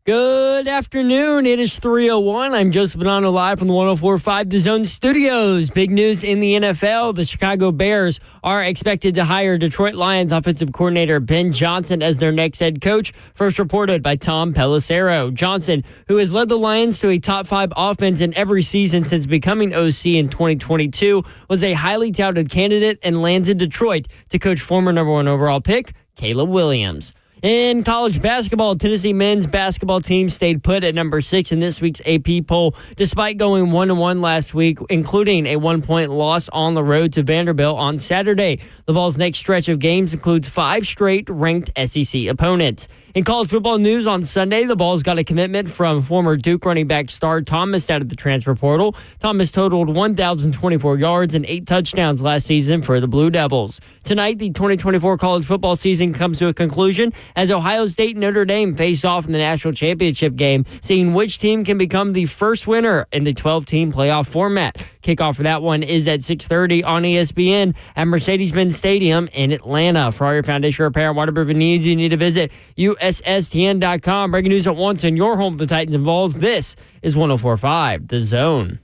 Good afternoon. It is 3:01. I'm Joseph Bonanno live from the 104.5 The Zone Studios. Big news in the NFL. The Chicago Bears are expected to hire Detroit Lions offensive coordinator Ben Johnson as their next head coach, first reported by Tom Pelissero. Johnson, who has led the Lions to a top 5 offense in every season since becoming OC in 2022, was a highly touted candidate and lands in Detroit to coach former number 1 overall pick Caleb Williams. In college basketball, Tennessee men's basketball team stayed put at number 6 in this week's AP poll, despite going 1-1 last week, including a 1-point loss on the road to Vanderbilt on Saturday. The Vols' next stretch of games includes 5 straight ranked SEC opponents. In college football news on Sunday, the Vols got a commitment from former Duke running back Star Thomas out of the transfer portal. Thomas totaled 1,024 yards and 8 touchdowns last season for the Blue Devils. Tonight, the 2024 college football season comes to a conclusion as Ohio State and Notre Dame face off in the national championship game, seeing which team can become the first winner in the 12-team playoff format. Kickoff for that one is at 6:30 on ESPN at Mercedes-Benz Stadium in Atlanta. For all your foundation repair and waterproofing needs, you need to visit USSTN.com. Breaking news at once in your home of the Titans and Vols. This is 104.5 The Zone.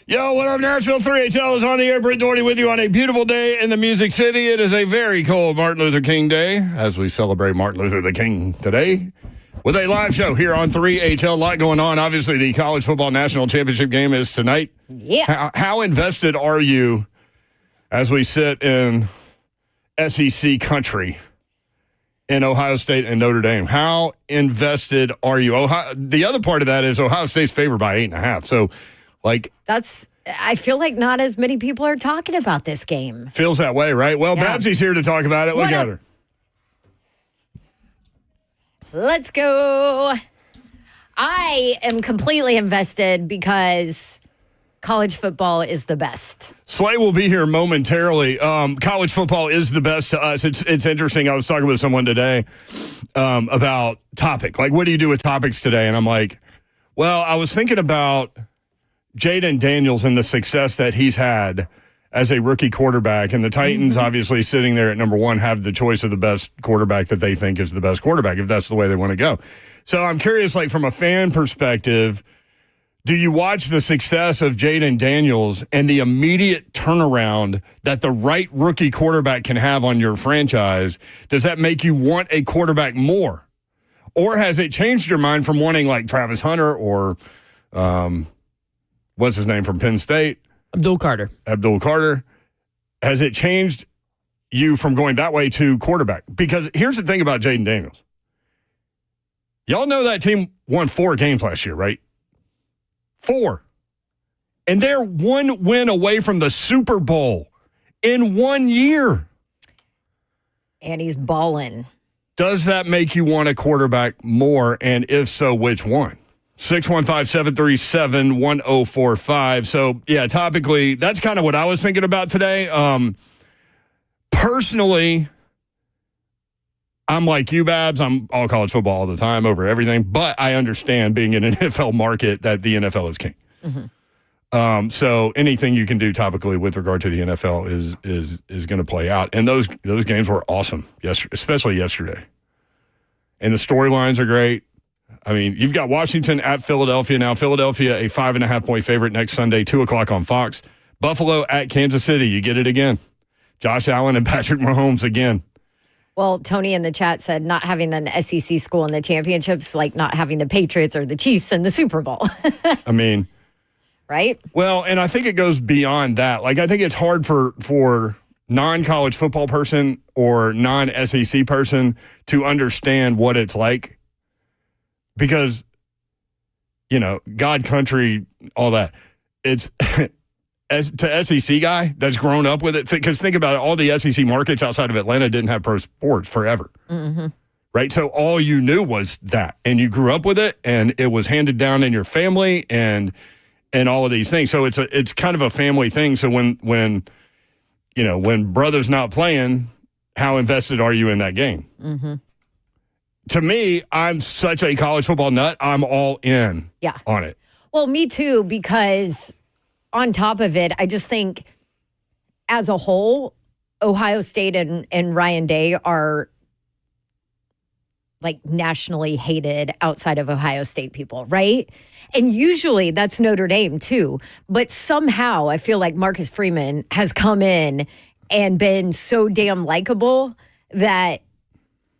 Yo, what up, Nashville? 3HL is on the air. Britt Doherty with you on a beautiful day in the Music City. It is a very cold Martin Luther King Day as we celebrate Martin Luther the King today with a live show here on 3HL. A lot going on. Obviously, the College Football National Championship game is tonight. Yeah. How invested are you as we sit in SEC country in Ohio State and Notre Dame? How invested are you? The other part of that is Ohio State's favored by 8.5. So, I feel like not as many people are talking about this game. Feels that way, right? Well, yeah. Babsy's here to talk about it. Look at her. Let's go. I am completely invested because college football is the best. Slay will be here momentarily. College football is the best to us. It's interesting. I was talking with someone today about topic. Like, what do you do with topics today? And I'm like, well, I was thinking about Jayden Daniels and the success that he's had as a rookie quarterback. And the Titans, obviously, sitting there at number 1, have the choice of the best quarterback that they think is the best quarterback, if that's the way they want to go. So I'm curious, like, from a fan perspective, do you watch the success of Jayden Daniels and the immediate turnaround that the right rookie quarterback can have on your franchise? Does that make you want a quarterback more? Or has it changed your mind from wanting, like, Travis Hunter or what's his name from Penn State? Abdul Carter. Has it changed you from going that way to quarterback? Because here's the thing about Jayden Daniels. Y'all know that team won 4 games last year, right? 4. And they're 1 win away from the Super Bowl in 1 year. And he's balling. Does that make you want a quarterback more? And if so, which one? 615-737-1045. So, yeah, topically, that's kind of what I was thinking about today. Personally, I'm like you, Babs. I'm all college football all the time over everything. But I understand being in an NFL market that the NFL is king. Mm-hmm. So anything you can do topically with regard to the NFL is going to play out. And those games were awesome, especially yesterday. And the storylines are great. I mean, you've got Washington at Philadelphia now. Philadelphia, a 5.5-point favorite next Sunday, 2 o'clock on Fox. Buffalo at Kansas City. You get it again. Josh Allen and Patrick Mahomes again. Well, Tony in the chat said not having an SEC school in the championships, like not having the Patriots or the Chiefs in the Super Bowl. I mean. Right? Well, and I think it goes beyond that. Like, I think it's hard for non-college football person or non-SEC person to understand what it's like. Because, you know, God, country, all that. It's to SEC guy that's grown up with it. Because think about it, all the SEC markets outside of Atlanta didn't have pro sports forever. Mm-hmm. Right? So all you knew was that. And you grew up with it, and it was handed down in your family and all of these things. So it's kind of a family thing. So when brother's not playing, how invested are you in that game? Mm-hmm. to me, I'm such a college football nut. I'm all in on it. Well, me too, because on top of it, I just think as a whole, Ohio State and Ryan Day are like nationally hated outside of Ohio State people, right? And usually that's Notre Dame too. But somehow I feel like Marcus Freeman has come in and been so damn likable that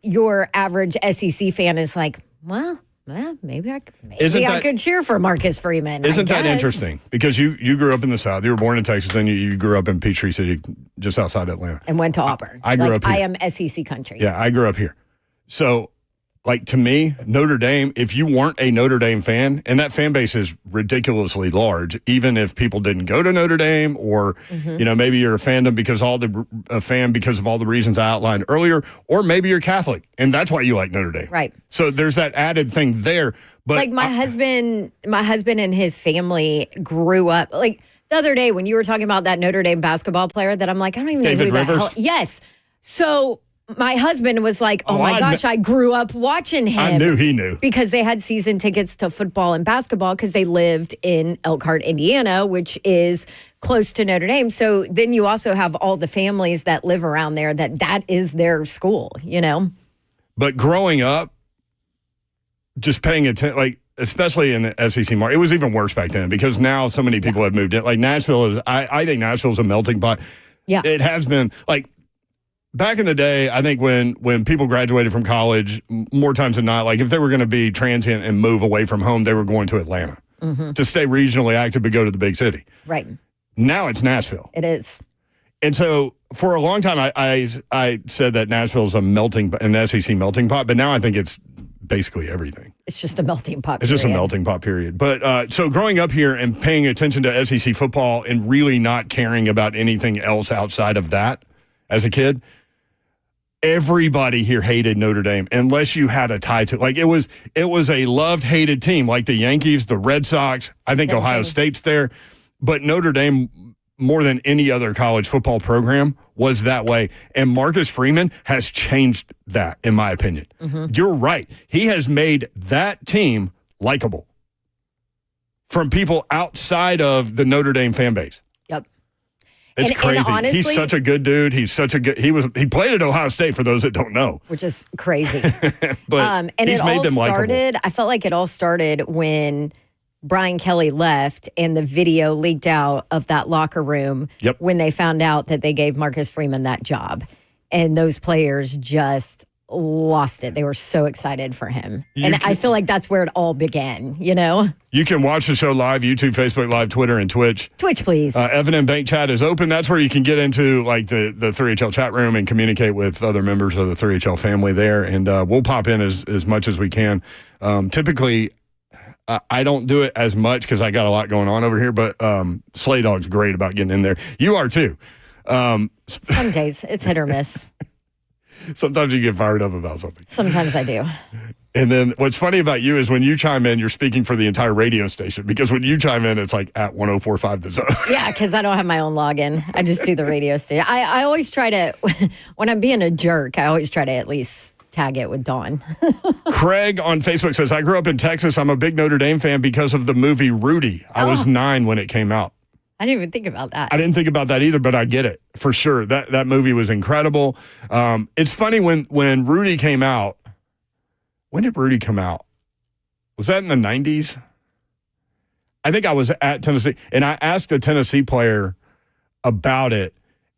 your average SEC fan is like, well, maybe I could cheer for Marcus Freeman. Isn't that interesting? Because you grew up in the South. You were born in Texas, then you grew up in Peachtree City, just outside Atlanta. And went to Auburn. I grew up here. I am SEC country. Yeah, I grew up here. So, like, to me, Notre Dame, if you weren't a Notre Dame fan, and that fan base is ridiculously large, even if people didn't go to Notre Dame or, maybe you're a fandom because of all the reasons I outlined earlier, or maybe you're Catholic, and that's why you like Notre Dame. Right. So there's that added thing there. But like my husband and his family grew up, like the other day when you were talking about that Notre Dame basketball player that I'm like, I don't even know who the hell. Yes. So my husband was like, oh my gosh, I grew up watching him. I knew he knew. Because they had season tickets to football and basketball because they lived in Elkhart, Indiana, which is close to Notre Dame. So then you also have all the families that live around there that is their school, But growing up, just paying attention, like, especially in the SEC market, it was even worse back then because now so many people have moved in. Like Nashville is, I think Nashville is a melting pot. Yeah. It has been, like, back in the day, I think when people graduated from college, more times than not, like if they were going to be transient and move away from home, they were going to Atlanta to stay regionally active but go to the big city. Right. Now it's Nashville. It is. And so for a long time, I said that Nashville is an SEC melting pot, but now I think it's basically everything. It's just a melting pot. It's just a melting pot, period. But so growing up here and paying attention to SEC football and really not caring about anything else outside of that as a kid, everybody here hated Notre Dame unless you had a tie to, like, it was a loved, hated team, like the Yankees, the Red Sox. I think Ohio State's there. But Notre Dame, more than any other college football program, was that way. And Marcus Freeman has changed that, in my opinion. You're right. He has made that team likable from people outside of the Notre Dame fan base. Yep. It's crazy. And honestly, he's such a good dude. He played at Ohio State, for those that don't know. Which is crazy. But and he's made them likable. I felt like it all started when Brian Kelly left and the video leaked out of that locker room when they found out that they gave Marcus Freeman that job. And those players just lost it. They were so excited for him. I feel like that's where it all began, You can watch the show live, YouTube, Facebook Live, Twitter, and Twitch. Twitch, please. Evan and Bank chat is open. That's where you can get into like the 3HL chat room and communicate with other members of the 3HL family there. And we'll pop in as much as we can. Typically, I don't do it as much because I got a lot going on over here, but Slay Dog's great about getting in there. You are too. Some days it's hit or miss. Sometimes you get fired up about something. Sometimes I do. And then what's funny about you is when you chime in, you're speaking for the entire radio station, because when you chime in, it's like at 104.5 The Zone. Yeah, because I don't have my own login. I just do the radio station. I always try to, when I'm being a jerk, I always try to at least tag it with Dawn. Craig on Facebook says, I grew up in Texas. I'm a big Notre Dame fan because of the movie Rudy. I was 9 when it came out. I didn't even think about that. I didn't think about that either, but I get it for sure. That movie was incredible. It's funny when Rudy came out. When did Rudy come out? Was that in the 90s? I think I was at Tennessee, and I asked a Tennessee player about it,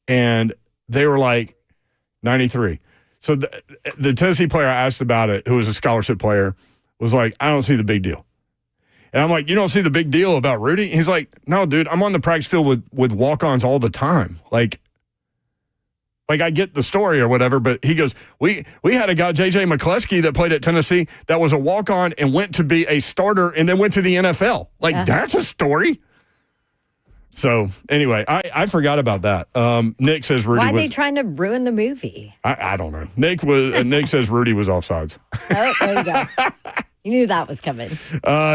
and they were like, 93. So the Tennessee player I asked about it, who was a scholarship player, was like, I don't see the big deal. And I'm like, you don't see the big deal about Rudy? He's like, no, dude, I'm on the practice field with walk-ons all the time. Like I get the story or whatever, but he goes, we had a guy, J.J. McCleskey, that played at Tennessee that was a walk-on and went to be a starter and then went to the NFL. That's a story. So, anyway, I forgot about that. Nick says Rudy Why are they trying to ruin the movie? I don't know. Nick says Rudy was offsides. Oh, there you go. You knew that was coming.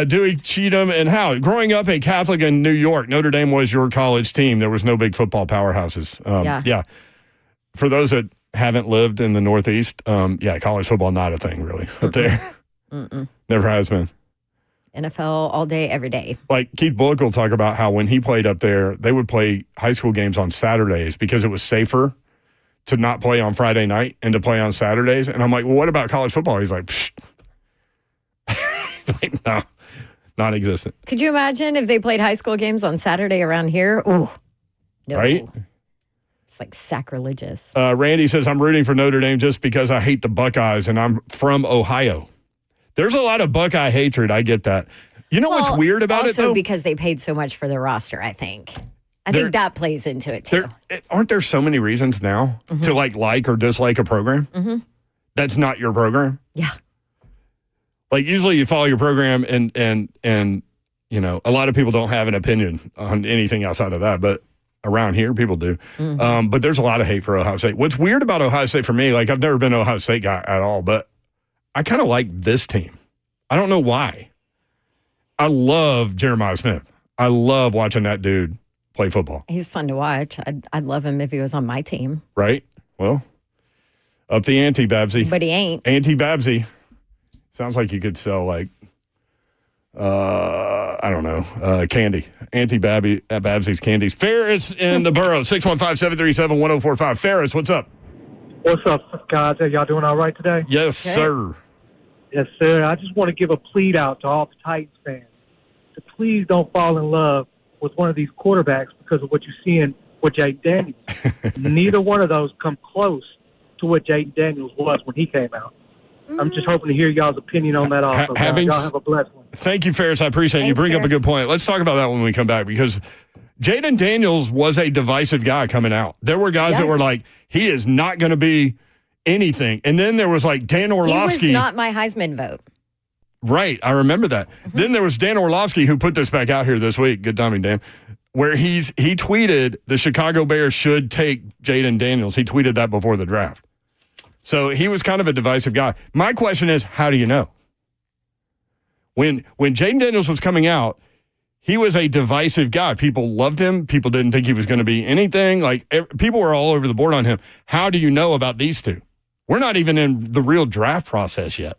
Dewey, Cheatham, and Howard. Growing up a Catholic in New York, Notre Dame was your college team. There was no big football powerhouses. Yeah. For those that haven't lived in the Northeast, college football not a thing really up there. Never has been. NFL all day, every day. Like Keith Bullock will talk about how when he played up there, they would play high school games on Saturdays because it was safer to not play on Friday night and to play on Saturdays. And I'm like, well, what about college football? He's like, like, no, non-existent. Could you imagine if they played high school games on Saturday around here? Ooh, no. Right? It's like sacrilegious. Randy says, I'm rooting for Notre Dame just because I hate the Buckeyes and I'm from Ohio. There's a lot of Buckeye hatred. I get that. You know what's weird about it, though? Also because they paid so much for their roster, I think. I think that plays into it, too. Aren't there so many reasons now to like or dislike a program? That's not your program? Yeah. Like, usually you follow your program and you know, a lot of people don't have an opinion on anything outside of that, but around here, people do. But there's a lot of hate for Ohio State. What's weird about Ohio State for me, like, I've never been an Ohio State guy at all, but I kind of like this team. I don't know why. I love Jeremiah Smith. I love watching that dude play football. He's fun to watch. I'd love him if he was on my team. Right? Well, up the ante, Babsy. But he ain't. Anti-Babsy. Sounds like you could sell, like, I don't know, candy. Babsy's candies. Ferris in the borough, 615-737-1045. Ferris, what's up? What's up, guys? Are y'all doing all right today? Yes, sir. Yes, sir. I just want to give a plead out to all the Titans fans to please don't fall in love with one of these quarterbacks because of what you're seeing with Jayden Daniels. Neither one of those come close to what Jayden Daniels was when he came out. I'm just hoping to hear y'all's opinion on that also. Y'all have a blessed one. Thank you, Ferris. I appreciate it. You bring up a good point. Let's talk about that when we come back because Jayden Daniels was a divisive guy coming out. There were guys that were like, he is not going to be anything. And then there was like Dan Orlovsky. He was not my Heisman vote. Right. I remember that. Then there was Dan Orlovsky who put this back out here this week. Good timing, Dan. Where he tweeted the Chicago Bears should take Jayden Daniels. He tweeted that before the draft. So he was kind of a divisive guy. My question is, how do you know? When Jayden Daniels was coming out, he was a divisive guy. People loved him. People didn't think he was going to be anything. Like, people were all over the board on him. How do you know about these two? We're not even in the real draft process yet.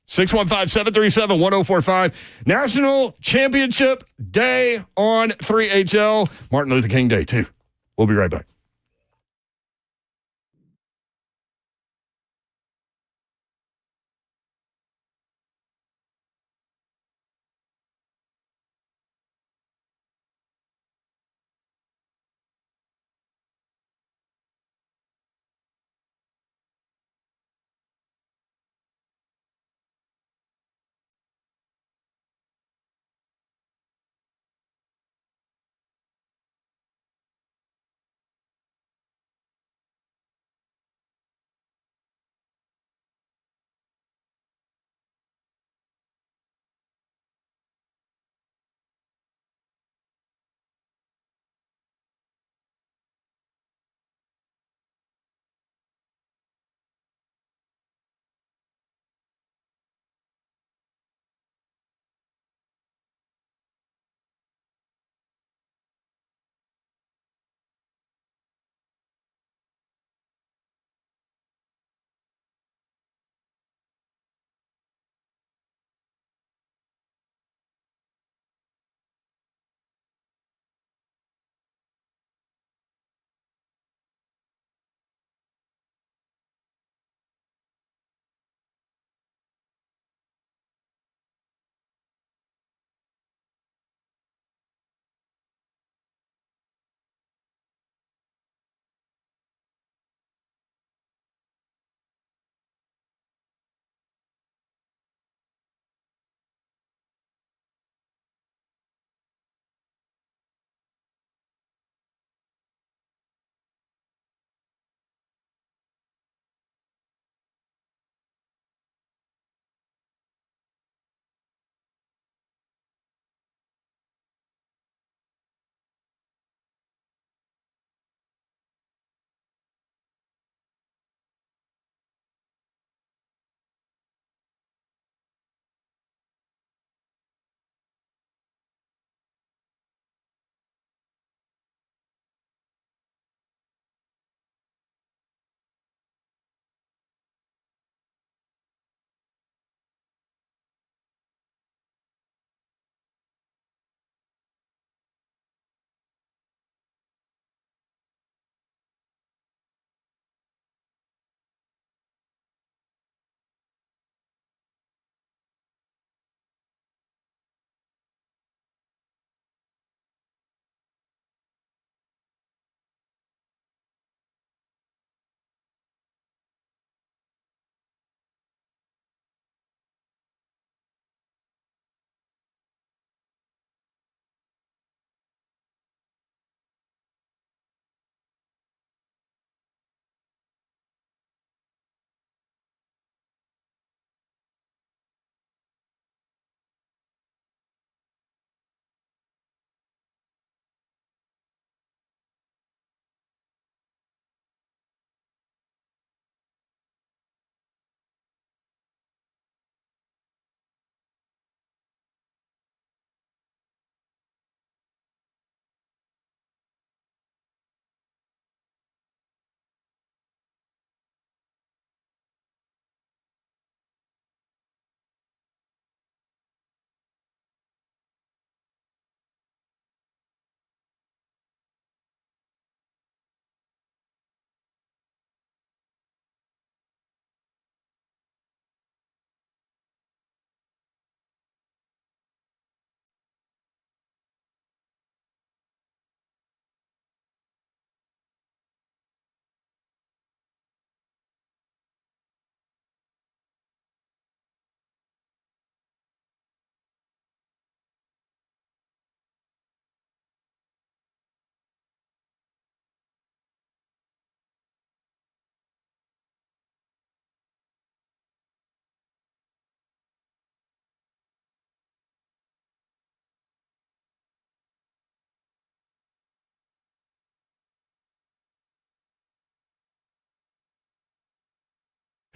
615-737-1045. National Championship Day on 3HL. Martin Luther King Day, too. We'll be right back.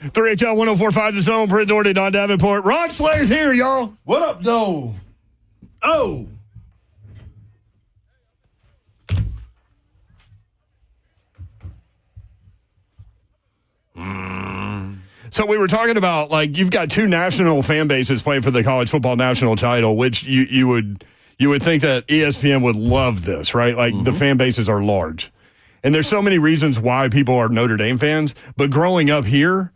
3HL 104.5 The Zone, Brent Doherty, Don Davenport. Ron Slay's here, y'all. What up, though? Oh. So we were talking about, like, you've got two national fan bases playing for the college football national title, which you would think that ESPN would love this, right? Like, the fan bases are large. And there's so many reasons why people are Notre Dame fans. But growing up here,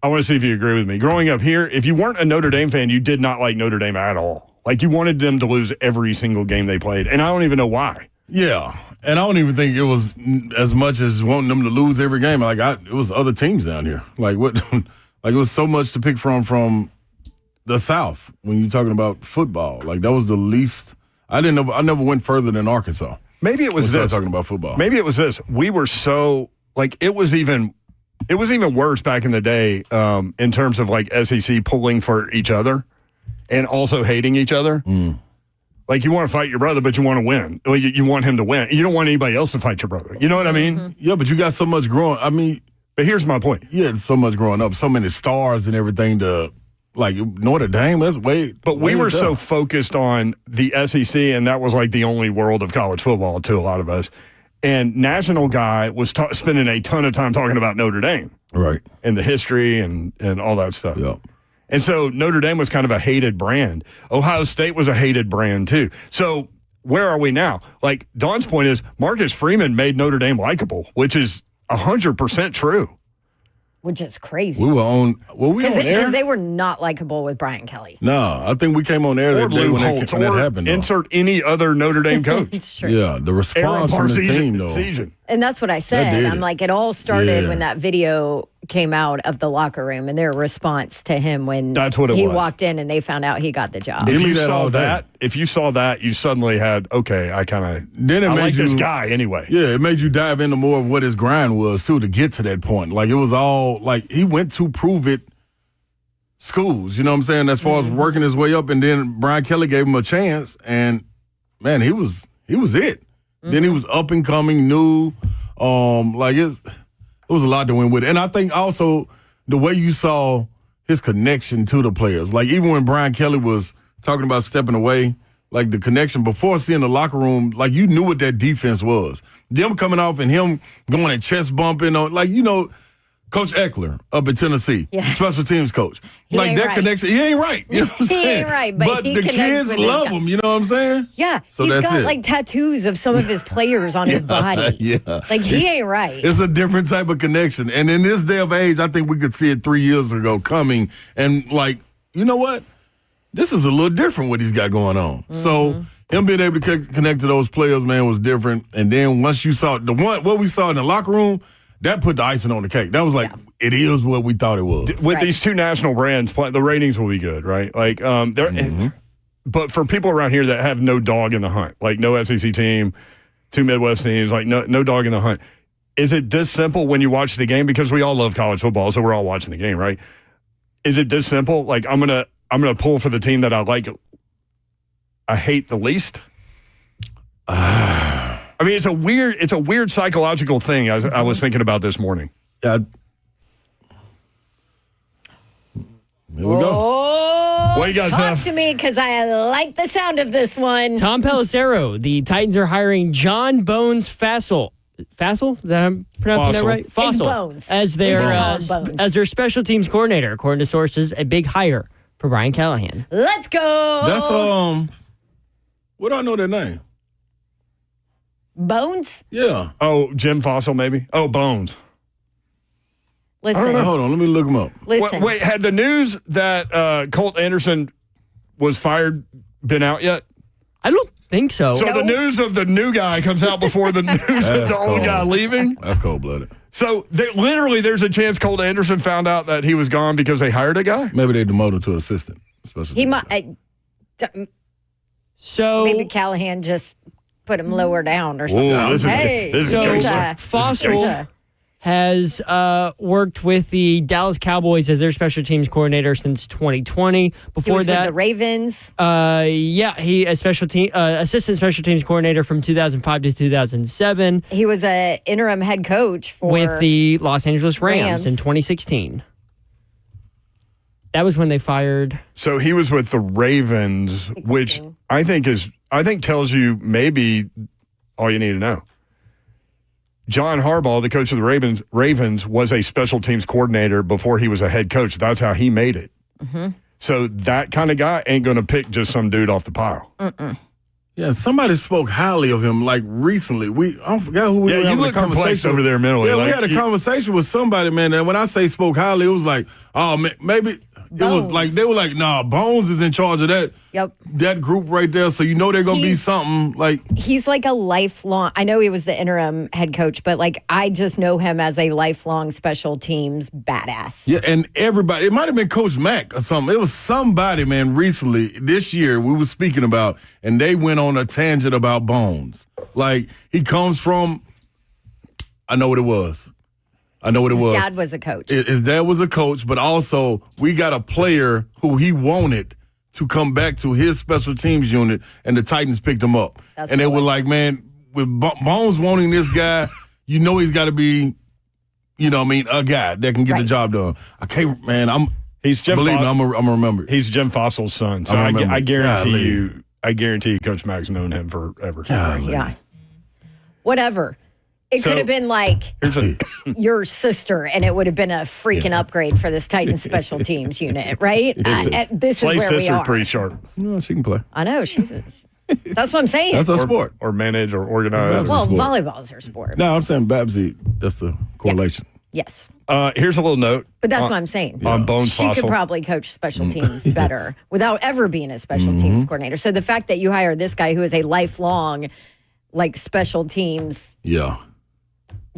I want to see if you agree with me. Growing up here, if you weren't a Notre Dame fan, you did not like Notre Dame at all. Like, you wanted them to lose every single game they played. And I don't even know why. Yeah. And I don't even think it was as much as wanting them to lose every game. Like, it was other teams down here. Like, what? Like, it was so much to pick from the South when you're talking about football. Like, that was the least. I never went further than Arkansas. Maybe it was this. Talking about football. Maybe it was this. We were so, like, it was even worse back in the day in terms of, like, SEC pulling for each other and also hating each other. Like, you want to fight your brother, but you want to win. You want him to win. You don't want anybody else to fight your brother. You know what I mean? Yeah, but you got so much growing. I mean, but here's my point. You had so much growing up, so many stars and everything to, like, Notre Dame, that's way. But we were so focused on the SEC, and that was like the only world of college football to a lot of us. And National Guy was spending a ton of time talking about Notre Dame. Right. And the history and all that stuff. Yeah. And so Notre Dame was kind of a hated brand. Ohio State was a hated brand too. So where are we now? Like, Don's point is Marcus Freeman made Notre Dame likable, which is 100% true. Which is crazy. We were on air? Because they were not likable with Brian Kelly. No, I think we came on air that day when that happened. Insert any other Notre Dame coach. It's true. Yeah, the response from the team, though. And that's what I said. I'm like, it all started when that video came out of the locker room and their response to him when he walked in and they found out he got the job. If you saw that, you suddenly had, okay, I like this guy anyway. Yeah, it made you dive into more of what his grind was, too, to get to that point. Like, it was all, like, he went to prove it schools, you know what I'm saying, as far as working his way up, and then Brian Kelly gave him a chance, and, man, he was it. Then he was up and coming, new, it was a lot to win with. And I think also the way you saw his connection to the players, like even when Brian Kelly was talking about stepping away, like the connection before seeing the locker room, like you knew what that defense was. Them coming off and him going and chest bumping on, like, you know, Coach Eckler up in Tennessee, special teams coach. Like that connection, he ain't right. You know what I'm saying? He ain't right, but the kids love him. You know what I'm saying? Yeah. So he's got it. like tattoos of some of his players on his body. Yeah. Like he ain't right. It's a different type of connection. And in this day of age, I think we could see it 3 years ago coming. And like, you know what? This is a little different what he's got going on. So him being able to connect to those players, man, was different. And then once you saw what we saw in the locker room, that put the icing on the cake. That was like, it is what we thought it was. With these two national brands, the ratings will be good, right? Like, but for people around here that have no dog in the hunt, like no SEC team, two Midwest teams, like no dog in the hunt, is it this simple when you watch the game? Because we all love college football, so we're all watching the game, right? Is it this simple? Like, I'm gonna pull for the team that I hate the least. I mean, it's a weird psychological thing. I was thinking about this morning. Yeah. Here we go. Oh, what you got, talk to me because I like the sound of this one. Tom Pelissero, the Titans are hiring John Bones Fassel. Fassel? Is that I'm pronouncing that right? Fossil. Bones. As their special teams coordinator, according to sources, a big hire for Brian Callahan. Let's go. That's what do I know that name? Bones? Yeah. Oh, Jim Fossil, maybe? Oh, Bones. Listen. Hold on. Let me look him up. Listen. Wait, had the news that Colt Anderson was fired been out yet? I don't think so. So the news of the new guy comes out before the news of the old guy leaving? That's cold-blooded. So there's a chance Colt Anderson found out that he was gone because they hired a guy? Maybe they demoted him to an assistant. He might. So maybe Callahan just put him lower down or something. Ooh, this is gangster. Fossil has worked with the Dallas Cowboys as their special teams coordinator since 2020. Before he was that, with the Ravens. He assistant special teams coordinator from 2005 to 2007. He was an interim head coach with the Los Angeles Rams in 2016. That was when they fired. So he was with the Ravens, which I think tells you maybe all you need to know. John Harbaugh, the coach of the Ravens, was a special teams coordinator before he was a head coach. That's how he made it. Mm-hmm. So that kind of guy ain't going to pick just some dude off the pile. Mm-mm. Yeah, somebody spoke highly of him like recently. I forgot who we were having you a look conversation perplexed over there mentally. Yeah, like, we had a conversation with somebody, man, and when I say spoke highly, it was like, oh, man, maybe it was like, they were like, nah, Bones is in charge of that. Yep. That group right there, so you know they're going to be something like. He's like a lifelong, I know he was the interim head coach, but like I just know him as a lifelong special teams badass. Yeah, and everybody, it might have been Coach Mack or something. It was somebody, man, recently, this year, we were speaking about, and they went on a tangent about Bones. Like, he comes from, I know what it was. His dad was a coach. His dad was a coach, but also we got a player who he wanted to come back to his special teams unit, and the Titans picked him up. And they were like, man, with Bones wanting this guy, you know he's got to be, you know what I mean, a guy that can get the job done. I can't, man, he's Jim believe me, I'm going to remember it. He's Jim Fossil's son. So I guarantee you Coach Mack's known him forever. Yeah. Whatever. It could have been like your sister, and it would have been a freaking upgrade for this Titans special teams unit, right? This is where we sister's are. pretty sharp. Yeah, she can play. I know. That's what I'm saying. That's her sport. Or manage or organize. Well, volleyball's her sport. No, I'm saying Babsy, that's the correlation. Yes. Here's a little note. But that's what I'm saying. On Bones She Fossil. could probably coach special teams better without ever being a special teams coordinator. So the fact that you hire this guy who is a lifelong, like, special teams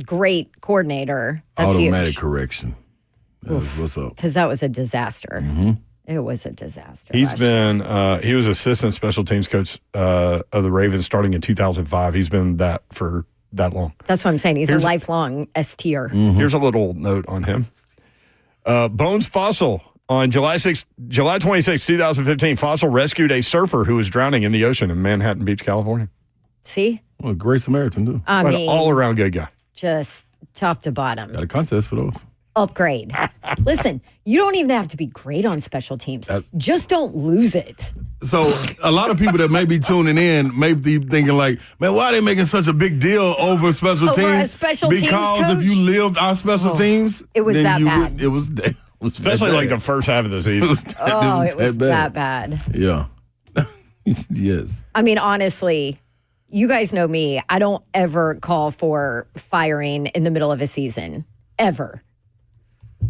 great coordinator, that's automatic huge. Correction. That's what's up. Because that was a disaster. It was a disaster. He was assistant special teams coach of the Ravens starting in 2005. He's been that for that long. That's what I'm saying. He's a lifelong S-tier. Here's a little note on him. Bones Fossil. On July 26, 2015, Fossil rescued a surfer who was drowning in the ocean in Manhattan Beach, California. See? Well, a great Samaritan, too. I mean, all-around good guy. Just top to bottom. Got a contest for those. Upgrade. Listen, you don't even have to be great on special teams. Just don't lose it. So a lot of people that may be tuning in may be thinking like, man, why are they making such a big deal over special Over teams? a special teams because coach? if you lived our special teams, it was then that bad. It was Especially like the first half of the season. It was that bad. Yeah. Yes. I mean, honestly, you guys know me. I don't ever call for firing in the middle of a season. Ever.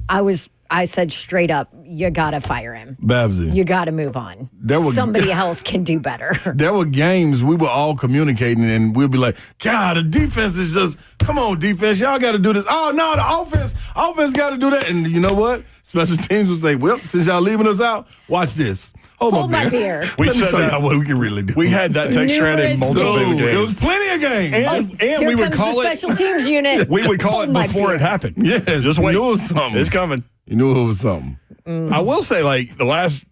I said straight up, you gotta fire him. Babsy. You gotta move on. Somebody else can do better. There were games we were all communicating, and we'd be like, God, the defense is just, come on, defense, y'all gotta do this. Oh, no, the offense gotta do that. And you know what? Special teams would say, well, since y'all leaving us out, watch this. Hold my beer. We Let me said show that. y'all what we can really do. We had that text strand in multiple games. It was plenty of games. And Here we would comes call the it. special teams unit. We would call it Hold my before beer. it happened. Yes, Just wait. You knew it was something. It's coming. You knew it was something. I will say, like, the last,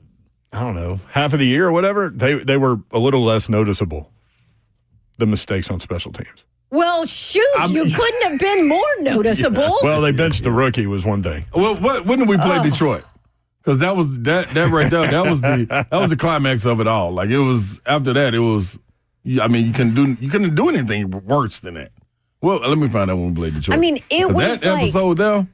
I don't know, half of the year or whatever, they were a little less noticeable, the mistakes on special teams. Well, shoot, you couldn't have been more noticeable. Well, they benched the rookie was one thing. Well, when did we play Detroit? Because that was that right there. That was the climax of it all. Like it was after that. It was. I mean, you couldn't do anything worse than that. Well, let me find out when we played Detroit. I mean, it was that episode there.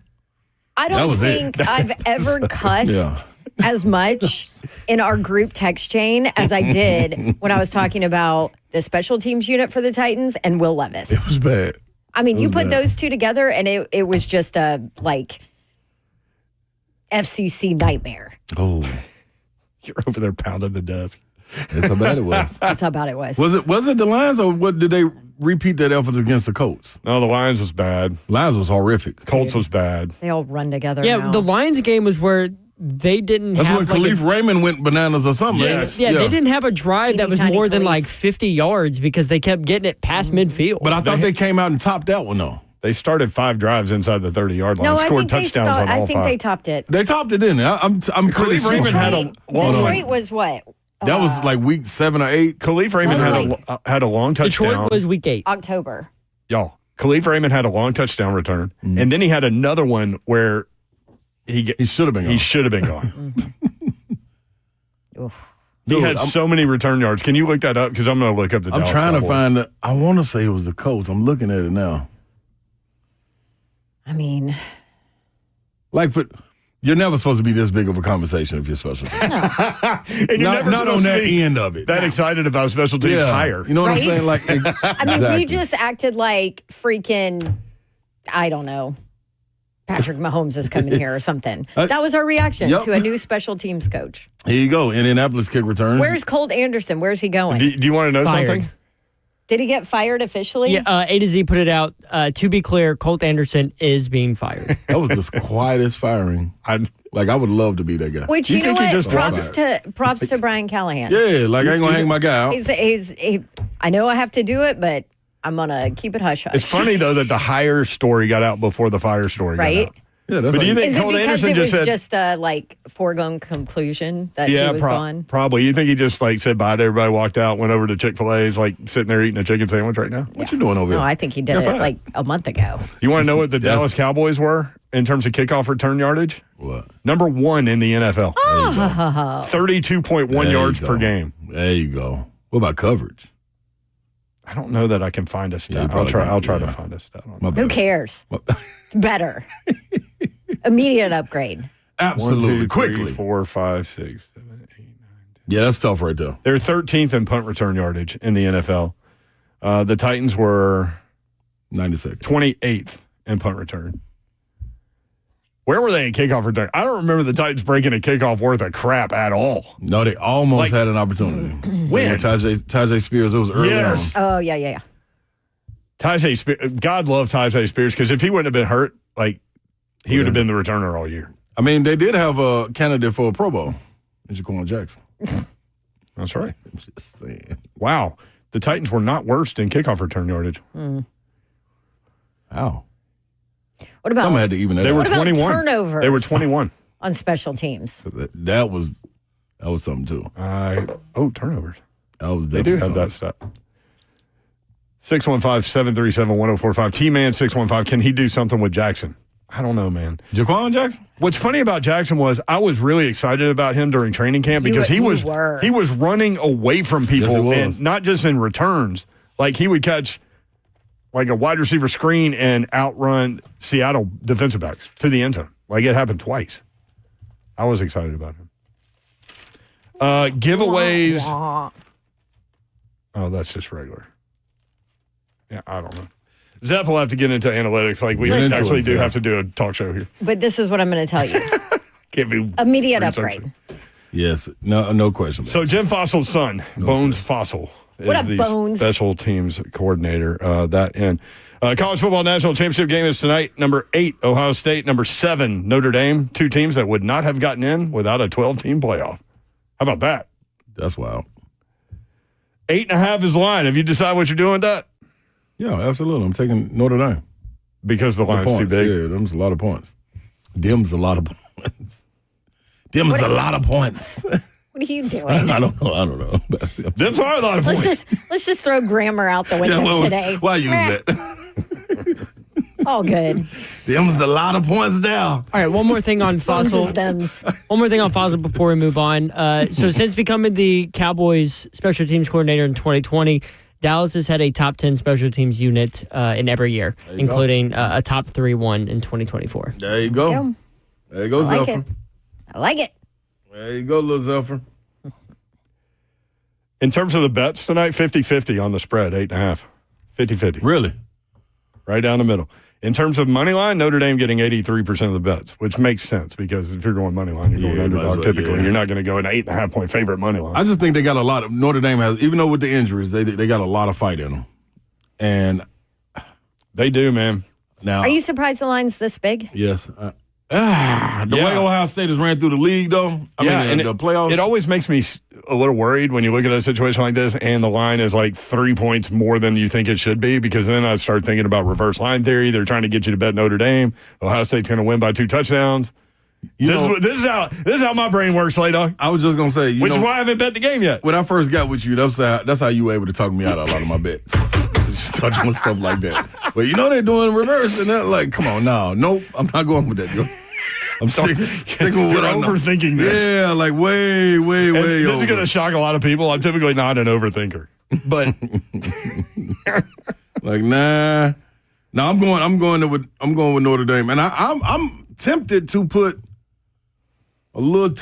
I don't think I've ever cussed as much in our group text chain as I did when I was talking about the special teams unit for the Titans and Will Levis. It was bad. I mean, you put those two together, and it was just a like FCC nightmare. Oh, you're over there pounding the desk. That's how bad it was. That's how bad it was. Was it the Lions, or what? Did they repeat that effort against the Colts? No, the Lions was bad. Lions was horrific. Colts was bad. They all run together. Yeah, now. the Lions game was where they didn't That's have. when Khalif Raymond went bananas or something. Yes. Yeah, they didn't have a drive that was Teeny tiny more than Khalif. like 50 yards because they kept getting it past midfield. But I thought they came out and topped that one though. They started 5 drives inside the 30-yard line. No, Scored I think touchdowns on all 5. I think they topped it. They topped it, didn't they? I'm pretty Khalif sure. Raymond had a long Detroit was what? That was like week 7 or 8. Khalif Raymond had a long touchdown. Detroit was week 8. He should have been gone. He should have been gone. Oof. He had so many return yards. Can you look that up? Because I'm going to look up the Dallas trying Cowboys. to find it. I want to say it was the Colts. I'm looking at it now. I mean, Like, you're never supposed to be this big of a conversation if you're special teams. And you're never Not on supposed to that be end of it. that excited about special teams higher. You know what I'm Right? saying? Like, I mean, we just acted like freaking, I don't know, Patrick Mahomes is coming here or something. That was our reaction Yep. to a new special teams coach. Here you go. Indianapolis kick returns. Where's Colt Anderson? Where's he going? Do you want to know Fired. something? Did he get fired officially? Yeah, A to Z put it out. To be clear, Colt Anderson is being fired. That was the quietest firing. I would love to be that guy. Which, You you know think he what? just Props to Brian Callahan. Yeah, like I ain't gonna hang my guy out. I know I have to do it, but I'm going to keep it hush hush. It's funny, though, that the hire story got out before the fire story got Right? out. Yeah, that's But do you like, think Is it Colt because Anderson it was just said... just a like foregone conclusion that he was gone? Probably. You think he just like said bye to everybody, walked out, went over to Chick-fil-A, is like sitting there eating a chicken sandwich right now? what you doing over No, here? I think he did You're it fine. like a month ago. You want to know what the Dallas Cowboys were in terms of kickoff return yardage? What? Number 1 in the NFL. Oh. 32.1 There yards you per go. game. There you go. What about coverage? I don't know that I can find a Yeah, stat. you I'll probably try. can, I'll try yeah. to find a stat on My that. Who bad. cares? It's better. Immediate upgrade. Absolutely. 1, 2, 3, Quickly. 4, 5, 6, 7, 8, 9. Yeah, that's tough right there. They're 13th in punt return yardage in the NFL. The Titans were 96. 28th in punt return. Where were they in kickoff return? I don't remember the Titans breaking a kickoff worth of crap at all. No, they almost had an opportunity. When? Yeah, Tajay Spears, it was early Yes. on. Oh, yeah. Tajay Spears, God love Tajay Spears because if he wouldn't have been hurt, like he would have been the returner all year. I mean, they did have a candidate for a Pro Bowl. It's Jaquan Jackson. That's right. I'm just saying. Wow. The Titans were not worst in kickoff return yardage. How? What about Some had to even that They out. were What about 21. turnovers? They were 21. on special teams? That was something too. Turnovers. That was They do have definitely that stat. 615-737-1045. T-Man 615. Can he do something with Jackson? I don't know, man. Jaquan Jackson? What's funny about Jackson was I was really excited about him during training camp because he was running away from people, Yes, he was. and not just in returns. Like he would catch like a wide receiver screen and outrun Seattle defensive backs to the end zone. Like it happened twice. I was excited about him. Giveaways. Oh, that's just regular. Yeah, I don't know. Zeph will have to get into analytics. Like we Listen. actually do have to do a talk show here. But this is what I'm going to tell you. Can't be Immediate researching. upgrade. Yes. No question. So Jim Fossil's son, Bones Fossil, is What up, the Bones? special teams coordinator. College football national championship game is tonight. Number 8, Ohio State. Number 7, Notre Dame. 2 teams that would not have gotten in without a 12-team playoff. How about that? That's wild. 8.5 is the line. Have you decided what you're doing with that? Yeah, absolutely. I'm taking Notre Dame. Because the line's too Points. big. Yeah, them's a lot of points. Them's a lot of points. Them's a lot of points. What are you doing? I don't know. Them's are a lot of points. Let's just throw grammar out the window today. Why use Meh. that? All good. Them's a lot of points now. All right, one more thing on Fossil. Stems. One more thing on Fossil before we move on. So since becoming the Cowboys special teams coordinator in 2020, Dallas has had a top 10 special teams unit in every year, including a top 3 one in 2024. There you go. Yeah. There you go, I like Zephyr. it. I like it. There you go, little Zephyr. In terms of the bets tonight, 50-50 on the spread, 8.5. 50-50. Really? Right down the middle. In terms of money line, Notre Dame getting 83% of the bets, which makes sense because if you're going money line, you're going Yeah, might as underdog well, typically. yeah. You're not going to go an 8.5-point favorite money line. I just think they got a lot of Notre Dame has, even though with the injuries, they got a lot of fight in them. And They do, man. now, Are you surprised the line's this big? yes. The way Ohio State has ran through the league, though. And the playoffs. It always makes me a little worried when you look at a situation like this and the line is like 3 points more than you think it should be because then I start thinking about reverse line theory. They're trying to get you to bet Notre Dame. Ohio State's going to win by 2 touchdowns. This is how my brain works, Slay Dog. I was just going to say, Which is why I haven't bet the game yet. when I first got with you, that's how you were able to talk me out of a lot of my bets. Just start doing stuff like that. But they're doing reverse, and they're like, come on, nope, I'm not going with that. I'm sticking with You're what I know. overthinking this. Yeah, like way And over. this is going to shock a lot of people. I'm typically not an overthinker, but Like, nah. No, I'm going with Notre Dame, and I'm tempted to put a little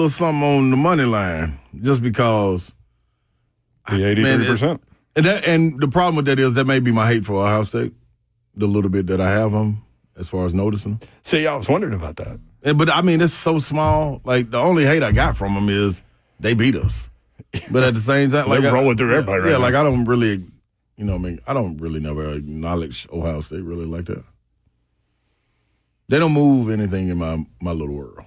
something on the money line just because the 83%. And the problem with that is that may be my hate for Ohio State, the little bit that I have them as far as noticing. See, I was wondering about that. But I mean, it's so small. Like the only hate I got from them is they beat us. But at the same time, like They're rolling through everybody right yeah, now. like I don't really, I don't really never acknowledge Ohio State really like that. They don't move anything in my little world.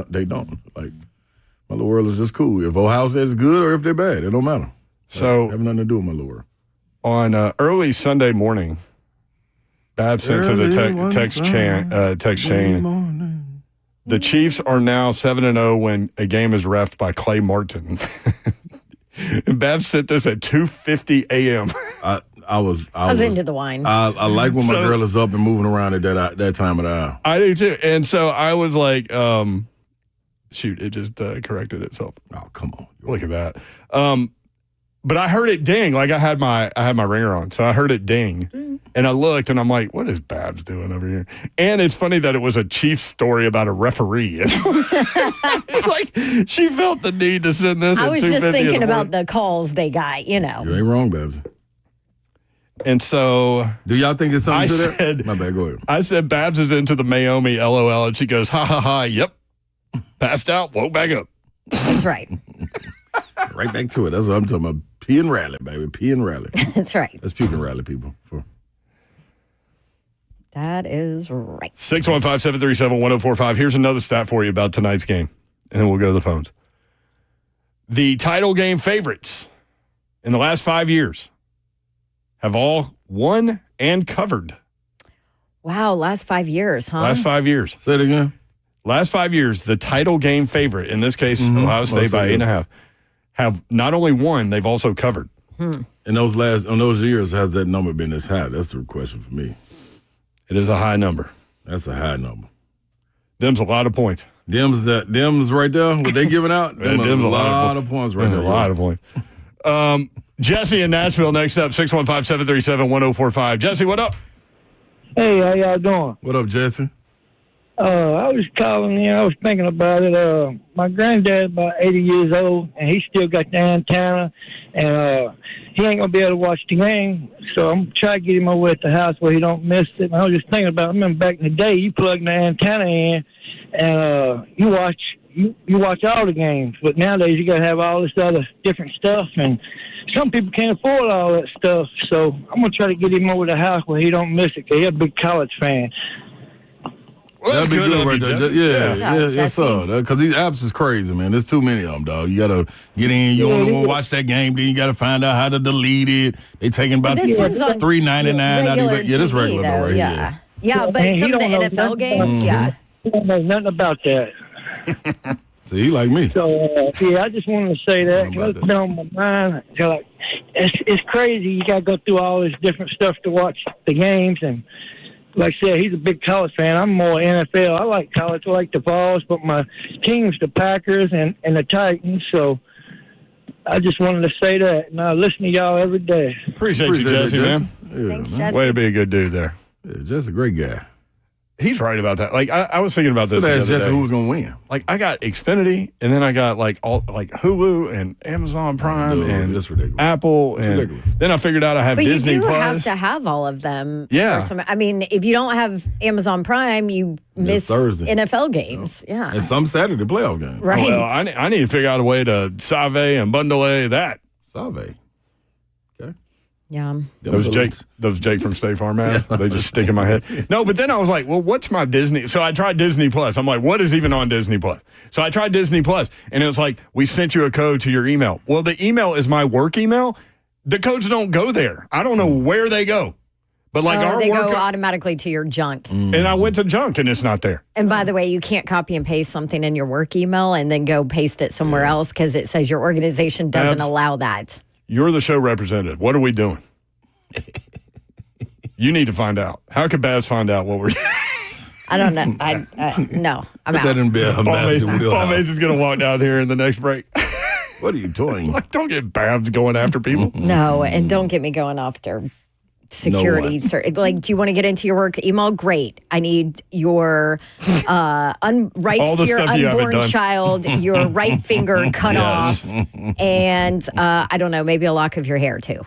They don't. Like my little world is just cool. If Ohio State is good or if they're bad, it don't matter. So have nothing to do with my little world. On early Sunday morning, Babs sent to the text chain. The Chiefs are now 7-0 when a game is reffed by Clay Martin. And Babs sent this at 2:50 a.m. I was into the wine. I like when my girl is up and moving around at that time of the hour. I do too. And so I was like, shoot, it just corrected itself. Oh, come on. Look at that. But I heard it ding. Like I had my ringer on, so I heard it ding, and I looked, and I'm like, "What is Babs doing over here?" And it's funny that it was a Chiefs story about a referee. Like she felt the need to send this. I was just thinking about the calls they got. You ain't wrong, Babs. And so, do y'all think it's something to that? My bad. Go ahead. I said Babs is into the Mayomi LOL, and she goes, "Ha ha ha! Yep, passed out, woke back up." That's right. Right back to it. That's what I'm talking about. Pee and rally, baby. Pee and rally. That's right. Let's puke and rally, people. That is right. 615-737-1045. Here's another stat for you about tonight's game, and then we'll go to the phones. The title game favorites in the last 5 years have all won and covered. Wow, last 5 years, huh? Last 5 years. Say it again. Last 5 years, the title game favorite, in this case, Ohio State by 8.5, have not only won, they've also covered. In those years, has that number been this high? That's the question for me. It is a high number. That's a high number. Them's a lot of points. Them's right there. What they giving out? Them's a lot of points right there. A lot of points. Jesse in Nashville next up, 615-737-1045. Jesse, what up? Hey, how y'all doing? What up, Jesse? I was calling in. I was thinking about it. My granddad's about 80 years old, and he still got the antenna, and he ain't going to be able to watch the game. So I'm trying to get him over at the house where he don't miss it. And I was just thinking about, I remember back in the day, you plug the antenna in, and you watch all the games. But nowadays, you got to have all this other different stuff, and some people can't afford all that stuff. So I'm going to try to get him over to the house where he don't miss it, because he's a big college fan. Well, that'd be good right there. Yes, Jesse. sir. Because these apps is crazy, man. There's too many of them, dog. You got to get in. You only want to watch that game. Then you got to find out how to delete it. They taking about This one's on $3.99 out of it. Yeah, this TV, regular though, right yeah. here. Yeah, but Man, some he of the don't know NFL nothing games, yeah. He don't know nothing about that. So he like me. So, I just wanted to say that. How about It's been on my mind. Like, it's crazy. You got to go through all this different stuff to watch the games. And like I said, he's a big college fan. I'm more NFL. I like college. I like the Vols, but my team's the Packers and the Titans. So I just wanted to say that. And I listen to y'all every day. Appreciate you, Jesse, man. Yeah, Thanks, man. Jesse. Way to be a good dude there. Yeah, Jesse's a great guy. He's right about that. Like I was thinking about this. So the that's other Jesse day. who was gonna win. Like I got Xfinity, and then I got like Hulu and Amazon Prime Dude, and that's ridiculous. Apple, and ridiculous. then I figured out I have But Disney you do Plus. have to have all of them. Yeah. I mean, if you don't have Amazon Prime, you miss Thursday. NFL games. Yeah. And some Saturday playoff games. Right. Well, I need to figure out a way to Save and bundle that. Salve. Okay. Yeah. Those Jake from State Farm ads, they just stick in my head. No, but then I was like, well, what's my Disney? So I tried Disney Plus. I'm like, what is even on Disney Plus? So I tried Disney Plus, and it was like, we sent you a code to your email. Well, the email is my work email. The codes don't go there. I don't know where they go. But like our they work, go automatically to your junk. and I went to junk, and it's not there. And by the way, you can't copy and paste something in your work email and then go paste it somewhere else because it says your organization doesn't allow that. You're the show representative. What are we doing? You need to find out. How could Babs find out what we're I don't know. No, I'm Put out. that in Bill Babs' Paul wheelhouse. Mace is going to walk down here in the next break. What are you doing? Like, don't get Babs going after people. No, and don't get me going after security. Like, do you want to get into your work email? Great. I need your rights All the to your stuff you haven't unborn done. child, your right finger cut Yes. off, and I don't know, maybe a lock of your hair too.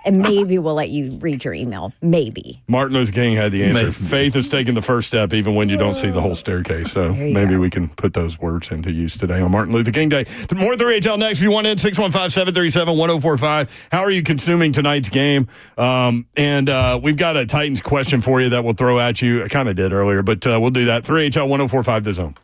And maybe we'll let you read your email. Maybe. Martin Luther King had the answer. Maybe. Faith is taking the first step even when you don't see the whole staircase. So you maybe go. we can put those words into use today on Martin Luther King Day. More 3HL next. If you want in, 615-737-1045. How are you consuming tonight's game? And we've got a Titans question for you that we'll throw at you. I kind of did earlier, but we'll do that. 3HL 1045 The Zone.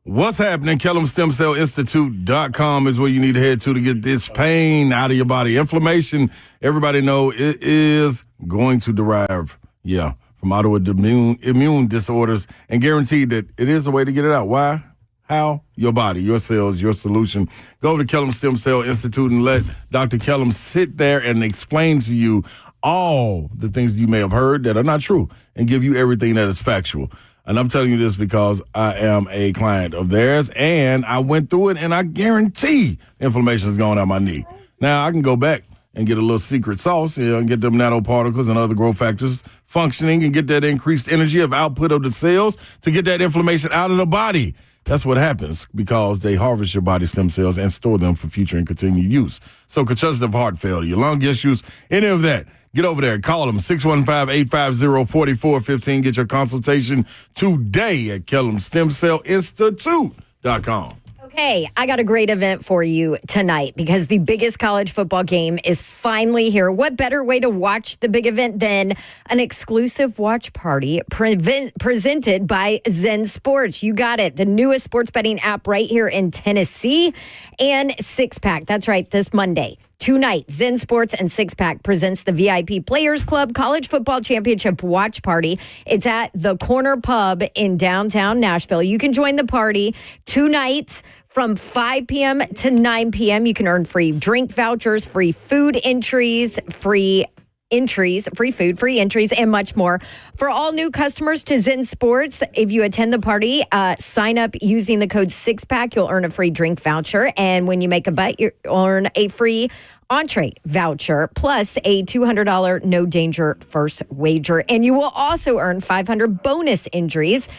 What's happening? KellumStemCellInstitute.com is where you need to head to get this pain out of your body. Inflammation, everybody know it is going to derive, from autoimmune disorders, and guaranteed that it is a way to get it out. Why? How? Your body, your cells, your solution. Go to Kellum Stem Cell Institute and let Dr. Kellum sit there and explain to you all the things you may have heard that are not true and give you everything that is factual. And I'm telling you this because I am a client of theirs, and I went through it, and I guarantee inflammation is going out my knee. Now, I can go back and get a little secret sauce, and get them nanoparticles and other growth factors functioning and get that increased energy of output of the cells to get that inflammation out of the body. That's what happens because they harvest your body stem cells and store them for future and continued use. So congestive heart failure, your lung issues, any of that, get over there. Call them 615-850-4415. Get your consultation today at KellumStemCellInstitute.com. Okay, I got a great event for you tonight because the biggest college football game is finally here. What better way to watch the big event than an exclusive watch party presented by Zen Sports? You got it. The newest sports betting app right here in Tennessee. And Six Pack. That's right, this Monday. Tonight, Zen Sports and Six Pack presents the VIP Players Club College Football Championship Watch Party. It's at the Corner Pub in downtown Nashville. You can join the party tonight from 5 p.m. to 9 p.m. You can earn free drink vouchers, free food entries, free food, free entries, and much more. For all new customers to Zen Sports, if you attend the party, sign up using the code 6PACK. You'll earn a free drink voucher. And when you make a bet, you earn a free entree voucher plus a $200 no danger first wager. And you will also earn 500 bonus entries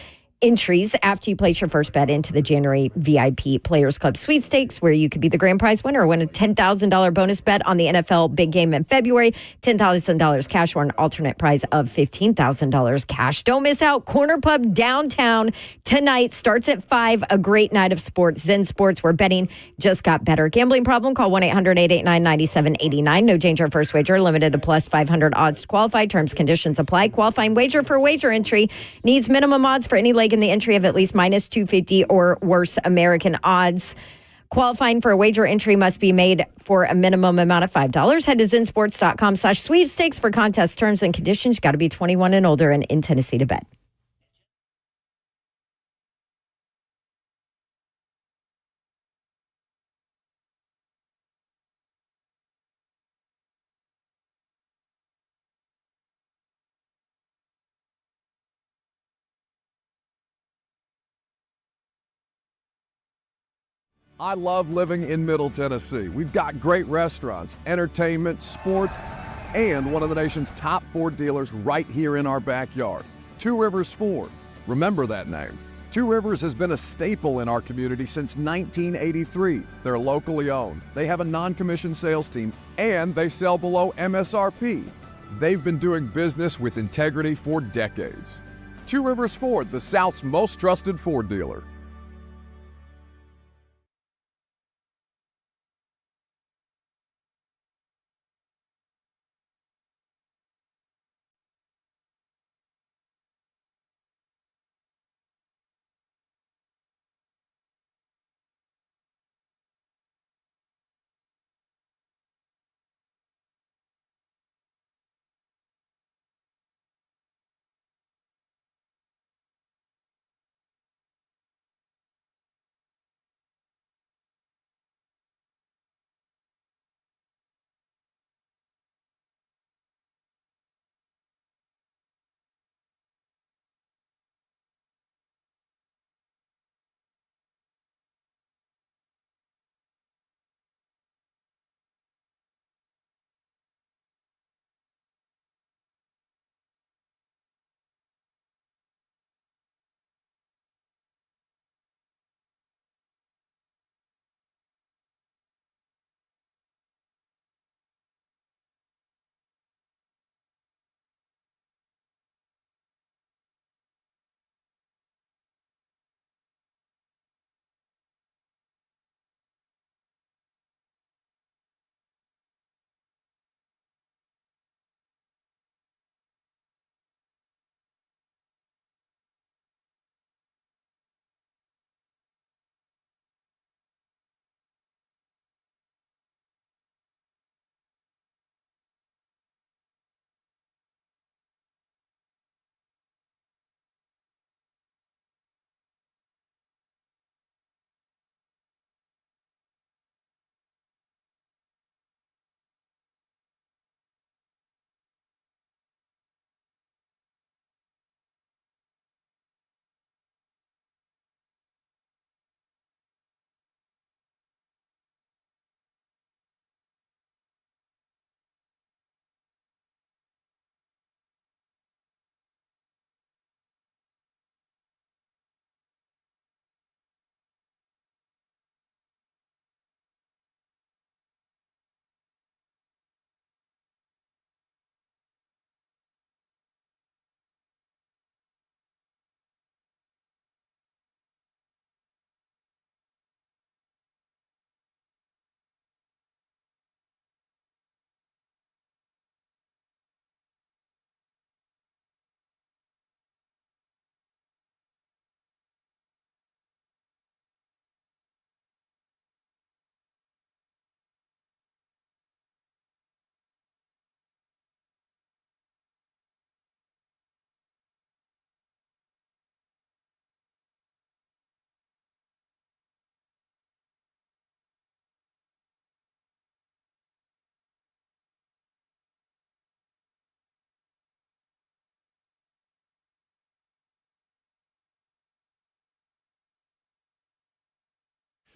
after you place your first bet into the January VIP Players Club sweepstakes, where you could be the grand prize winner or win a $10,000 bonus bet on the NFL big game in February, $10,000 cash, or an alternate prize of $15,000 cash. Don't miss out. Corner Pub downtown tonight starts at 5. A great night of sports. Zen Sports, where betting just got better. Gambling problem? Call 1-800-889-9789. No danger first wager. Limited to plus 500 odds to qualify. Terms, conditions apply. Qualifying wager for wager entry needs minimum odds for any leg in the entry of at least minus 250 or worse American odds. Qualifying for a wager entry must be made for a minimum amount of $5. Head to zensports.com/sweepstakes for contest terms and conditions. You got to be 21 and older and in Tennessee to bet. I love living in Middle Tennessee. We've got great restaurants, entertainment, sports, and one of the nation's top Ford dealers right here in our backyard. Two Rivers Ford. Remember that name. Two Rivers has been a staple in our community since 1983. They're locally owned. They have a non-commissioned sales team, and they sell below MSRP. They've been doing business with integrity for decades. Two Rivers Ford, the South's most trusted Ford dealer.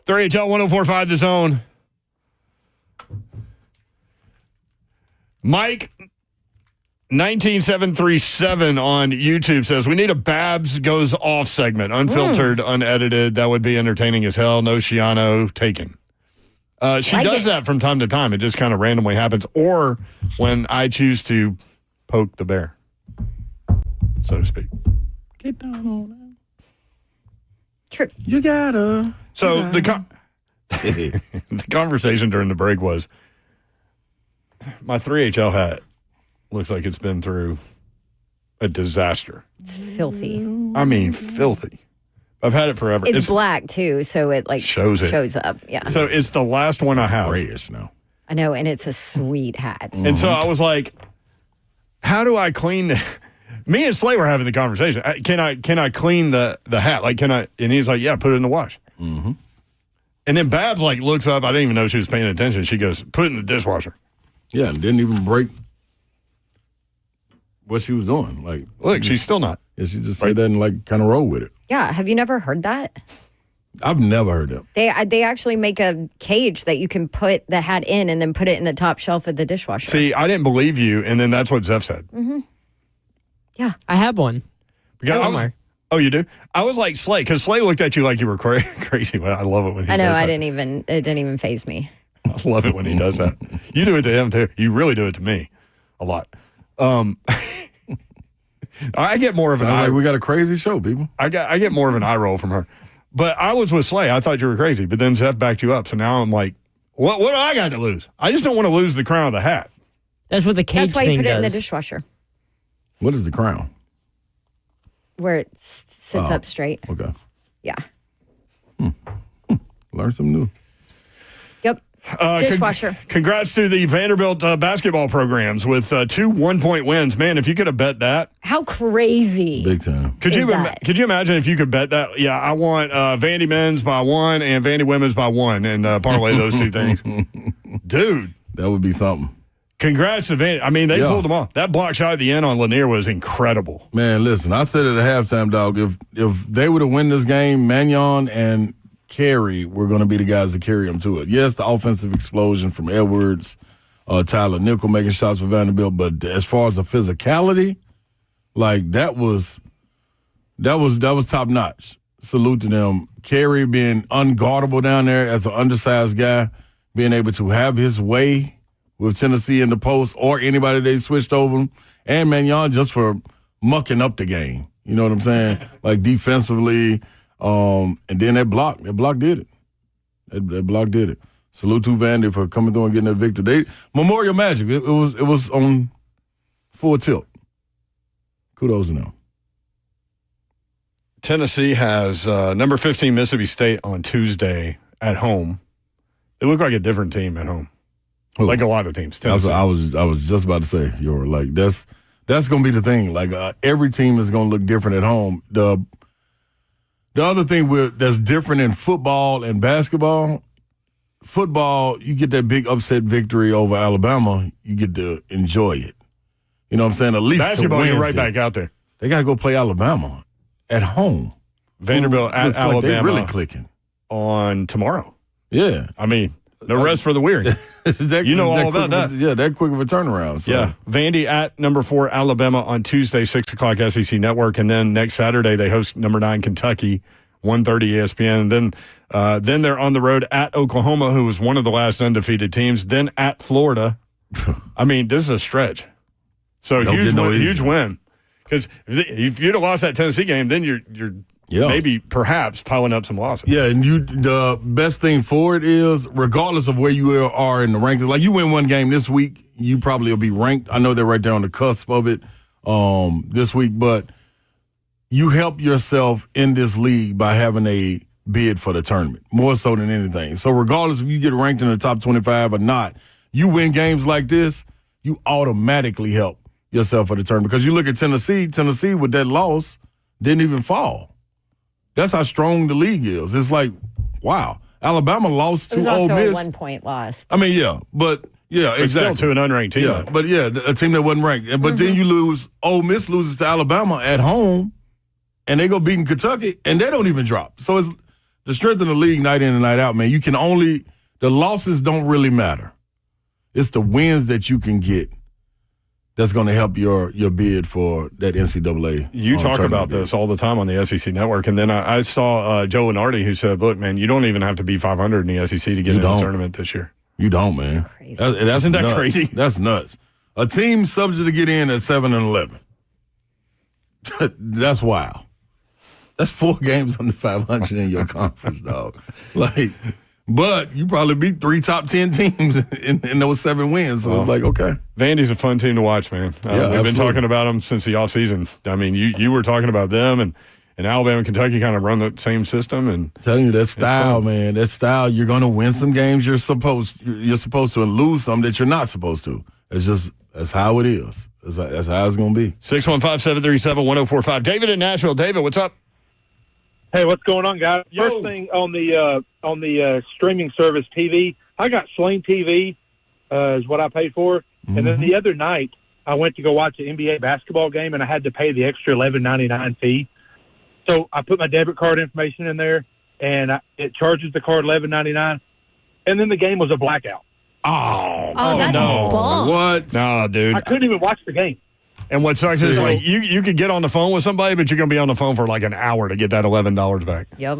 3HL 1045 The Zone. Mike 19737 on YouTube says, we need a Babs Goes Off segment. Unfiltered, unedited. That would be entertaining as hell. No Shiano taken. She does that from time to time. It just kind of randomly happens. Or when I choose to poke the bear, so to speak. Get down on that. True. You gotta. So the conversation during the break was, my 3HL hat looks like it's been through a disaster. It's filthy. I mean, filthy. I've had it forever. It's black too, so it like shows up. Yeah. So it's the last one I have. Grayish now. I know, and it's a sweet hat. And so I was like, how do I clean the... Me and Slay were having the conversation. Can I clean the hat? Like, can I? And he's like, yeah, put it in the wash. Mm-hmm. And then Babs like looks up. I didn't even know she was paying attention. She goes, put it in the dishwasher. Yeah, and didn't even break what she was doing. Like, look, she's still not. Yeah, she just said that and like kind of roll with it. Yeah. Have you never heard that? I've never heard that. They actually make a cage that you can put the hat in and then put it in the top shelf of the dishwasher. See, I didn't believe you, and then that's what Zeph said. Mm-hmm. Yeah. I have one. Oh, you do? I was like Slay, because Slay looked at you like you were crazy. Well, I love it when he I know. does that. It didn't even faze me. I love it when he does that. You do it to him, too. You really do it to me a lot. I get more of an eye. Like we got a crazy show, people. I get more of an eye roll from her. But I was with Slay. I thought you were crazy. But then Zeph backed you up. So now I'm like, what do I got to lose? I just don't want to lose the crown of the hat. That's what the cage That's why you put it in the does. dishwasher. What is the crown? Where it sits up straight. Okay. Yeah. Learn something new. Yep. Dishwasher. Congrats to the Vanderbilt basketball programs with 2 1-point wins. Man, if you could have bet that. How crazy. Big time. Could you imagine if you could bet that? Yeah, I want Vandy men's by 1 and Vandy women's by 1 and parlay those two things. Dude. That would be something. Congrats to Vandy. I mean, they pulled them off. That block shot at the end on Lanier was incredible. Man, listen, I said it at halftime, dog. If they would have won this game, Mannion and Carey were going to be the guys to carry them to it. Yes, the offensive explosion from Edwards, Tyler Nickel making shots for Vanderbilt, but as far as the physicality, like that was top notch. Salute to them. Carey being unguardable down there as an undersized guy, being able to have his way with Tennessee in the post or anybody they switched over him, and Mannion just for mucking up the game. You know what I'm saying? Like defensively, and then that block did it. That block did it. Salute to Vandy for coming through and getting that victory. Memorial Magic. It was on full tilt. Kudos to them. Tennessee has number 15 Mississippi State on Tuesday at home. They look like a different team at home. Who? Like a lot of teams. I was just about to say, you're like that's going to be the thing. Like every team is going to look different at home. The other thing that's different in football and basketball. Football, you get that big upset victory over Alabama, you get to enjoy it. You know what I'm saying? At least basketball, you're right back out there. They got to go play Alabama at home. Vanderbilt at Alabama. Like they're really clicking on tomorrow. Yeah, I mean. No rest for the weary. You know all about that. Yeah, that quick of a turnaround. So. Yeah. Vandy at number 4 Alabama on Tuesday, 6 o'clock SEC Network. And then next Saturday, they host number 9 Kentucky, 1:30 ESPN. And then they're on the road at Oklahoma, who was one of the last undefeated teams. Then at Florida. I mean, this is a stretch. So huge win. Because if you'd have lost that Tennessee game, then you're maybe perhaps piling up some losses. Yeah, and the best thing for it is, regardless of where you are in the rankings, like you win one game this week, you probably will be ranked. I know they're right there on the cusp of it this week, but you help yourself in this league by having a bid for the tournament, more so than anything. So regardless if you get ranked in the top 25 or not, you win games like this, you automatically help yourself for the tournament. Because you look at Tennessee with that loss didn't even fall. That's how strong the league is. It's like, wow. Alabama lost to Ole Miss. It was also a 1 point loss. I mean, yeah. But, yeah, exactly. Still to an unranked team. Yeah, but, yeah, a team that wasn't ranked. But then you lose. Ole Miss loses to Alabama at home, and they go beating Kentucky, and they don't even drop. So the strength of the league night in and night out, man. The losses don't really matter. It's the wins that you can get that's going to help your bid for that NCAA. You talk about this all the time on the SEC Network, and then I saw Joe Lenardi who said, look, man, you don't even have to be 500 in the SEC to get in the tournament this year. You don't, man. Isn't that crazy? That's nuts. A team subject to get in at 7-11. That's wild. That's 4 games under 500 in your conference, dog. But you probably beat 3 top 10 teams in those 7 wins. So it's like, okay. Vandy's a fun team to watch, man. We've been talking about them since the offseason. I mean, you were talking about them, and Alabama and Kentucky kind of run the same system. And I'm telling you, that style, man, that style, you're going to win some games you're supposed to and lose some that you're not supposed to. That's how it is. That's how it's going to be. 615-737-1045. David in Nashville. David, what's up? Hey, what's going on, guys? Yo. First thing on the streaming service TV, I got Sling TV is what I paid for, and then the other night I went to go watch an NBA basketball game, and I had to pay the extra $11.99 fee. So I put my debit card information in there, and it charges the card $11.99, and then the game was a blackout. Oh, that's a bum. What? No, dude. I couldn't even watch the game. And what sucks is like you could get on the phone with somebody, but you're going to be on the phone for like an hour to get that $11 back. Yep.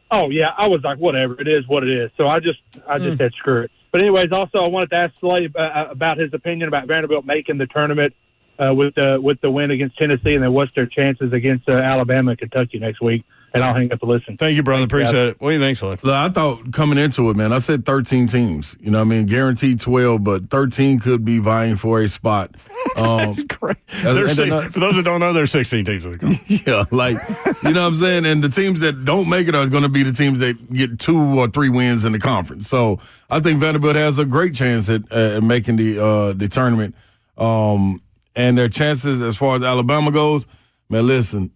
Oh yeah, I was like, whatever, it is what it is. So I just said screw it. But anyways, also I wanted to ask Slade about his opinion about Vanderbilt making the tournament with the win against Tennessee, and then what's their chances against Alabama and Kentucky next week. And I'll hang up and listen. Thank you, brother. Appreciate it. What do you think, Slade? Look, I thought coming into it, man, I said 13 teams. You know what I mean? Guaranteed 12, but 13 could be vying for a spot. That's great. For those that don't know, there's 16 teams in the country. Yeah, you know what I'm saying? And the teams that don't make it are going to be the teams that get 2 or 3 wins in the conference. So I think Vanderbilt has a great chance at making the tournament. And their chances as far as Alabama goes, man, listen,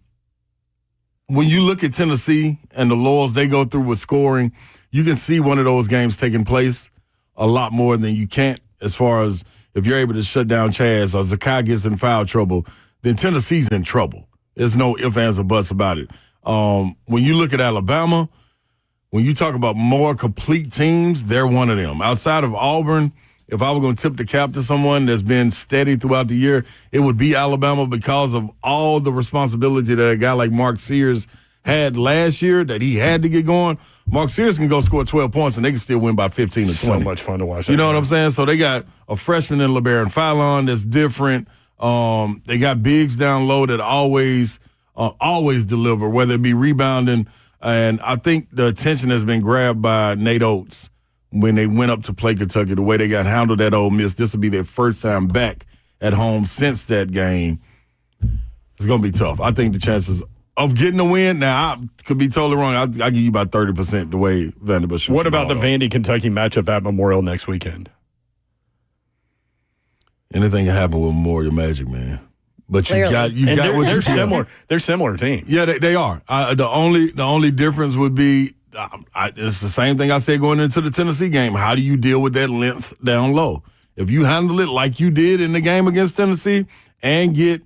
when you look at Tennessee and the laws they go through with scoring, you can see one of those games taking place a lot more than you can't as far as if you're able to shut down Chaz or Zakai gets in foul trouble, then Tennessee's in trouble. There's no ifs, ands, or buts about it. When you look at Alabama, when you talk about more complete teams, they're one of them. Outside of Auburn, if I were going to tip the cap to someone that's been steady throughout the year, it would be Alabama because of all the responsibility that a guy like Mark Sears had last year that he had to get going. Mark Sears can go score 12 points, and they can still win by 15 or 20. So much fun to watch. You know what I'm saying? So they got a freshman in LeBaron Fallon that's different. They got bigs down low that always deliver, whether it be rebounding. And I think the attention has been grabbed by Nate Oates when they went up to play Kentucky, the way they got handled at Ole Miss. This will be their first time back at home since that game. It's going to be tough. I think the chances of getting a win, now I could be totally wrong. I'll give you about 30% the way Vanderbilt shoots. What about the Vandy-Kentucky matchup at Memorial next weekend? Anything can happen with Memorial Magic, man. But you got what they're you similar. They're similar teams. Yeah, they are. The only difference would be it's the same thing I said going into the Tennessee game. How do you deal with that length down low? If you handle it like you did in the game against Tennessee and get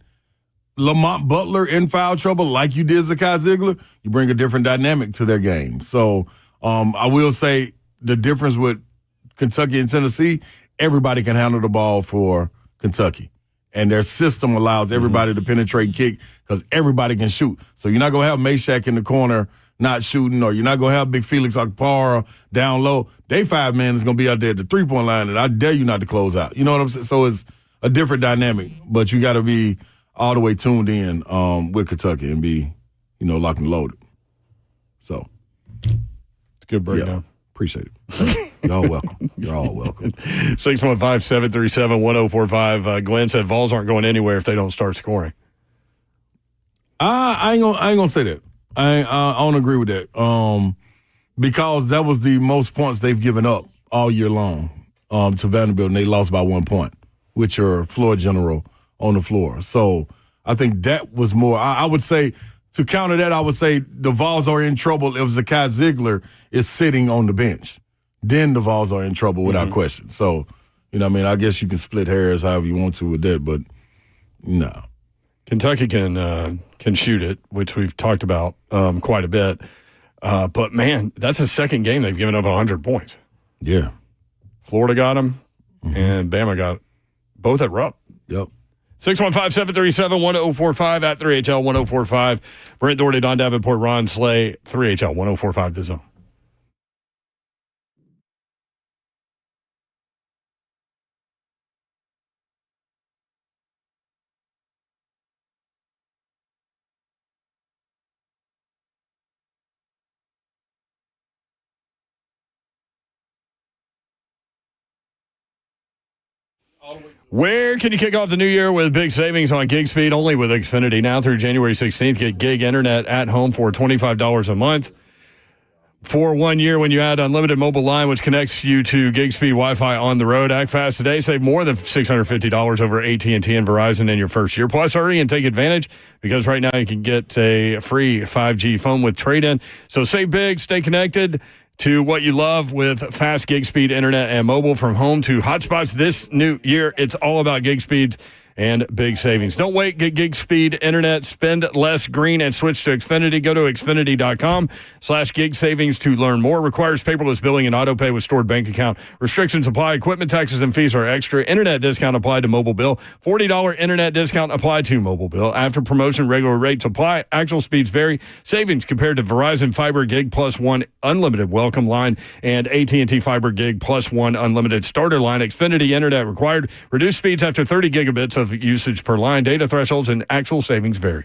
Lamont Butler in foul trouble like you did Zakai Ziegler, you bring a different dynamic to their game. So I will say the difference with Kentucky and Tennessee, everybody can handle the ball for Kentucky. And their system allows everybody to penetrate and kick because everybody can shoot. So you're not going to have Meshack in the corner not shooting, or you're not going to have Big Felix Okpara down low. They 5 men is going to be out there at the three-point line, and I dare you not to close out. You know what I'm saying? So it's a different dynamic, but you got to be all the way tuned in with Kentucky and be, locked and loaded. So. It's a good breakdown. Yeah, appreciate it. Y'all welcome. You're all welcome. 615-737-1045. Glenn said Vols aren't going anywhere if they don't start scoring. I ain't gonna say that. I don't agree with that. Because that was the most points they've given up all year long to Vanderbilt, and they lost by 1 point, with your floor general on the floor. So I think that was more. I would say to counter that, I would say the Vols are in trouble if Zakai Ziegler is sitting on the bench. Then the Vols are in trouble without question. So, I guess you can split hairs however you want to with that, but no. Kentucky can shoot it, which we've talked about quite a bit. But, man, that's the second game they've given up 100 points. Yeah. Florida got them, and Bama got both at Rupp. Yep. 615-737-1045 at 3HL 1045. Brent Doherty, Don Davenport, Ron Slay, 3HL 1045 The Zone. Where can you kick off the new year with big savings on gig speed? Only with Xfinity. Now through January 16th, get gig internet at home for $25 a month. For 1 year when you add unlimited mobile line, which connects you to gig speed Wi-Fi on the road. Act fast today. Save more than $650 over AT&T and Verizon in your first year. Plus, hurry and take advantage because right now you can get a free 5G phone with trade-in. So save big, stay connected to what you love with fast gig speed internet and mobile from home to hotspots this new year. It's all about gig speeds and big savings. Don't wait. Get gig speed internet. Spend less green and switch to Xfinity. Go to Xfinity.com/gig savings to learn more. Requires paperless billing and auto pay with stored bank account. Restrictions apply. Equipment taxes and fees are extra. Internet discount applied to mobile bill. $40 internet discount applied to mobile bill. After promotion, regular rates apply. Actual speeds vary. Savings compared to Verizon Fiber Gig Plus One Unlimited Welcome Line and AT&T Fiber Gig Plus One Unlimited Starter Line. Xfinity internet required. Reduced speeds after 30 gigabits of usage per line. Data thresholds and actual savings vary.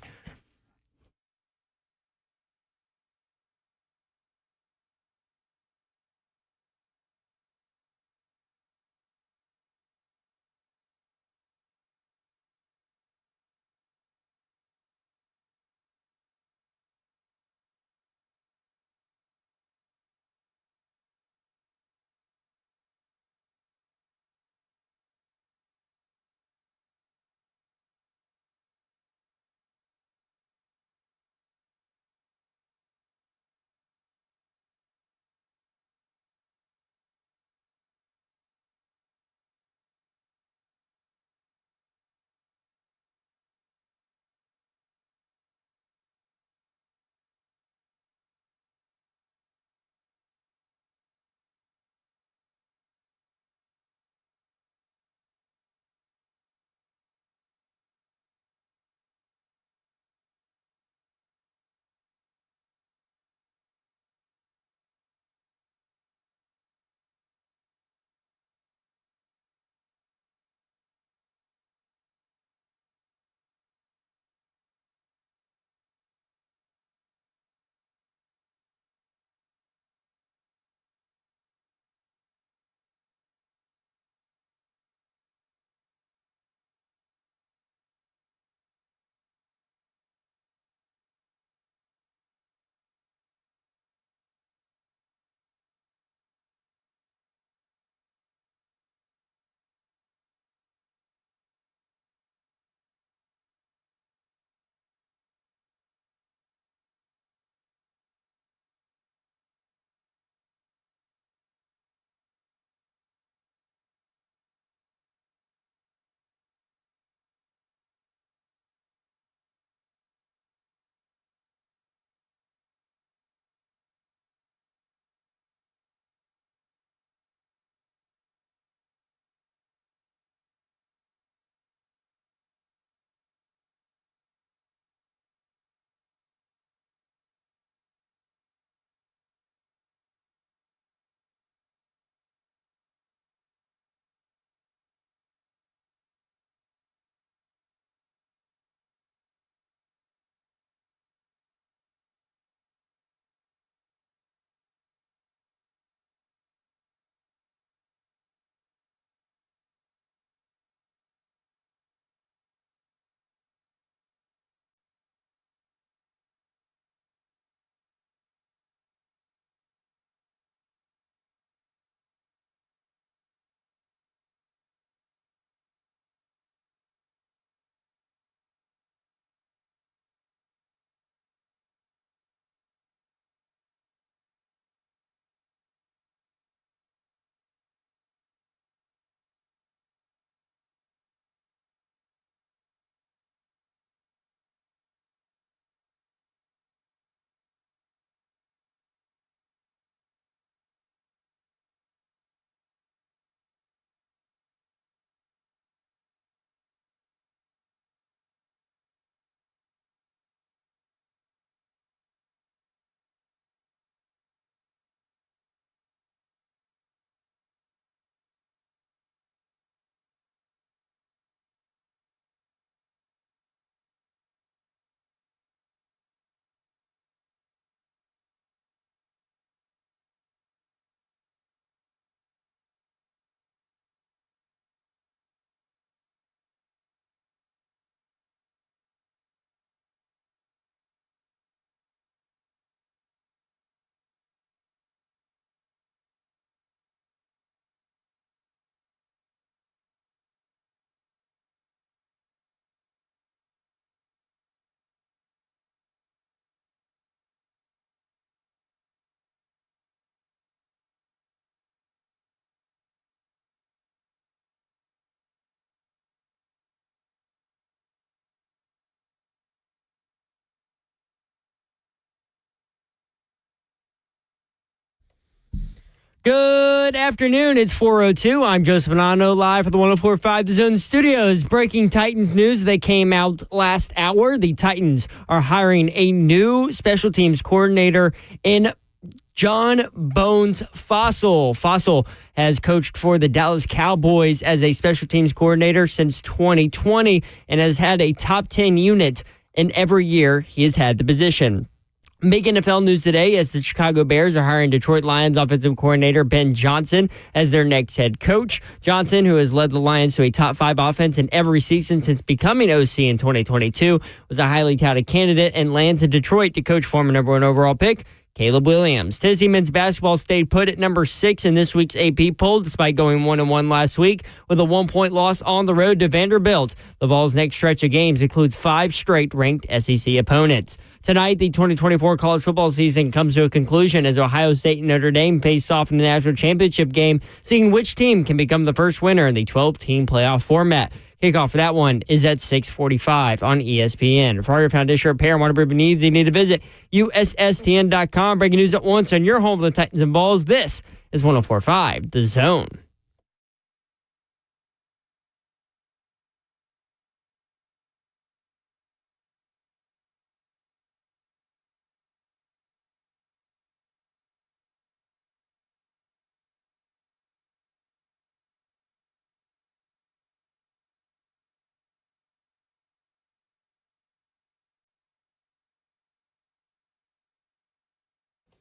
Good afternoon. It's 4:02. I'm Joseph Bonanno, live from the 104.5 The Zone Studios. Breaking Titans news that came out last hour. The Titans are hiring a new special teams coordinator in John Bones Fossil. Fossil has coached for the Dallas Cowboys as a special teams coordinator since 2020 and has had a top 10 unit in every year he has had the position. Big NFL news today as the Chicago Bears are hiring Detroit Lions offensive coordinator Ben Johnson as their next head coach. Johnson, who has led the Lions to a top 5 offense in every season since becoming OC in 2022, was a highly touted candidate and lands in Detroit to coach former number 1 overall pick Caleb Williams. Tennessee men's basketball stayed put at number 6 in this week's AP poll despite going 1-1 last week with a 1-point loss on the road to Vanderbilt. The Vols' next stretch of games includes 5 straight ranked SEC opponents. Tonight, the 2024 college football season comes to a conclusion as Ohio State and Notre Dame face off in the national championship game, seeing which team can become the first winner in the 12-team playoff format. Kickoff for that one is at 6:45 on ESPN. For all your foundation repair and waterproofing needs, you need to visit USSTN.com. Breaking news at once on your home of the Titans and Balls. This is 104.5 The Zone.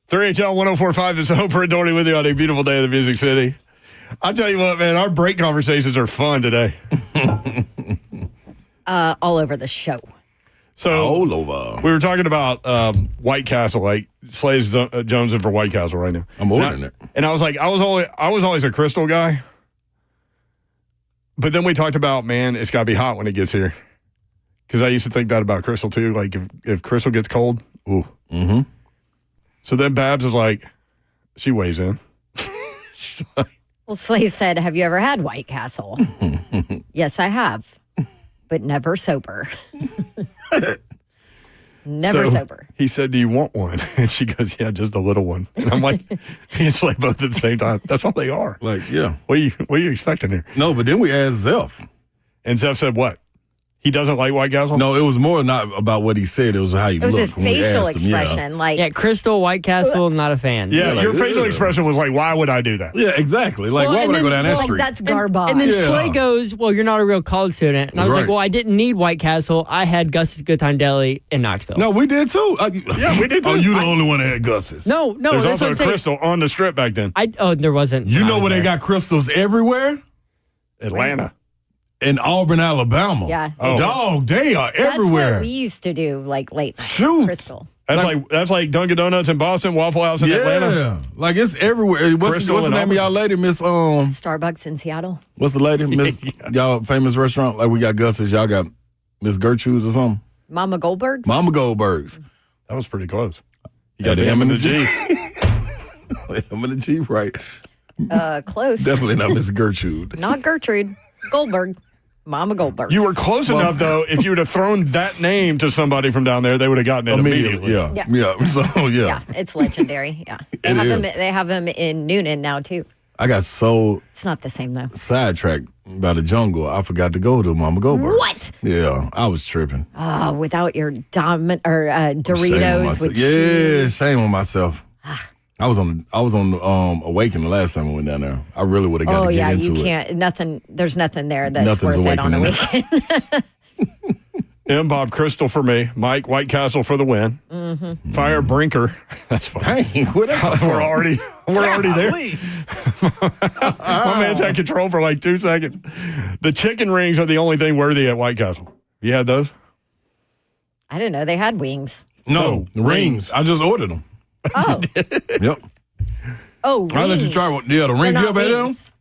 HL 104.5 is Hoper and Doherty with you on a beautiful day in the Music City. I'll tell you what, man, our break conversations are fun today. All over the show. So All over. we were talking about White Castle, like Slays Jones in for White Castle right now. I'm ordering it. And I was like, I was always a Crystal guy. But then we talked about, man, it's got to be hot when it gets here. Because I used to think that about Crystal too. Like if Crystal gets cold, ooh. Mm-hmm. So then Babs is like, she weighs in. Well, Slay said, have you ever had White Castle? Yes, I have, but never sober. Never sober. He said, do you want one? And she goes, yeah, just a little one. And I'm like, it's like both at the same time. That's all they are. Like, yeah. What are you expecting here? No, but then we asked Zeph. And Zeph said what? He doesn't like White Castle? No, it was more not about what he said. It was how he looked. It was his when we facial asked him. Yeah. expression. Like, Yeah, Crystal, White Castle, not a fan. Yeah, like, your facial ugh. expression was like, why would I do that? Yeah, exactly. Like, Well, why and would I then- go down that like, street? that's garbage. And then Yeah. Slay goes, well, you're not a real college student. And I was That's like, right. well, I didn't need White Castle. I had Gus's Good Time Deli in Knoxville. No, we did too. Yeah, we did too. Oh, you the only one that had Gus's. No, There's that's also what a I'm saying. Crystal on the strip back then. There wasn't. You know where they there. got crystals everywhere? Atlanta. In Auburn, Alabama. Yeah. Oh. Dog, they are That's everywhere. what we used to do, like late night. Shoot. Crystal. That's like Dunkin' Donuts in Boston, Waffle House in Atlanta. Yeah, like it's everywhere. What's Crystal the and name of y'all lady, Miss? Starbucks in Seattle. What's the lady, Miss? Y'all famous restaurant? Like we got Gus's. Y'all got Miss Gertrude's or something? Mama Goldberg's. Mama Goldberg's. That was pretty close. You Yeah, got the M and the G. I'm in the G, right? Close. Definitely not Miss Gertrude. Not Gertrude. Goldberg. Mama Goldberg. You were close enough, though. If you would have thrown that name to somebody from down there, they would have gotten it immediately. Yeah. So yeah. Yeah, it's legendary. Yeah. They have them in Noonan now, too. I got so It's not the same, though. sidetracked by the jungle, I forgot to go to Mama Goldberg. What? Yeah, I was tripping. Without your Shame on Doritos myself. with Yeah, cheese. shame on myself. I was on Awaken the last time I went down there. I really would have got Oh, to get yeah, into you it. can't. Nothing. There's nothing there that's Nothing's worth it on a awakening. weekend. M. Bob Crystal for me. Mike White Castle for the win. Mm-hmm. Fire Brinker. That's fine. Dang, where that come from? We're already there. My man's had control for like 2 seconds. The chicken rings are the only thing worthy at White Castle. You had those? I didn't know they had wings. No, Oh, rings. I just ordered them. Oh, Yep. oh, I'll let you rings. try one. Yeah, the They're ring. You not ever had them? wings.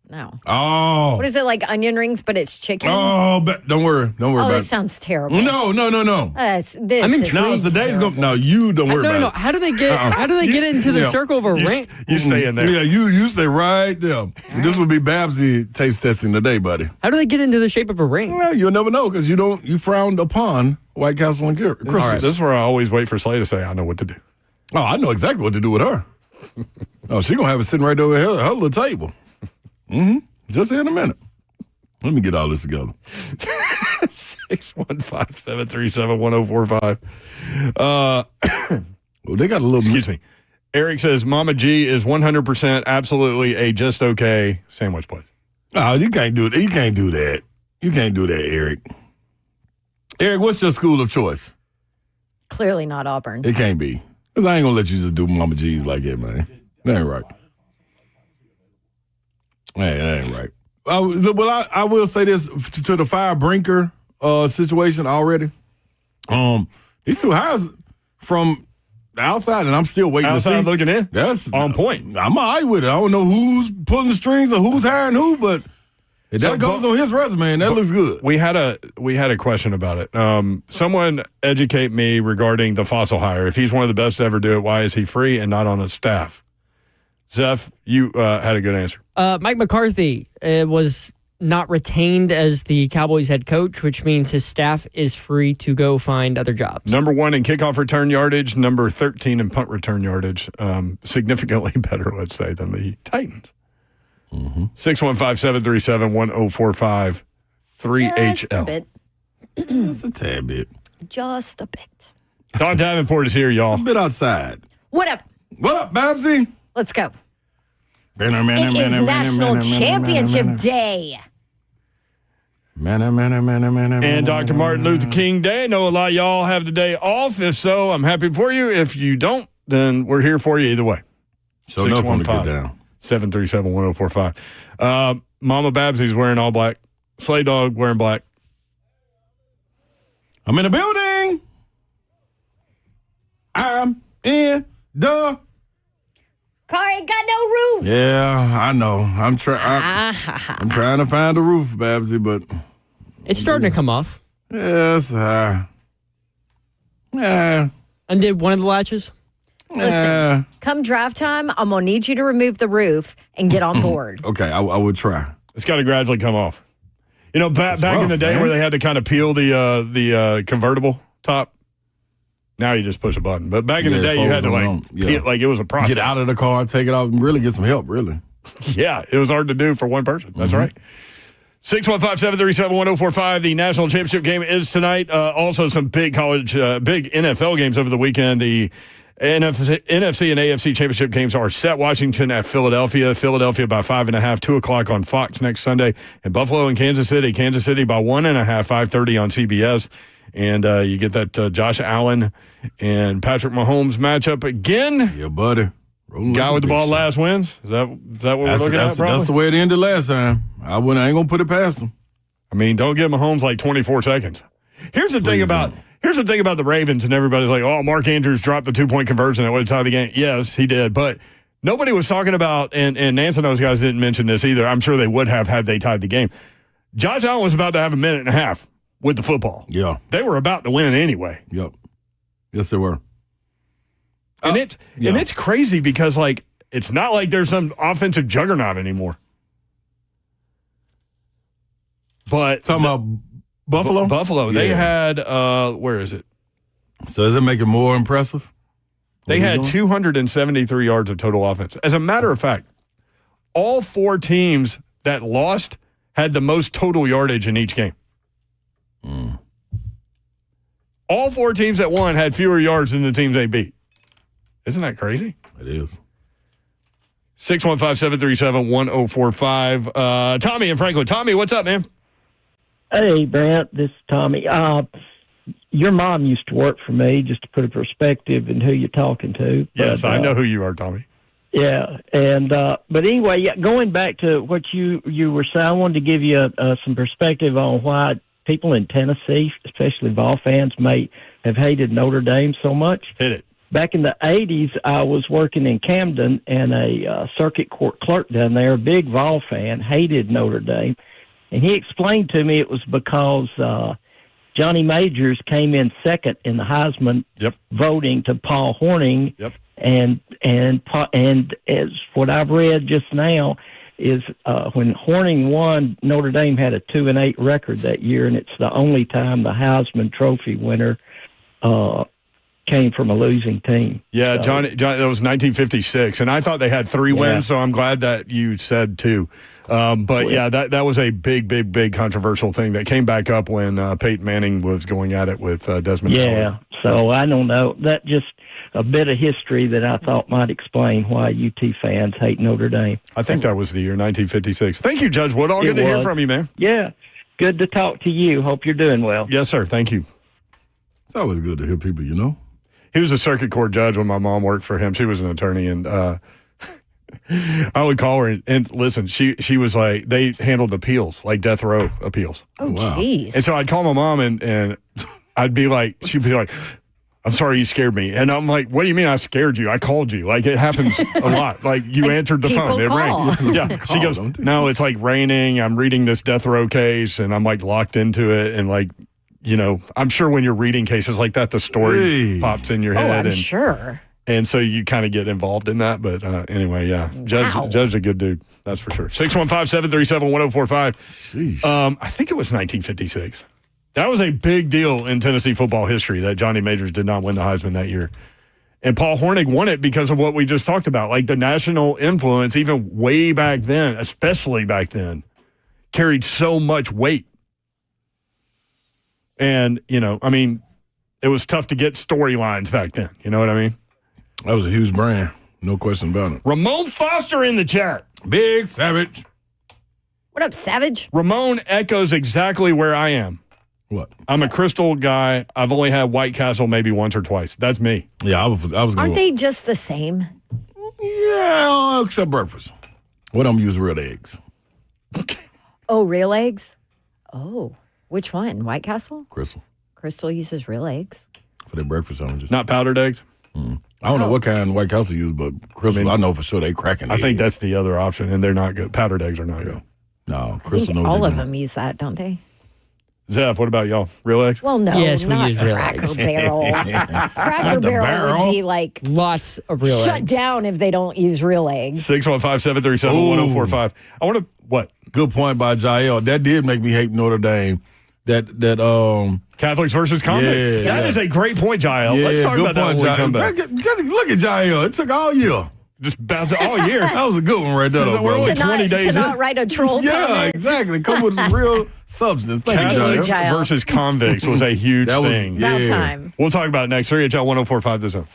No. Oh. What is it, like onion rings, but it's chicken? Oh, don't worry. Don't worry Oh, about this it. sounds terrible. No. This Now is today's terrible. going. No, you don't worry No. about it. How do they get? How do they get into the Yeah. circle of a ring? You stay in there. Yeah, you stay right there. This would be Babsy taste testing today, buddy. How do they get into the shape of a ring? Well, you'll never know because you frowned upon White Castle and Crystal. All right, this is where I always wait for Slay to say, I know what to do. Oh, I know exactly what to do with her. Oh, she's going to have it sitting right over her little table. Just in a minute. Let me get all this together. 615-737-1045. Well, they got a little... Excuse me. Eric says, Mama G is 100% absolutely a just okay sandwich place. Oh, you can't do that. You can't do that. You can't do that, Eric. Eric, what's your school of choice? Clearly not Auburn. It can't be. Because I ain't going to let you just do Mama G's like that, man. That ain't right. Man, that ain't right. Well, I will say this to the Fire Brinker situation already. These two hires from the outside, and I'm still waiting to see. Outside looking in? That's on point. I'm all right with it. I don't know who's pulling the strings or who's hiring who, but if that goes on his resume, and that looks good. We had a question about it. Someone educate me regarding the Fossil hire. If he's one of the best to ever do it, why is he free and not on a staff? Zeph, you had a good answer. Mike McCarthy was not retained as the Cowboys head coach, which means his staff is free to go find other jobs. Number 1 in kickoff return yardage, number 13 in punt return yardage. Significantly better, let's say, than the Titans. 615-737-1045, 3HL. Just a tad bit. Just a bit. Don Davenport is here, y'all. A bit outside. What up? What up, Babsy? Let's go. It is National Championship Day. And Dr. Martin Luther King Day. I know a lot of y'all have the day off. If so, I'm happy for you. If you don't, then we're here for you either way. So enough on the get down. 737-1045. Mama Babsy's wearing all black. Slay Dog wearing black. I'm in the building. I'm in the... Car ain't got no roof. Yeah, I know. I'm trying to find a roof, Babsy, but it's starting to come off. Yes. Undid one of the latches? Listen, come draft time, I'm going to need you to remove the roof and get on board. Okay, I would try. It's got to gradually come off. You know, back in the day where they had to kind of peel the convertible top. Now you just push a button. But back in the day, you had to it was a process. Get out of the car, take it off, and really get some help, really. Yeah, it was hard to do for one person. That's right. 615-737-1045. The national championship game is tonight. Also, some big big NFL games over the weekend. The NFC and AFC championship games are set. Washington at Philadelphia. Philadelphia by 5.5, 2 o'clock on Fox next Sunday. And Buffalo and Kansas City. Kansas City by 1.5, 5:30 on CBS. And you get that Josh Allen and Patrick Mahomes matchup again. Yeah, buddy. Guy with the ball last wins. Is that what we're looking at? Probably? That's the way it ended last time. I ain't gonna put it past him. I mean, don't give Mahomes like 24 seconds. Here's the thing about the Ravens, and everybody's like, "Oh, Mark Andrews dropped the 2-point conversion that would have tied the game." Yes, he did, but nobody was talking about. And Nance and those guys didn't mention this either. I'm sure they would have had they tied the game. Josh Allen was about to have a minute and a half with the football. Yeah. They were about to win anyway. Yep. Yes, they were. And it's crazy because, like, it's not like there's some offensive juggernaut anymore. But talking about Buffalo? Buffalo. They had, where is it? So does it make it more impressive? They had 273 yards of total offense. As a matter of fact, all 4 teams that lost had the most total yardage in each game. All 4 teams that won had fewer yards than the teams they beat. Isn't that crazy? It is. 615-737-1045. Tommy in Franklin. Tommy, what's up, man? Hey, Brent, this is Tommy. Your mom used to work for me, just to put a perspective in who you're talking to. Yes, I know who you are, Tommy. Yeah, and but anyway, going back to what you were saying, I wanted to give you some perspective on why people in Tennessee, especially Vol fans, may have hated Notre Dame so much. Hit it. Back in the 80s, I was working in Camden, and a circuit court clerk down there, a big Vol fan, hated Notre Dame. And he explained to me it was because Johnny Majors came in second in the Heisman voting to Paul Hornung. Yep. And as what I've read just now is when Hornung won, Notre Dame had a 2-8 record that year, and it's the only time the Heisman Trophy winner came from a losing team. Yeah, So, John, that was 1956, and I thought they had 3 wins, so I'm glad that you said 2. But yeah, that was a big controversial thing that came back up when Peyton Manning was going at it with Desmond Howard. Yeah, so I don't know. That just a bit of history that I thought might explain why UT fans hate Notre Dame. I think that was the year 1956. Thank you, Judge Woodall. Good to hear from you, man. Yeah, good to talk to you. Hope you're doing well. Yes, sir. Thank you. It's always good to hear people, you know. He was a circuit court judge when my mom worked for him. She was an attorney, and I would call her and listen. She was like, they handled appeals, like death row appeals. Oh, jeez. And so I'd call my mom, and I'd be like, she'd be like, I'm sorry you scared me. And I'm like, what do you mean I scared you? I called you. Like, it happens a lot. Like, you answered the phone. It rang. Yeah. She goes, no, it's like raining. I'm reading this death row case, and I'm like locked into it. And like, you know, I'm sure when you're reading cases like that, the story pops in your head. I'm sure. And so you kind of get involved in that. But anyway, yeah. Judge is a good dude. That's for sure. 615-737-1045. I think it was 1956. That was a big deal in Tennessee football history that Johnny Majors did not win the Heisman that year. And Paul Hornig won it because of what we just talked about. Like the national influence, even way back then, especially back then, carried so much weight. And, you know, I mean, it was tough to get storylines back then. You know what I mean? That was a huge brand. No question about it. Ramon Foster in the chat. Big Savage. What up, Savage? Ramon echoes exactly where I am. What? I'm a Crystal guy. I've only had White Castle maybe once or twice. That's me. Yeah, I was Aren't they just the same? Yeah, except breakfast. What I'm using real eggs. Oh, real eggs? Oh, which one? White Castle? Crystal. Crystal uses real eggs. For their breakfast sandwiches. Not powdered eggs? I don't know what kind White Castle use, but Crystal, I know for sure they cracking I think that's the other option, and they're not good. Powdered eggs are not good. No, I Crystal think knows all they of doing. them use that, don't they? Zeph, what about y'all? Real eggs? Well, no, Yes, we not use real Cracker eggs. Barrel. Cracker Barrel would be like Lots of real shut eggs. down if they don't use real eggs. 615-737-1045. I want to, what? Good point by Jael. That did make me hate Notre Dame. That Catholics versus convicts. That is a great point, Jael. Let's talk about that when we come back. Look at Jael. It took all year. Just bounce it all year. That was a good one right there, though, We're bro. only To 20 days to in. not write a troll Yeah, comment. exactly. Come with some real substance. Thank you, Catholics Jael. versus convicts was a huge That was- thing. yeah. About time. We'll talk about it next. 3HL1045 The Zone.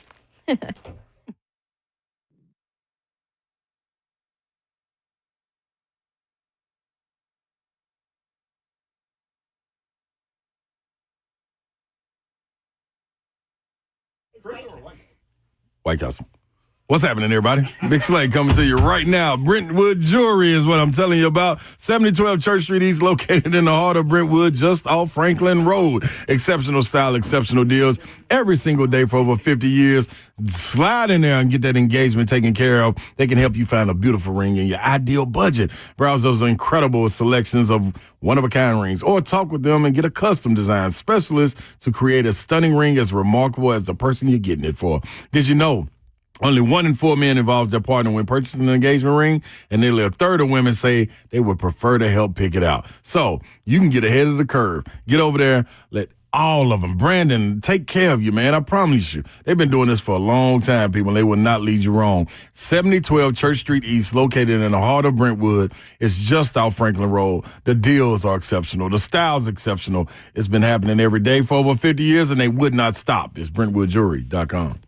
White Castle. What's happening, everybody? Big Slade coming to you right now. Brentwood Jewelry is what I'm telling you about. 7012 Church Street East, located in the heart of Brentwood, just off Franklin Road. Exceptional style, exceptional deals every single day for over 50 years. Slide in there and get that engagement taken care of. They can help you find a beautiful ring in your ideal budget. Browse those incredible selections of one-of-a-kind rings, or talk with them and get a custom design specialist to create a stunning ring as remarkable as the person you're getting it for. Did you know only 1 in 4 men involves their partner when purchasing an engagement ring, and nearly a third of women say they would prefer to help pick it out? So you can get ahead of the curve. Get over there. Let all of them, Brandon, take care of you, man. I promise you. They've been doing this for a long time, people. They will not lead you wrong. 7012 Church Street East, located in the heart of Brentwood. It's just off Franklin Road. The deals are exceptional. The style's exceptional. It's been happening every day for over 50 years, and they would not stop. It's BrentwoodJewelry.com.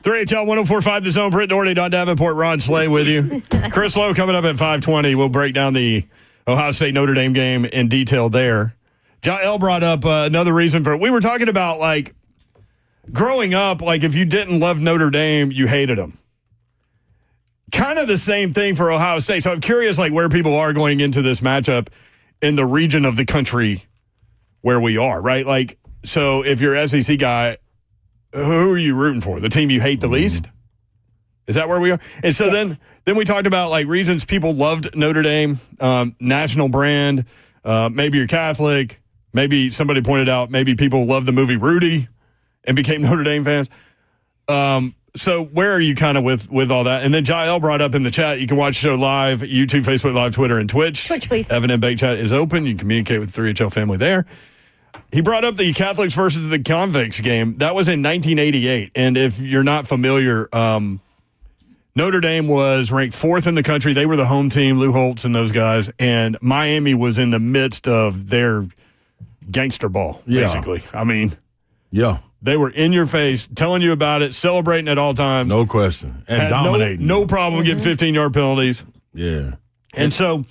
3HL 104.5 The Zone. Britt Doherty, Don Davenport, Ron Slay with you. Chris Lowe coming up at 5:20. We'll break down the Ohio State Notre Dame game in detail there. Jael brought up another reason for it. We were talking about, like, growing up, like, if you didn't love Notre Dame, you hated them. Kind of the same thing for Ohio State. So I'm curious, like, where people are going into this matchup in the region of the country where we are, right? Like, so if you're an SEC guy, who are you rooting for? The team you hate the least? Is that where we are? And so then we talked about, like, reasons people loved Notre Dame, national brand, maybe you're Catholic, maybe somebody pointed out maybe people loved the movie Rudy and became Notre Dame fans. So where are you kind of with all that? And then Jael brought up in the chat, you can watch the show live, YouTube, Facebook Live, Twitter, and Twitch. Twitch, please. Evan and Bank chat is open. You can communicate with the 3HL family there. He brought up the Catholics versus the convicts game. That was in 1988. And if you're not familiar, Notre Dame was ranked 4th in the country. They were the home team, Lou Holtz and those guys. And Miami was in the midst of their gangster ball, basically. I mean, they were in your face, telling you about it, celebrating at all times. No question. And dominating. No problem getting 15-yard penalties. Yeah. And so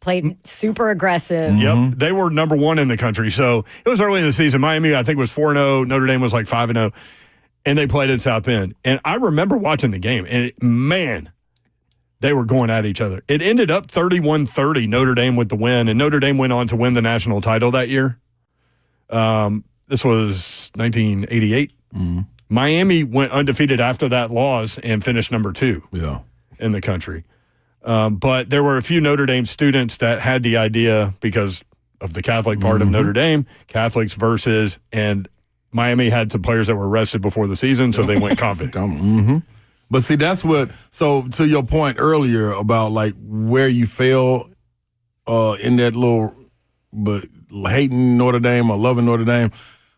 played super aggressive. Yep. They were number 1 in the country. So it was early in the season. Miami, I think, was 4-0. Notre Dame was like 5-0. And they played at South Bend. And I remember watching the game. And, man, they were going at each other. It ended up 31-30, Notre Dame with the win. And Notre Dame went on to win the national title that year. This was 1988. Miami went undefeated after that loss and finished number 2 in the country. But there were a few Notre Dame students that had the idea because of the Catholic part of Notre Dame, Catholics versus, and Miami had some players that were arrested before the season, so they went convict. But see, that's what, so to your point earlier about like where you fell in that little, but hating Notre Dame or loving Notre Dame,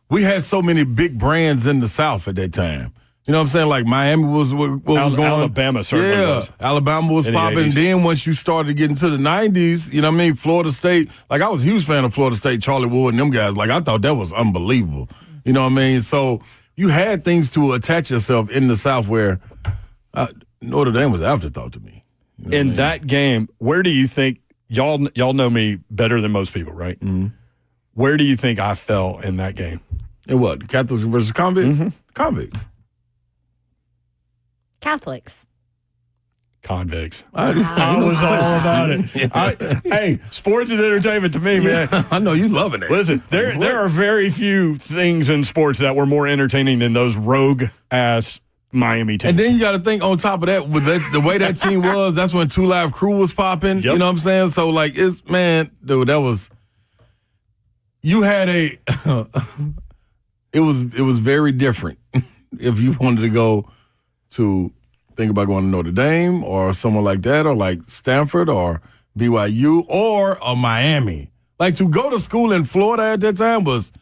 we had so many big brands in the South at that time. You know what I'm saying? Like Miami was what was going on. Alabama certainly was. Alabama was popping. And then once you started getting to the 90s, you know what I mean? Florida State, like I was a huge fan of Florida State, Charlie Wood and them guys. Like I thought that was unbelievable. You know what I mean? So you had things to attach yourself in the South where Notre Dame was an afterthought to me. You know in that game, where do you think, y'all know me better than most people, right? Where do you think I fell in that game? In what? Catholics versus convicts? Convicts. Catholics. Convicts. I was all about it. Hey, sports is entertainment to me, man. I know you loving it. Listen, there are very few things in sports that were more entertaining than those rogue-ass Miami teams. And then you got to think on top of that, with the way that team was, that's when Two Live Crew was popping. Yep. You know what I'm saying? So, like, dude, that was, you had it was very different if you wanted to go to think about going to Notre Dame or someone like that, or like Stanford or BYU or Miami. Like to go to school in Florida at that time was,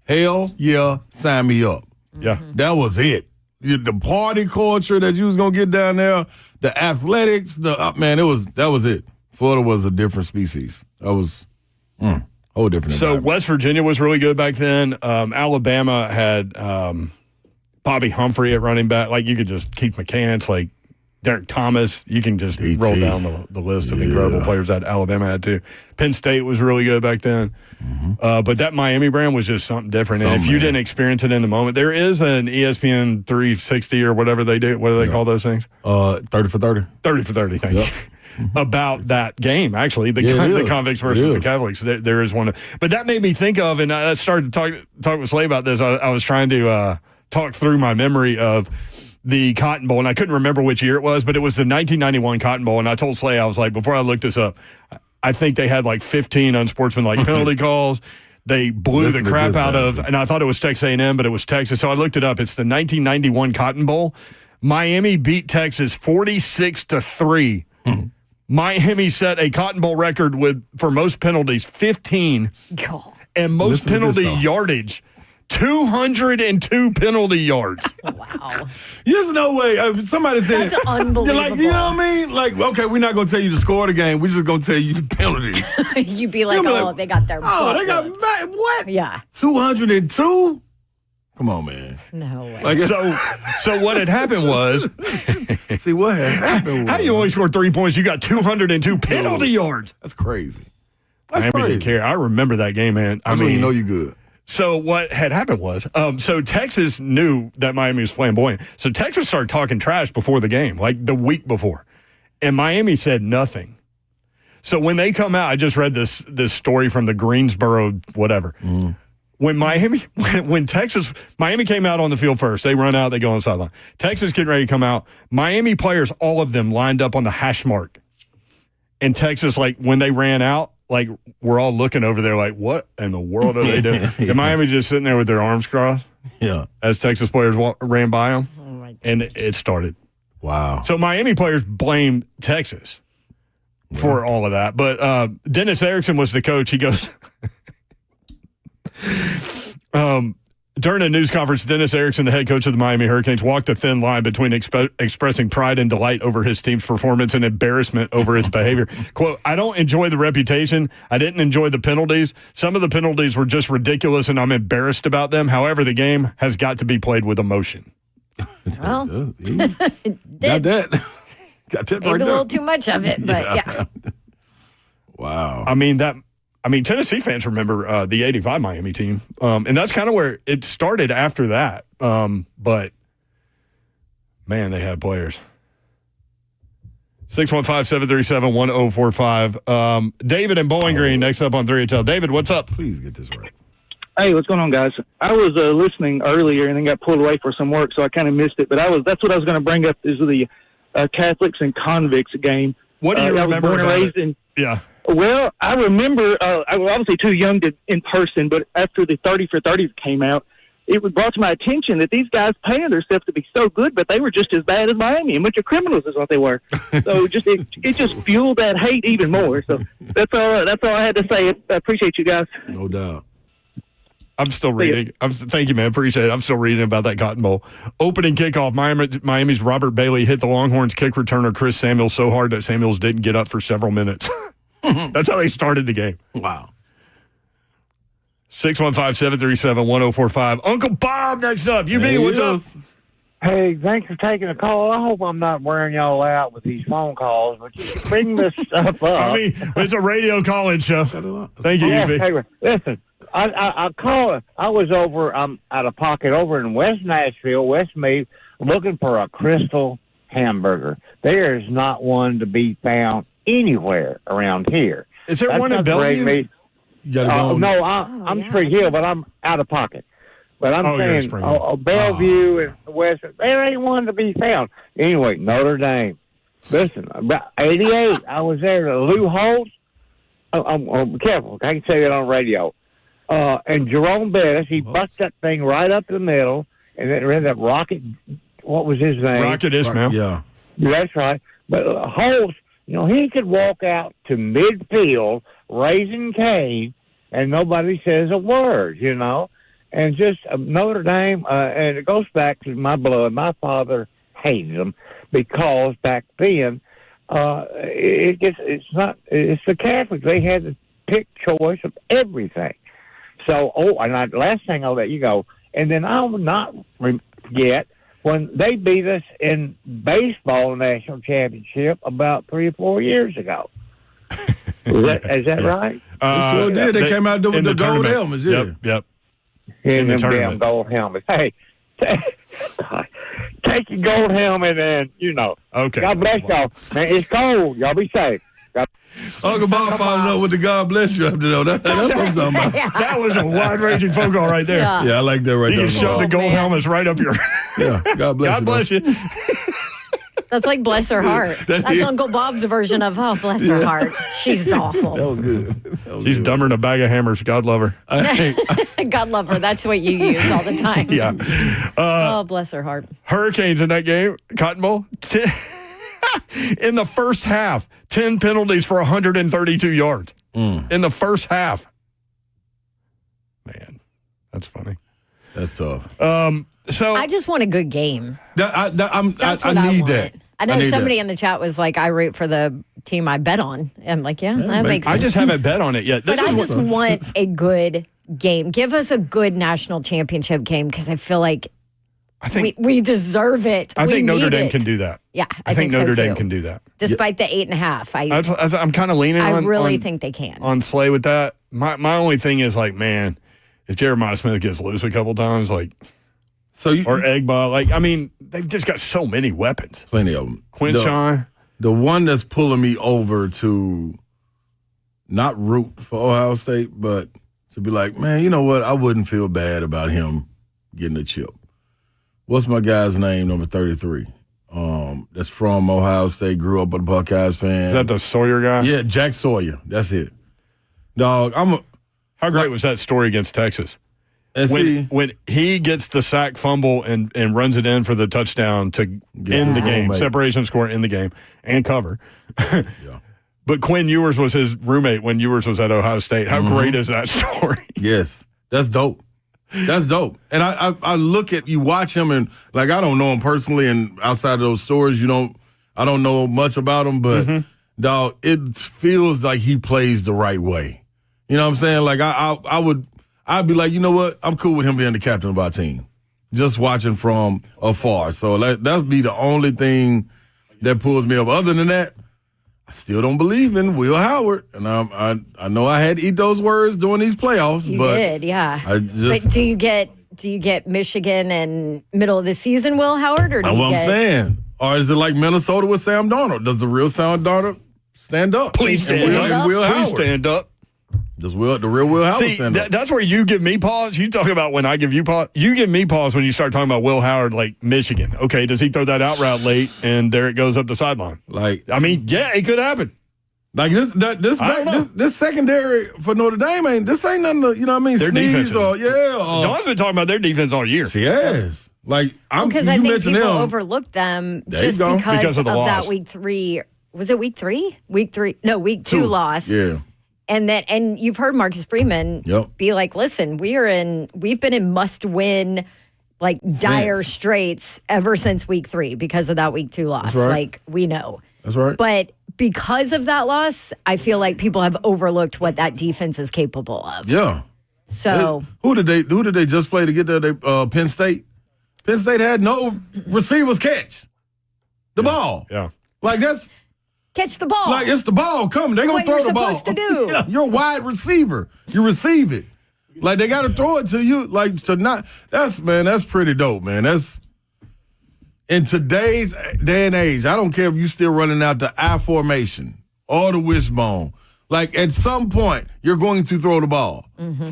hell yeah, sign me up. Yeah. That was it. The party culture that you was going to get down there, the athletics, that was it. Florida was a different species. That was whole different So environment. West Virginia was really good back then. Alabama had Bobby Humphrey at running back. Like you could just Keith McCants, like Derek Thomas. You can just roll down the list of incredible players that Alabama had too. Penn State was really good back then. But that Miami brand was just something different. And if you didn't experience it in the moment, there is an ESPN 360 or whatever they do. What do they call those things? 30 for 30. 30 for 30, thank you. About that game, actually, the convicts versus the Catholics. There is one. But that made me think of, and I started to talk with Slay about this. I was trying to talk through my memory of the Cotton Bowl, and I couldn't remember which year it was, but it was the 1991 Cotton Bowl. And I told Slay, I was like, before I looked this up, I think they had like 15 unsportsmanlike penalty calls. They blew the crap out of, and I thought it was Texas A&M, but it was Texas. So I looked it up. It's the 1991 Cotton Bowl. Miami beat Texas 46-3. Miami set a Cotton Bowl record for most penalties, 15, and most penalty yardage, 202 penalty yards. Wow. There's no way. Somebody said, that's unbelievable. Like, you know what I mean? Like, okay, we're not going to tell you the score of the game. We're just going to tell you the penalties. You'd be like, they got their they got, what? Yeah. 202? Come on, man. No way. Like, So what had happened was, see what had happened. how you only scored 3 points? You got 202 penalty yards. That's crazy. That's Miami crazy. didn't care. I remember that game, man. That's when you know you're good. So what had happened was, so Texas knew that Miami was flamboyant. So Texas started talking trash before the game, like the week before. And Miami said nothing. So when they come out, I just read this story from the Greensboro whatever. When Miami came out on the field first, they run out, they go on the sideline. Texas getting ready to come out. Miami players, all of them lined up on the hash mark. And Texas, like when they ran out, like we're all looking over there like, what in the world are they doing? And Miami just sitting there with their arms crossed. Yeah. As Texas players ran by them. And it started. Wow. So Miami players blamed Texas for all of that. But Dennis Erickson was the coach. He goes, during a news conference, Dennis Erickson, the head coach of the Miami Hurricanes, walked a thin line between expressing pride and delight over his team's performance and embarrassment over its behavior. Quote, I don't enjoy the reputation. I didn't enjoy the penalties. Some of the penalties were just ridiculous, and I'm embarrassed about them. However, the game has got to be played with emotion. Well, got that. Got that maybe right a little there. too much of it, but yeah. Wow. I mean, Tennessee fans remember the 85 Miami team. And that's kind of where it started after that. But, man, they had players. 615-737-1045. David in Bowling Green next up on 3 Tell. David, what's up? Please get this right. Hey, what's going on, guys? I was listening earlier and then got pulled away for some work, so I kind of missed it. But that's what I was going to bring up is the Catholics and convicts game. What do you remember about it? Yeah. Well, I remember, I was obviously too young in person, but after the 30 for 30 came out, it was brought to my attention that these guys painted themselves to be so good, but they were just as bad as Miami. A bunch of criminals is what they were. So it just fueled that hate even more. So that's all I had to say. I appreciate you guys. No doubt. I'm still reading. Thank you, man. Appreciate it. I'm still reading about that Cotton Bowl. Opening kickoff, Miami's Robert Bailey hit the Longhorns kick returner Chris Samuels so hard that Samuels didn't get up for several minutes. That's how they started the game. Wow. 615-737-1045. Uncle Bob next up. UB, what's up? Hey, thanks for taking the call. I hope I'm not wearing y'all out with these phone calls, but you can bring this stuff up. I mean, it's a radio call-in show. Thank you, UB. Hey, listen, I called. I was over out of pocket over in West Nashville, Westmead, looking for a Crystal hamburger. There is not one to be found anywhere around here. Is there one in Bellevue? No, I'm Spring Hill, but I'm out of pocket. But I'm saying Bellevue and West, there ain't one to be found. Anyway, Notre Dame. Listen, about 88, I was there to Lou Holtz. I'm careful. I can say that on radio. And Jerome Bettis, he bust that thing right up the middle, and then ended up Rocket. What was his name? Rocket Ismail. Yeah. That's right. But Holtz, he could walk out to midfield, raising Cain, and nobody says a word, And just Notre Dame, and it goes back to my blood. My father hated them because back then, it's the Catholics. They had the pick choice of everything. So, last thing I'll let you go, and then I will not forget when they beat us in baseball national championship about 3 or 4 years ago. Is that right? They sure did. They came out with the gold helmets. Yeah. Yep. In them damn gold helmets. Hey, take your gold helmet and, Okay. God bless y'all. Man, it's cold. Y'all be safe. Uncle Bob followed up with the God bless you after that. That's what I'm talking about. That was a wide-ranging phone call right there. Yeah, I like that right there. You can shove the gold helmets right up your... Yeah, God bless you. God bless you. That's like bless her heart. That's Uncle Bob's version of, bless her heart. She's awful. That was good. She's dumber than a bag of hammers. God love her. God love her. That's what you use all the time. Yeah. Bless her heart. Hurricanes in that game, Cotton Bowl. In the first half, 10 penalties for 132 yards. In the first half. Man, that's funny. That's tough. So I just want a good game. I need that. I know somebody in the chat was like, I root for the team I bet on. I'm like, that makes sense. I just haven't bet on it yet. But I just want a good game. Give us a good national championship game because I feel like we deserve it. I think Notre Dame can do that. Yeah, I think Notre Dame can do that. Despite the 8.5. I'm kind of leaning I on. really think they can. On Slay with that. My only thing is like, man, if Jeremiah Smith gets loose a couple times, like, or Egba, like, I mean, they've just got so many weapons. Plenty of them. Quinshon. The one that's pulling me over to not root for Ohio State, but to be like, man, you know what? I wouldn't feel bad about him getting a chip. What's my guy's name, number 33? That's from Ohio State, grew up a Buckeyes fan. Is that the Sawyer guy? Yeah, Jack Sawyer. That's it. Dog, how great was that story against Texas? When he gets the sack fumble and runs it in for the touchdown to end the game, separation score in the game, and cover. Yeah. But Quinn Ewers was his roommate when Ewers was at Ohio State. How great is that story? Yes, that's dope. That's dope. And I look at, you watch him, and like, I don't know him personally, and outside of those stories, I don't know much about him, but dog, it feels like he plays the right way. You know what I'm saying? Like, I'd be like, you know what? I'm cool with him being the captain of our team. Just watching from afar. So that'd be the only thing that pulls me up. Other than that, I still don't believe in Will Howard. And I know I had to eat those words during these playoffs. You but did, yeah. But do you get Michigan and middle of the season Will Howard? Or that's what I'm saying. Or is it like Minnesota with Sam Darnold? Does the real Sam Darnold stand up? Please stand up. Please stand up. Does the real Will Howard stand up? That's where you give me pause. You talk about when I give you pause. You give me pause when you start talking about Will Howard, like Michigan. Okay, does he throw that out route late and there it goes up the sideline? Like, I mean, yeah, it could happen. Like this secondary for Notre Dame ain't nothing to, you know what I mean? Their defense. Don's been talking about their defense all year. She has. Like, because I think people overlooked them just because of that week 3. Was it week 3? Week 3? No, week 2 loss. Yeah. And you've heard Marcus Freeman be like, listen, we've been in must-win, like, dire straits ever since week 3 because of that week 2 loss. Right. Like, we know. That's right. But because of that loss, I feel like people have overlooked what that defense is capable of. Yeah. So who did they just play to get there? Penn State. Penn State had no receivers catch the ball. Yeah. Like, that's catch the ball. Like, it's the ball coming. They're going to throw the ball. What you're supposed to do. You're a wide receiver. You receive it. Like, they got to throw it to you. Like, to not. That's pretty dope, man. That's in today's day and age. I don't care if you still running out the I formation or the wishbone. Like, at some point, you're going to throw the ball. Mm-hmm.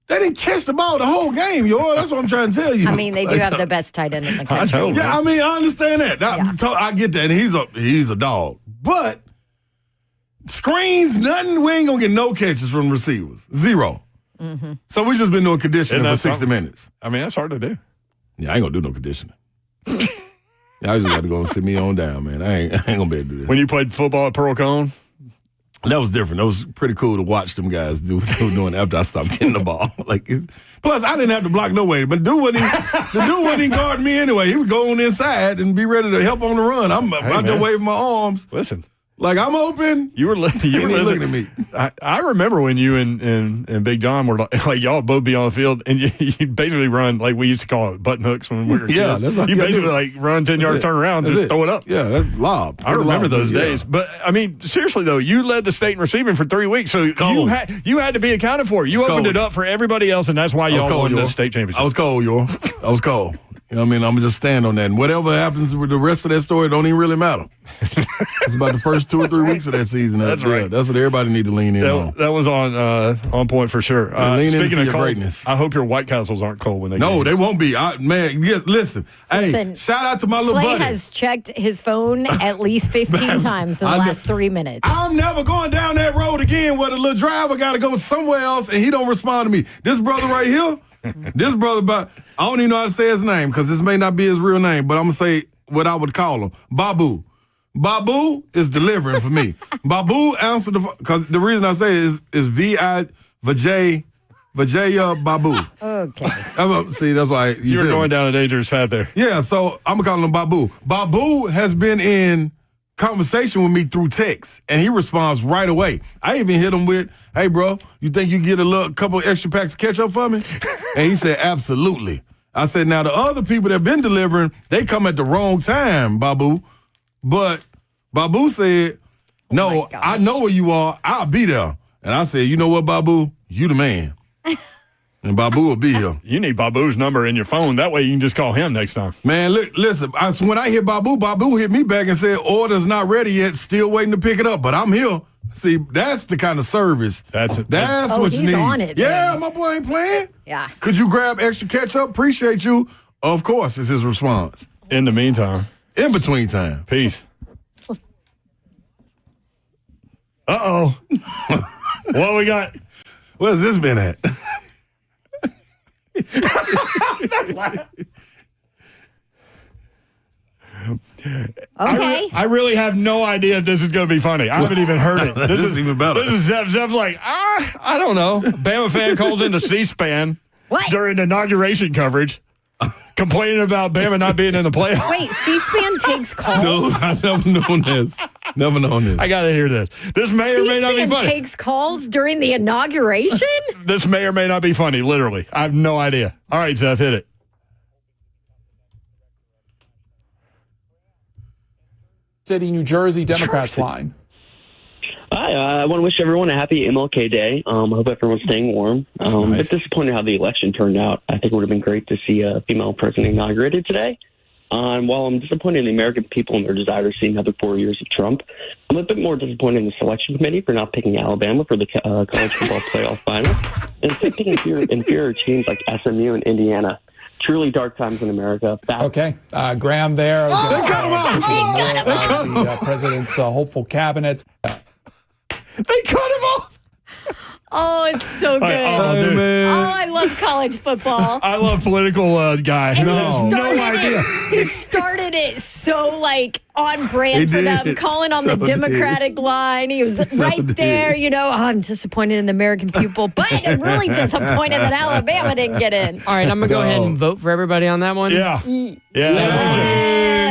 They didn't catch the ball the whole game, yo. That's what I'm trying to tell you. I mean, they do have the best tight end in the country. I know. Yeah, I mean, I understand that. I get that. And he's a dog. But screens, nothing. We ain't going to get no catches from receivers. 0. Mm-hmm. So we just been doing conditioning for 60 minutes. I mean, that's hard to do. Yeah, I ain't going to do no conditioning. I just got to go and sit me on down, man. I ain't going to be able to do this. When you played football at Pearl Cone? That was different. That was pretty cool to watch them guys do what they were doing after I stopped getting the ball. Plus, I didn't have to block no way. But the dude wasn't guarding me anyway. He would go on inside and be ready to help on the run. I'm out there waving my arms. Listen. Like, I'm open. You were looking at me. I remember when you and Big John were like y'all both be on the field and you basically run like we used to call it button hooks when we were kids. That's how you basically like run 10-yard turn around and just throw it up. Yeah, that's lob. I remember those days. But I mean, seriously though, you led the state in receiving for 3 weeks, so you had to be accounted for. You opened it up for everybody else, and that's why y'all won the state championship. I was cold, yo. I was cold. You know what I mean? I'm going to just stand on that. And whatever happens with the rest of that story, don't even really matter. It's about the first 2 or 3 weeks of that season. That's right. That's what everybody need to lean in on. That was on point for sure. Speaking of greatness. I hope your White Castles aren't cold when they No, they won't be. Listen. Hey, shout out to my little buddy. Slay has checked his phone at least 15 times in the last 3 minutes. I'm never going down that road again where the little driver got to go somewhere else and he don't respond to me. This brother right here, I don't even know how to say his name because this may not be his real name, but I'm going to say what I would call him. Babu. Babu is delivering for me. Babu answered because the reason I say it is Vijaya Babu. Okay. See, that's why you're going down a dangerous path there. Yeah, so I'm going to call him Babu. Babu has been in conversation with me through text, and he responds right away. I even hit him with, "Hey, bro, you think you get a couple of extra packs of ketchup for me?" And he said, "Absolutely." I said, "Now, the other people that have been delivering, they come at the wrong time, Babu." But Babu said, "No, I know where you are. I'll be there." And I said, "You know what, Babu? You the man." And Babu will be here. You need Babu's number in your phone. That way you can just call him next time. Man, listen, when I hit Babu, Babu hit me back and said, "Order's not ready yet. Still waiting to pick it up, but I'm here." See, that's the kind of service. That's what you need. He's on it. Yeah, man. my boy ain't playing. Yeah. Could you grab extra ketchup? Appreciate you. Of course, is his response. In the meantime. In between time. Peace. Uh-oh. What we got? Where's this been at? Okay. I really have no idea if this is going to be funny. I haven't even heard it. This is even better. This is Zev. Zev's like, I don't know. Bama fan calls into C-SPAN during inauguration coverage, complaining about Bama not being in the playoffs. Wait, C-SPAN takes calls? No, I've never known this. Never known this. I got to hear this. This may or may not be C-SPAN funny. takes calls during the inauguration? This may or may not be funny, literally. I have no idea. All right, Zev, hit it. City, New Jersey Democrats line. Hi, I want to wish everyone a happy MLK Day. I hope everyone's staying warm. Nice. A bit disappointed how the election turned out. I think it would have been great to see a female president inaugurated today. While I'm disappointed in the American people and their desire to see another 4 years of Trump, I'm a bit more disappointed in the selection committee for not picking Alabama for the college football playoff final, and instead picking inferior teams like SMU and Indiana. Truly dark times in America. Okay. Graham there. They cut him off. The president's hopeful cabinet. They cut him off. Oh, it's so good. I love college football. I love political guy. And No idea. He started it so on brand for them, calling on the Democratic line. He was right there, I'm disappointed in the American people, but I'm really disappointed that Alabama didn't get in. All right, I'm going to go ahead and vote for everybody on that one. Yeah.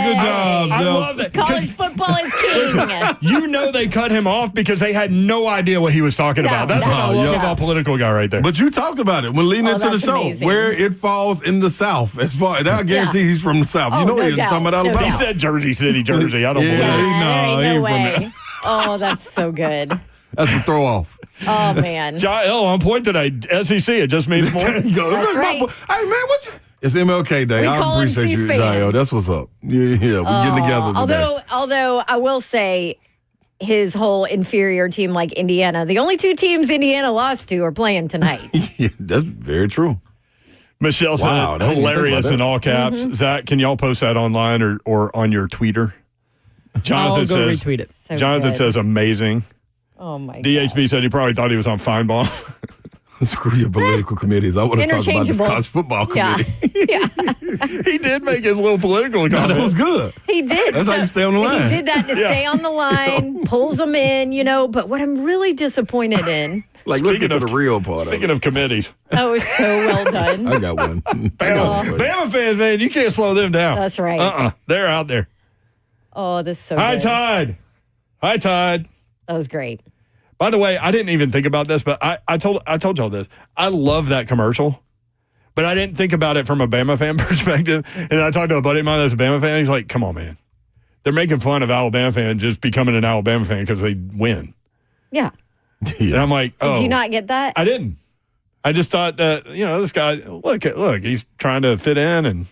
Good job, I Joe. love that. College football is king. You know they cut him off because they had no idea what he was talking about. That's what I love about political guy right there. But you talked about it when leading into the that's show, amazing. where it falls in the South. As far I guarantee he's from the South. Oh, You know no he is doubt. talking about No Alabama. He said Jersey City, Jersey. I don't believe it. There ain't no he way. ain't from Oh, that's so good. That's a throw off. Oh, man. Jael on point today. SEC, it just means more. There you go. That's right. Hey, man, it's MLK Day. We I call him appreciate you, C-SPAN. Jael. That's what's up. Yeah, we're getting together today. Although I will say his whole inferior team like Indiana, the only two teams Indiana lost to are playing tonight. Yeah, that's very true. Michelle said Wow, I didn't think hilarious about in that. all caps. Zach, can y'all post that online or on your tweeter? Jonathan I'll go says, retweet it. So Jonathan good. says amazing. Oh, my God. DHB said he probably thought he was on Feinbaum. Screw your political committees. I want to talk about this Interchangeable. college football Yeah. committee. Yeah, He did make his little political No, comment. that was good. he did. That's how you stay on the line. He did that to stay on the line, pulls them in, But what I'm really disappointed in, Like, let's get to the real part. Speaking of committees, that was so well done. I got one. Bama fans, man, you can't slow them down. That's right. They're out there. Oh, this is so High good. tide. High tide. That was great. By the way, I didn't even think about this, but I told y'all this. I love that commercial, but I didn't think about it from a Bama fan perspective. And I talked to a buddy of mine that's a Bama fan. He's like, come on, man. They're making fun of Alabama fans just becoming an Alabama fan because they win. Yeah. And I'm like, Did you not get that? I didn't. I just thought that, this guy, look, he's trying to fit in and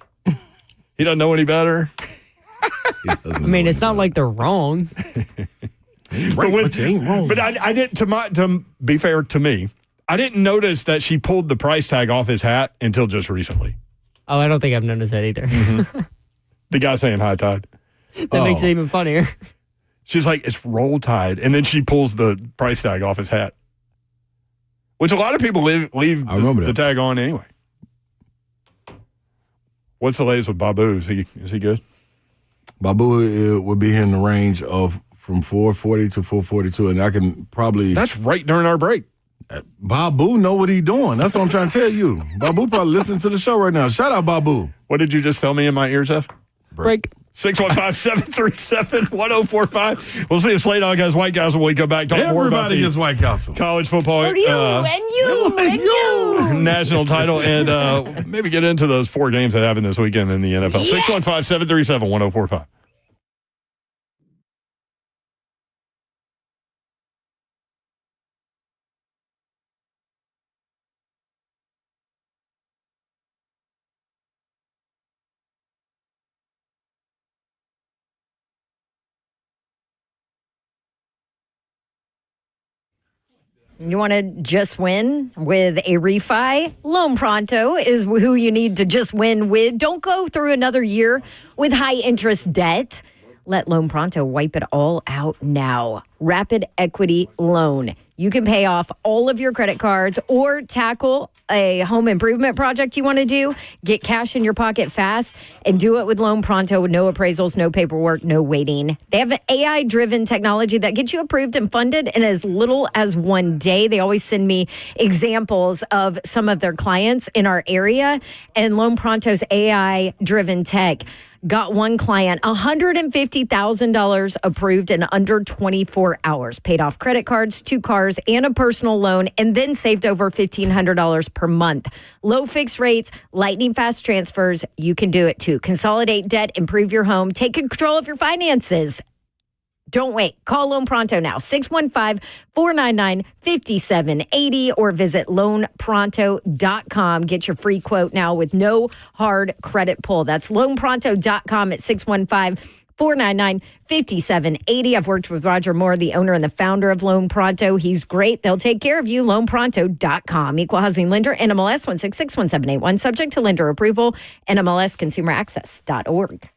he doesn't know any better. I mean, it's not like they're wrong. But you ain't wrong. But I didn't, to be fair to me, I didn't notice that she pulled the price tag off his hat until just recently. Oh, I don't think I've noticed that either. The guy saying high tide. That makes it even funnier. She's like, it's roll tide. And then she pulls the price tag off his hat. Which a lot of people leave the tag on anyway. What's the latest with Babu? Is he good? Babu would be here in the range of from 440 to 442, and I can probably... That's right during our break. Babu know what he doing. That's what I'm trying to tell you. Babu probably listening to the show right now. Shout out, Babu. What did you just tell me in my ear, Jeff? Break. 615-737-1045. We'll see if Slate Dog has White Castle when we come back. Talk more about Everybody gets White Castle. college football. For you and you. National title and maybe get into those 4 games that happened this weekend in the NFL. Yes. 615-737-1045. You want to just win with a refi? Loan Pronto is who you need to just win with. Don't go through another year with high interest debt. Let Loan Pronto wipe it all out now. Rapid Equity Loan. You can pay off all of your credit cards or tackle a home improvement project you want to do. Get cash in your pocket fast and do it with Loan Pronto with no appraisals, no paperwork, no waiting. They have an AI-driven technology that gets you approved and funded in as little as 1 day. They always send me examples of some of their clients in our area, and Loan Pronto's AI-driven tech got one client $150,000 approved in under 24 hours, paid off credit cards, 2 cars, and a personal loan, and then saved over $1,500 per month. Low fixed rates, lightning fast transfers. You can do it too. Consolidate debt, improve your home, take control of your finances. Don't wait. Call Loan Pronto now, 615-499-5780, or visit loanpronto.com. Get your free quote now with no hard credit pull. That's loanpronto.com at 615-499-5780. I've worked with Roger Moore, the owner and the founder of Loan Pronto. He's great. They'll take care of you. Loanpronto.com. Equal housing lender, NMLS 1661781. Subject to lender approval, NMLSconsumeraccess.org.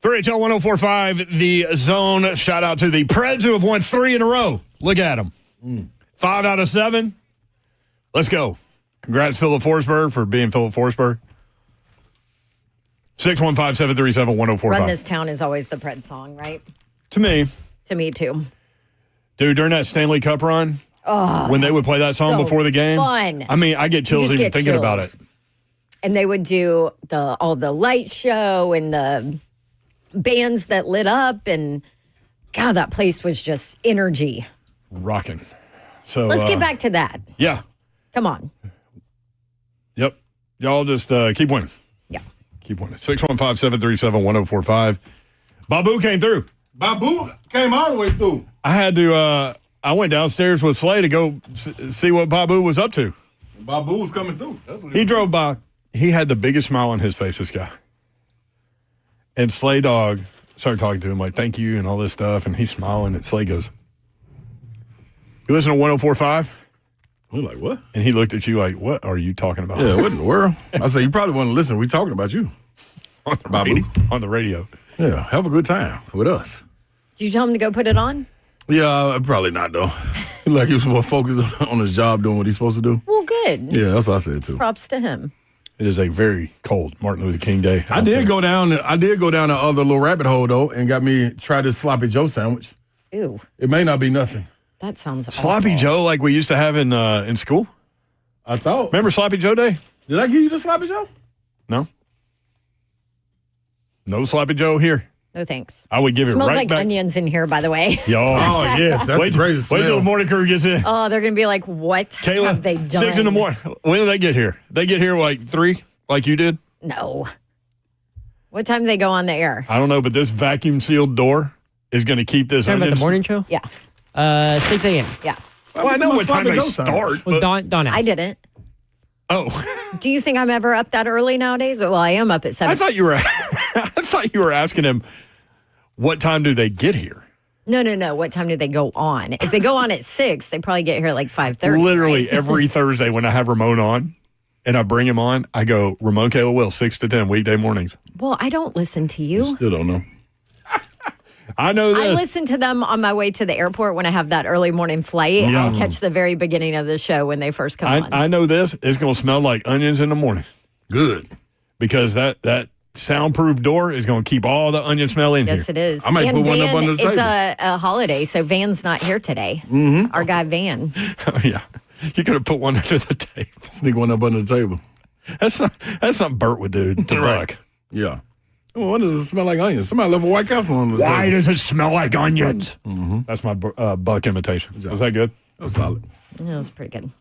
3HL 1045, the Zone. Shout out to the Preds who have won 3 in a row. Look at them. 5 out of 7. Let's go. Congrats, Philip Forsberg, for being Philip Forsberg. 615-737-1045. Run This Town is always the Pred song, right? To me. To me, too. Dude, during that Stanley Cup run, when they would play that song so before the game, fun. I mean, I get chills even thinking about it. And they would do all the light show and the bands that lit up, and God, that place was just energy. Rocking. So let's get back to that. Yeah. Come on. Yep. Y'all just keep winning. Yeah. Keep winning. 615-737-1045. Babu came through. Babu came all the way through. I had to, I went downstairs with Slay to go see what Babu was up to. Babu was coming through. That's what he drove by. He had the biggest smile on his face, this guy. And Slay Dog started talking to him like, thank you, and all this stuff. And he's smiling, and Slay goes, you listen to 1045? We're like, what? And he looked at you like, what are you talking about? Yeah, what in the world? I said, you probably want to listen. We're talking about you. On the radio. Yeah, have a good time with us. Did you tell him to go put it on? Yeah, probably not, though. Like he was more focused on his job doing what he's supposed to do. Well, good. Yeah, that's what I said, too. Props to him. It is a very cold Martin Luther King Day. I did go down the other little rabbit hole, though, and got me try this Sloppy Joe sandwich. Ew. It may not be nothing. That sounds Sloppy awful. Joe like we used to have in school? I thought. Remember Sloppy Joe Day? Did I give you the Sloppy Joe? No. No Sloppy Joe here. No thanks. I would give it Smells right like back. onions in here, by the way. Oh, yes. That's the crazy smell. Wait till the morning crew gets in. Oh, they're going to be like, what Kayla, have they done? 6 in the morning. When do they get here? They get here like 3, like you did? No. What time do they go on the air? I don't know, but this vacuum sealed door is going to keep this. Talking about the morning show? Yeah. 6 a.m. Yeah. Well, I know what time they start. Well, But, Don asked. I didn't. oh, Do you think I'm ever up that early nowadays? Well, I am up at 7. I thought you were. I thought you were asking him what time do they get here. No. What time do they go on? If they go on at 6, they probably get here at like 5:30. Literally right? every Thursday when I have Ramon on and I bring him on, I go Ramon Kayla Will 6 to 10 weekday mornings. Well, I don't listen to you. Still don't know. I know this. I listen to them on my way to the airport when I have that early morning flight. Yeah. I'll catch the very beginning of the show when they first come on. I know this. It's going to smell like onions in the morning. Good. Because that soundproof door is going to keep all the onion smell in Yes, here. it is. I might And put one up Van, under the it's table. a holiday, so Van's not here today. Mm-hmm. Our guy Van. Oh, yeah. You're going to put one under the table. Sneak one up under the table. That's something Bert would do to Buck. Yeah. Well, what does it smell like onions? Somebody left a White Castle on the table. Why does it smell like onions? Mm-hmm. That's my Buck imitation. Was that good? That was solid. Yeah, that was pretty good.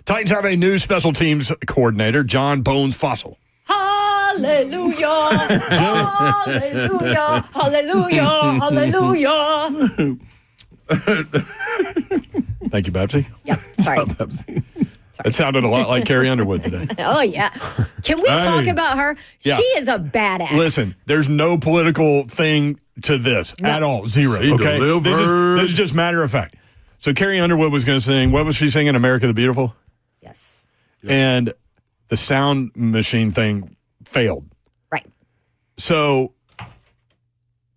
Titans have a new special teams coordinator, John Bones Fossil. Hallelujah! Hallelujah! Hallelujah! Hallelujah! Thank you, Babsy. Yeah, sorry. It sounded a lot like Carrie Underwood today. Oh, yeah. Can we talk about her? Yeah. She is a badass. Listen, there's no political thing to this at all. Zero. She okay? This delivered. is just matter of fact. So Carrie Underwood was going to sing, what was she singing? America the Beautiful? Yes. And the sound machine thing failed. Right. So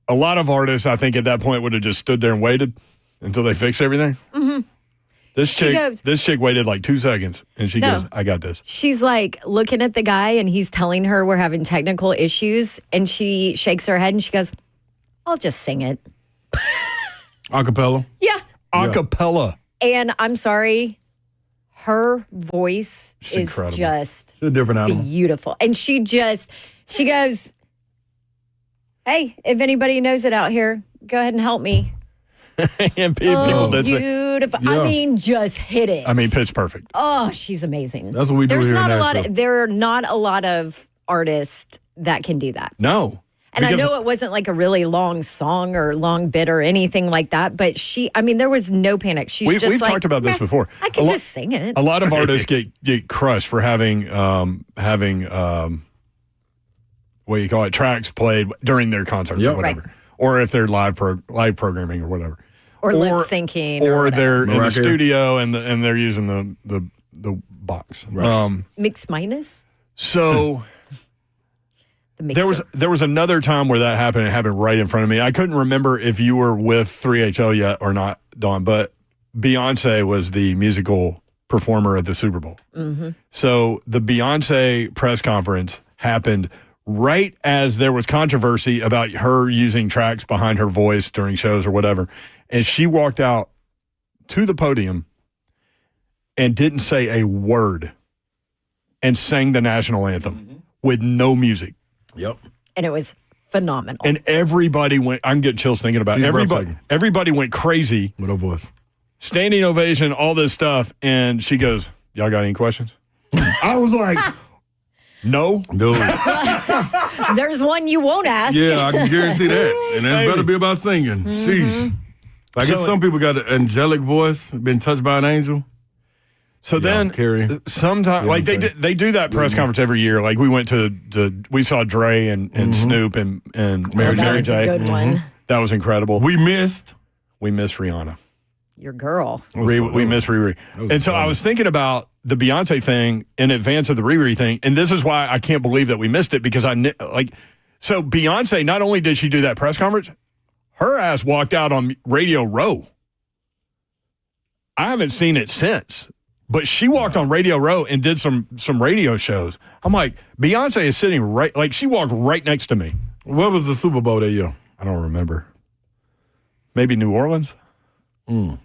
a lot of artists, I think, at that point would have just stood there and waited until they fixed everything. Mm-hmm. This chick waited like 2 seconds, and she goes, I got this. She's like looking at the guy, and he's telling her we're having technical issues, and she shakes her head, and she goes, I'll just sing it. Acapella? Yeah. Acapella. And I'm sorry, her voice It's is incredible. just She's a different animal. beautiful. And she goes, hey, if anybody knows it out here, go ahead and help me. And people did say, Beautiful. Yeah. I mean, just hit it. I mean, pitch perfect. Oh, she's amazing. That's what we do There's here in not a lot. Nashville. There are not a lot of artists that can do that. No. And I Because- know it wasn't like a really long song or long bit or anything like that, but there was no panic. She's just We've like, talked about this "Meh, before. I can just sing it. A lot of artists get crushed for having what you call it, tracks played during their concerts Yep. or whatever, or if they're live programming or whatever, or lip syncing, or they're in the Mariah Carey. studio and they're using the box. Right. Mix minus. So There was another time where that happened. It happened right in front of me. I couldn't remember if you were with 3HO yet or not, Dawn, but Beyonce was the musical performer at the Super Bowl. Mm-hmm. So the Beyonce press conference happened right as there was controversy about her using tracks behind her voice during shows or whatever. And she walked out to the podium and didn't say a word and sang the national anthem with no music. Yep. And it was phenomenal. And everybody went, I'm getting chills thinking about it. Everybody went crazy. With her voice. Standing ovation, all this stuff. And she goes, y'all got any questions? I was like, no. There's one you won't ask. Yeah, I can guarantee that. And it better be about singing. Sheesh. I guess some people got an angelic voice, been touched by an angel. So then, sometimes, like they do that press conference every year. Like we went we saw Dre and Snoop and Mary J. That was a good one. That was incredible. We missed Rihanna. Your girl. We missed Riri. And so I was thinking about the Beyonce thing in advance of the Riri thing, and this is why I can't believe that we missed it, because so Beyonce, not only did she do that press conference, her ass walked out on Radio Row. I haven't seen it since. But she walked on Radio Row and did some radio shows. I'm like, Beyonce is sitting right, like she walked right next to me. What was the Super Bowl that year? I don't remember. Maybe New Orleans? Mm.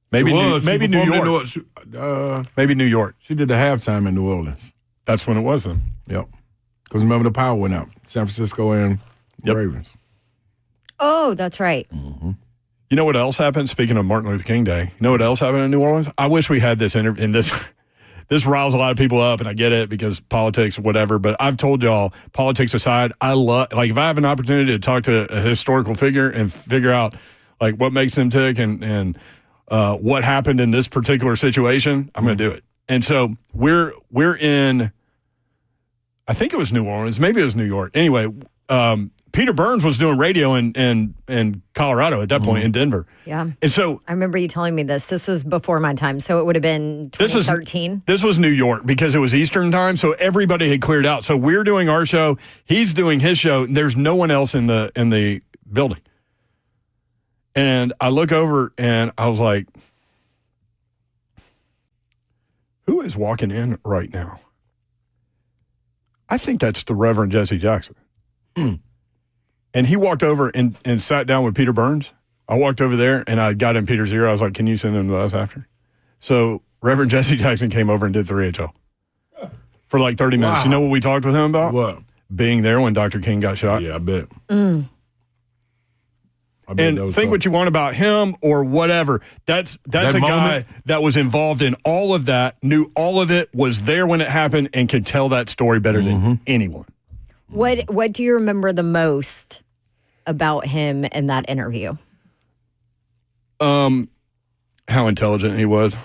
Maybe New York. Maybe New York. She did the halftime in New Orleans. That's when it was then. Yep. Because remember the power went out. San Francisco and Ravens. Oh, that's right. Mm-hmm. You know what else happened? Speaking of Martin Luther King Day, you know what else happened in New Orleans? I wish we had this interview. And this riles a lot of people up, and I get it because politics, whatever. But I've told y'all, politics aside, I love, like, if I have an opportunity to talk to a historical figure and figure out like what makes them tick and what happened in this particular situation, I'm going to do it. And so we're in, I think it was New Orleans, maybe it was New York. Anyway, Peter Burns was doing radio in Colorado at that point, in Denver. Yeah. And so I remember you telling me this. This was before my time, so it would have been 2013. This was New York because it was Eastern time, so everybody had cleared out. So we're doing our show, he's doing his show, and there's no one else in the building. And I look over and I was like, who is walking in right now? I think that's the Reverend Jesse Jackson. And he walked over and sat down with Peter Burns. I walked over there and I got in Peter's ear. I was like, can you send him to us after? So Reverend Jesse Jackson came over and did 3HL for like 30 minutes. You know what we talked with him about? What? Being there when Dr. King got shot. Yeah, I bet. And think what you want about him or whatever. That's a guy that was involved in all of that, knew all of it, was there when it happened, and could tell that story better than anyone. What do you remember the most about him in that interview? How intelligent he was.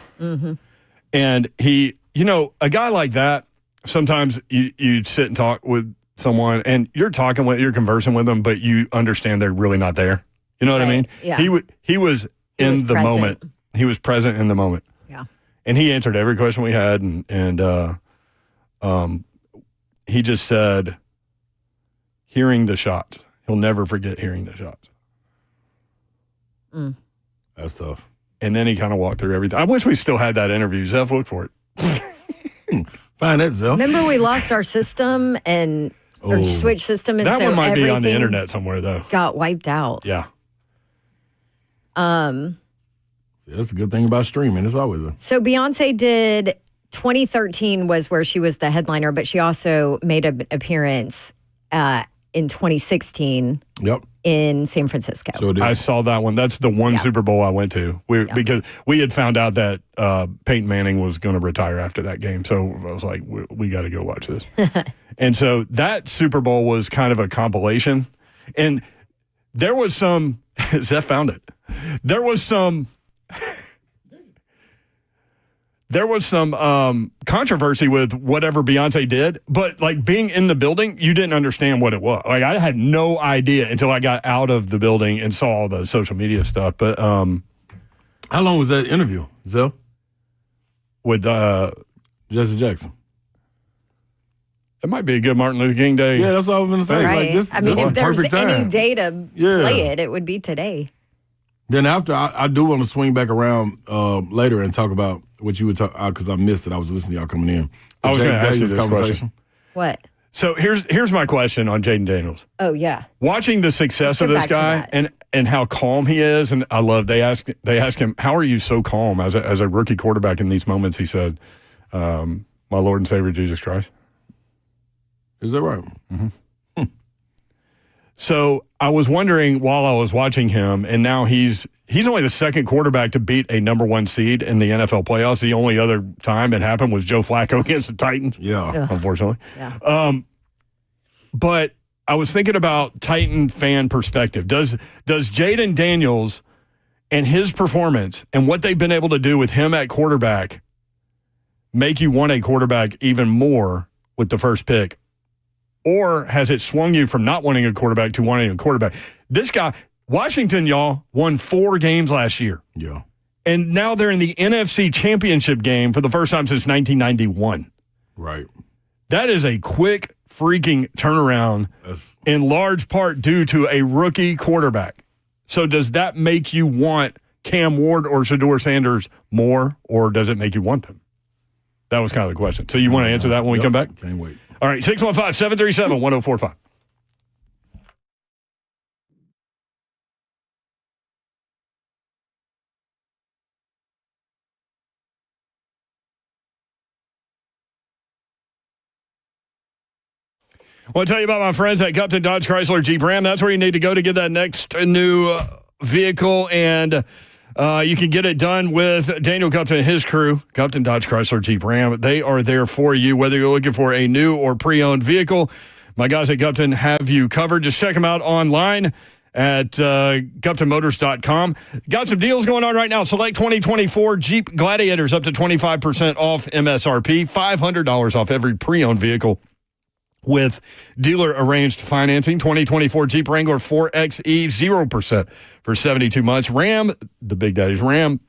And he, a guy like that, sometimes you sit and talk with someone and you're conversing with them, but you understand they're really not there. You know what I mean? Yeah. He was in the moment. He was present in the moment. Yeah. And he answered every question we had, and he just said, hearing the shots. He'll never forget hearing the shots. That's tough. And then he kind of walked through everything. I wish we still had that interview. Zeph, look for it. Find that, Zeph. Remember we lost our system or switch system, and that so one might be on the everything internet somewhere, though. got wiped out. Yeah. That's a good thing about streaming. It's always So Beyonce did 2013 was where she was the headliner, but she also made an appearance in 2016. Yep. In San Francisco. So I saw that one. That's the one Super Bowl I went to. Because we had found out that Peyton Manning was going to retire after that game. So I was like, we got to go watch this. And so that Super Bowl was kind of a compilation. And there was some, Zeph found it. There was some controversy with whatever Beyonce did, but like being in the building, you didn't understand what it was. Like I had no idea until I got out of the building and saw all the social media stuff. But how long was that interview, Zell? With Jesse Jackson? It might be a good Martin Luther King Day. Yeah, that's what I was going to say. Right. Like, this, I mean, this if is there's perfect time. any day to play it would be today. Then after, I do want to swing back around later and talk about what you were talking, because I missed it. I was listening to y'all coming in. I was going to ask you this question. What? So here's my question on Jayden Daniels. Oh, yeah. Watching the success of this guy and how calm he is, and I love they ask him, how are you so calm as a rookie quarterback in these moments? He said, my Lord and Savior Jesus Christ. Is that right? Mm-hmm. So I was wondering while I was watching him, and now he's only the second quarterback to beat a number 1 seed in the NFL playoffs. The only other time it happened was Joe Flacco against the Titans. Yeah. Unfortunately. Yeah. But I was thinking about Titan fan perspective. Does Jayden Daniels and his performance and what they've been able to do with him at quarterback make you want a quarterback even more with the first pick? Or has it swung you from not wanting a quarterback to wanting a quarterback? This guy, Washington, y'all, won 4 games last year. Yeah. And now they're in the NFC Championship game for the first time since 1991. Right. That is a quick freaking turnaround, in large part due to a rookie quarterback. So does that make you want Cam Ward or Shedeur Sanders more, or does it make you want them? That was kind of the question. So you want to answer that when we come back? Can't wait. All right, 615-737-1045. I want to tell you about my friends at Gupton Dodge Chrysler Jeep Ram. That's where you need to go to get that next new vehicle, and you can get it done with Daniel Gupton and his crew, Gupton Dodge Chrysler Jeep Ram. They are there for you, whether you're looking for a new or pre-owned vehicle. My guys at Gupton have you covered. Just check them out online at GuptonMotors.com. Got some deals going on right now. Select 2024 Jeep Gladiators up to 25% off MSRP, $500 off every pre-owned vehicle with dealer-arranged financing. 2024 Jeep Wrangler 4xe, 0% for 72 months. Ram, the Big Daddy's Ram,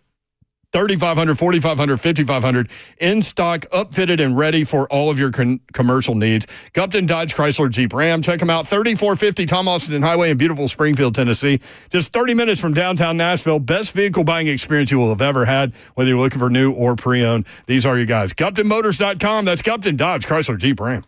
$3,500, $4,500, $5,500 in stock, upfitted and ready for all of your commercial needs. Gupton Dodge Chrysler Jeep Ram. Check them out, 3450 Tom Austin Highway in beautiful Springfield, Tennessee. Just 30 minutes from downtown Nashville. Best vehicle buying experience you will have ever had, whether you're looking for new or pre-owned. These are your guys. GuptonMotors.com. That's Gupton Dodge Chrysler Jeep Ram.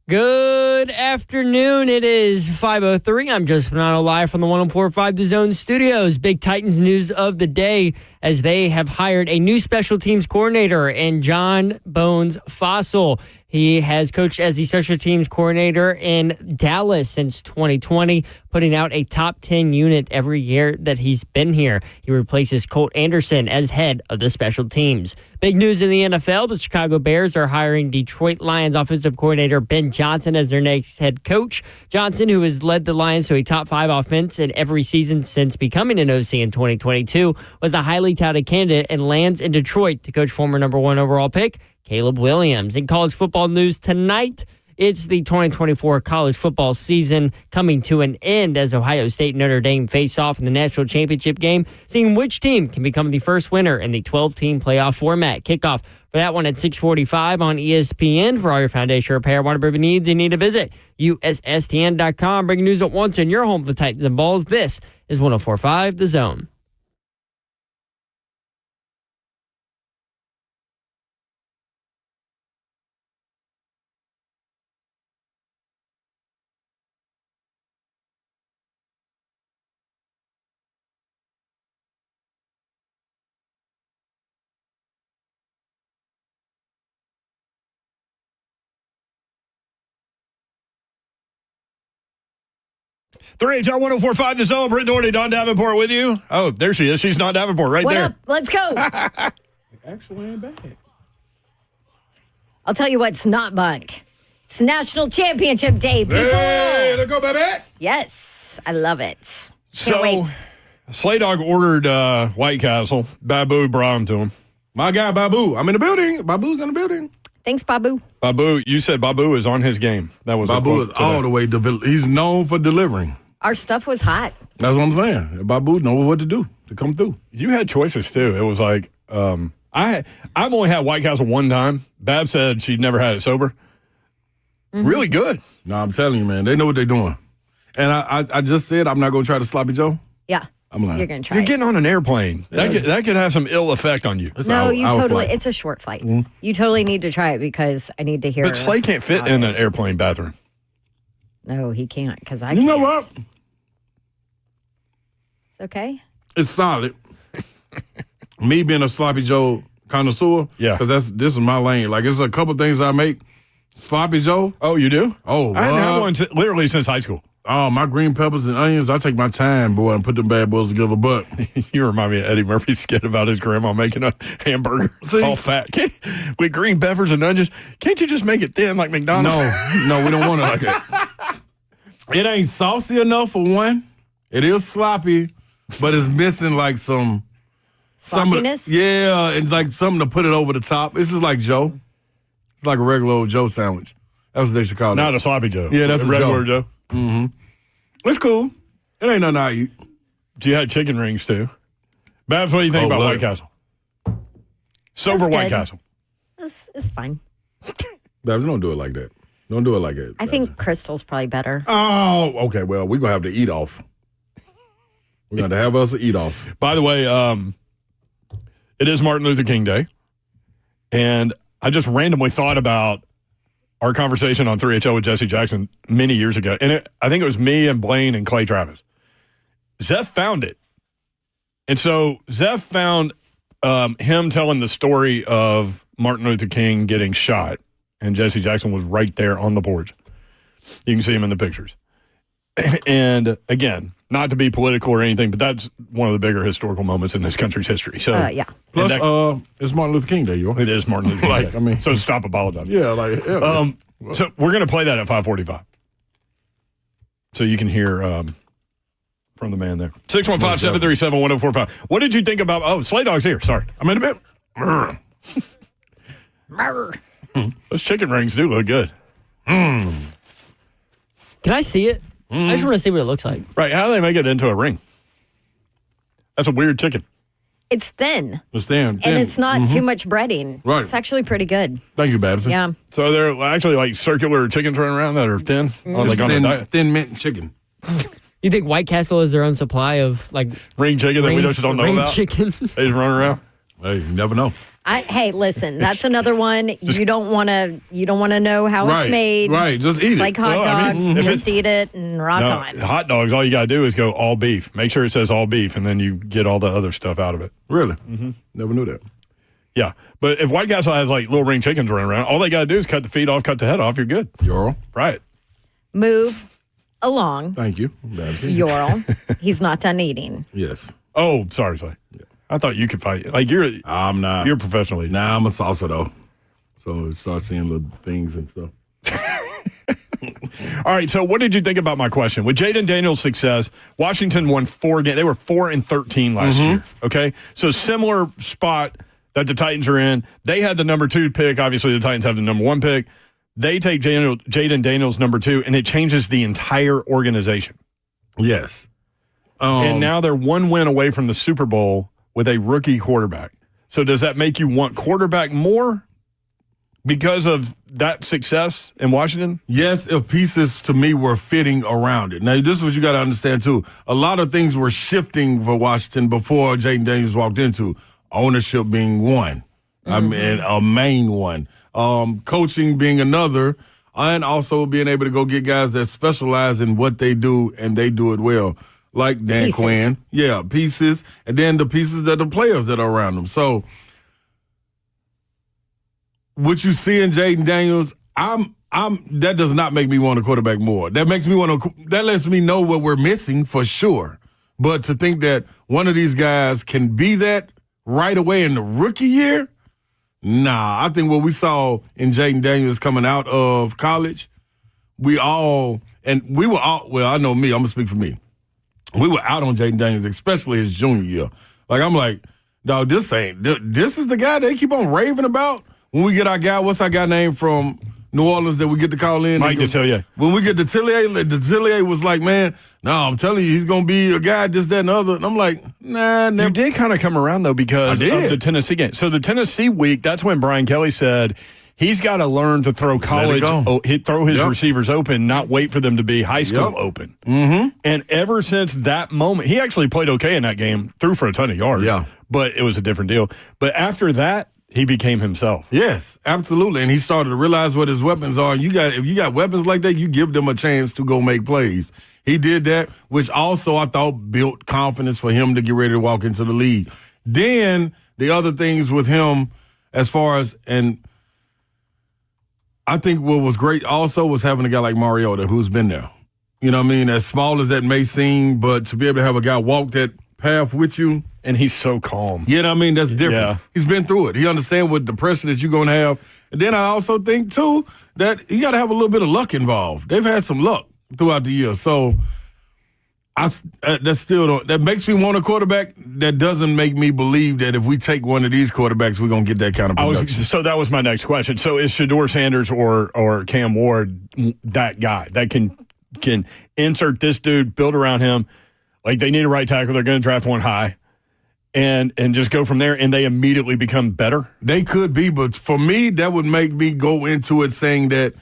Good afternoon. It is 5:03. I'm Joseph Bonanno live from the 104.5 The Zone studios. Big Titans news of the day as they have hired a new special teams coordinator in John Bones Fossil. He has coached as the special teams coordinator in Dallas since 2020, putting out a top 10 unit every year that he's been here. He replaces Colt Anderson as head of the special teams. Big news in the NFL, the Chicago Bears are hiring Detroit Lions offensive coordinator Ben Johnson as their next head coach. Johnson, who has led the Lions to a top 5 offense in every season since becoming an OC in 2022, was a highly touted candidate and lands in Detroit to coach former number 1 overall pick Caleb Williams. In college football news tonight, it's the 2024 college football season coming to an end as Ohio State and Notre Dame face off in the national championship game, seeing which team can become the first winner in the 12-team playoff format. Kickoff for that one at 6:45 on ESPN. For all your foundation repair, waterproofing needs, you need to visit USSTN.com. Breaking news at once in your home for the Titans and Balls. This is 104.5 The Zone. Three HL 104.5 The Zone. Britt Doherty, Don Davenport with you. Oh, there she is. She's not Davenport right What there. up? Let's go. Actually ain't bad. I'll tell you what's not bunk. It's National Championship Day, people. Hey, let's go, baby. Yes, I love it. Can't So, wait. Slay Dog ordered White Castle. Babu brought him to him. My guy, Babu. I'm in the building. Babu's in the building. Thanks, Babu. Babu, you said Babu is on his game. That was Babu is all the way. He's known for delivering. Our stuff was hot. That's what I'm saying. Babu knows what to do to come through. You had choices too. It was like I've only had White Castle one time. Bab said she'd never had it sober. Mm-hmm. Really good. No, I'm telling you, man. They know what they're doing. And I just said I'm not going to try to sloppy Joe. Yeah. I'm lying. You're going to try You're it. getting on an airplane. That could have some ill effect on you. No, you totally. It's a short flight. Mm-hmm. You totally need to try it because I need to hear. But Slay can't fit in an airplane bathroom. No, he can't because I. You can't. know what? It's okay. It's solid. Me being a sloppy Joe connoisseur, yeah, because this is my lane. Like, there's a couple things I make. Sloppy Joe. Oh, you do? Oh, I hadn't had one literally since high school. Oh, my green peppers and onions, I take my time, boy, and put them bad boys together. But you remind me of Eddie Murphy's skit about his grandma making a hamburger all fat. With green peppers and onions. Can't you just make it thin like McDonald's? No, we don't want it like that. It ain't saucy enough for one. It is sloppy, but it's missing like some sloppiness. Yeah, and like something to put it over the top. It's just like Joe. It's like a regular old Joe sandwich. That's what they should call it. Not a sloppy Joe. Yeah, that's a regular Joe. Mm-hmm. It's cool. It ain't nothing I eat. You had chicken rings too. Babs, what do you think about White Castle? Sober White Castle. It's fine. Babs, don't do it like that. Don't do it like that. I think Crystal's probably better. Oh, okay. Well, we're going to have to eat off. We're going to have us eat off. By the way, it is Martin Luther King Day. And I just randomly thought about our conversation on 3HL with Jesse Jackson many years ago. And I think it was me and Blaine and Clay Travis. Zeph found it. And so Zeph found him telling the story of Martin Luther King getting shot. And Jesse Jackson was right there on the porch. You can see him in the pictures. And again, not to be political or anything, but that's one of the bigger historical moments in this country's history. So yeah. Plus, it's Martin Luther King Day, yo. It is Martin Luther King Day. I mean, so stop apologizing. Yeah, like so we're gonna play that at 5:45. So you can hear from the man there. 615-737-1045. What did you think about Slay Dog's here? Sorry. I'm in a bit. Those chicken rings do look good. Can I see it? I just want to see what it looks like. Right. How do they make it into a ring? That's a weird chicken. It's thin. It's thin. And it's not too much breading. Right. It's actually pretty good. Thank you, Babs. Yeah. So they're actually like circular chickens running around that are thin? Or like on a diet? Thin mint chicken. You think White Castle has their own supply of like ring chicken that we just don't know ring about? Chicken. They just run around? Hey, you never know. Hey, listen, that's another one. You don't want to know how it's made. Right, just eat it's it. like hot dogs. if Just eat it and rock on. Hot dogs, all you got to do is go all beef. Make sure it says all beef, and then you get all the other stuff out of it. Really? Mm-hmm. Never knew that. Yeah, but if White Castle has like little ring chickens running around, all they got to do is cut the feet off, cut the head off. You're good. Ural. Right. Move along. Thank you. Ural. He's not done eating. Yes. Oh, sorry. Yeah. I thought you could fight. Like I'm not. You're professionally. Nah, I'm a salsa though. So start seeing little things and stuff. All right, so what did you think about my question? With Jayden Daniels' success, Washington won 4 games. They were 4-13 last year, okay? So similar spot that the Titans are in. They had the number 2 pick. Obviously, the Titans have the number 1 pick. They take Jayden Daniels number 2, and it changes the entire organization. Yes. And now they're 1 win away from the Super Bowl with a rookie quarterback. So does that make you want quarterback more because of that success in Washington? Yes, if pieces to me were fitting around it. Now, this is what you got to understand, too. A lot of things were shifting for Washington before Jayden Daniels walked into. Ownership being one. I mean, a main one. Coaching being another. And also being able to go get guys that specialize in what they do and they do it well. Like Dan Quinn. Yeah, pieces. And then the pieces that the players that are around them. So what you see in Jayden Daniels, that does not make me want a quarterback more. That makes me want to. That lets me know what we're missing for sure. But to think that one of these guys can be that right away in the rookie year, nah. I think what we saw in Jayden Daniels coming out of college, we were all. Well, I know me. I'm gonna speak for me. We were out on Jayden Daniels, especially his junior year. Like I'm like, dog, this is the guy they keep on raving about. When we get our guy, what's our guy name from New Orleans that we get to call in? Mike Detillier. When we get Detillier was like, man, no, I'm telling you, he's going to be a guy, this, that, and the other. And I'm like, nah. Never. You did kind of come around, though, because of the Tennessee game. So the Tennessee week, that's when Brian Kelly said he's got to learn to throw throw his receivers open, not wait for them to be high school open. Mm-hmm. And ever since that moment, he actually played okay in that game, threw for a ton of yards, but it was a different deal. But after that, he became himself. Yes, absolutely. And he started to realize what his weapons are. If you got weapons like that, you give them a chance to go make plays. He did that, which also I thought built confidence for him to get ready to walk into the league. Then the other things with him as far as, and I think what was great also was having a guy like Mariota who's been there. You know what I mean? As small as that may seem, but to be able to have a guy walk that path with you. And he's so calm. You know what I mean? That's different. Yeah. He's been through it. He understands what the pressure that you're going to have. And then I also think, too, that you got to have a little bit of luck involved. They've had some luck throughout the year. So that makes me want a quarterback. That doesn't make me believe that if we take one of these quarterbacks, we're going to get that kind of production. So that was my next question. So is Shedeur Sanders or Cam Ward that guy that can insert this dude, build around him? Like they need a right tackle. They're going to draft one high. And just go from there, and they immediately become better? They could be, but for me, that would make me go into it saying that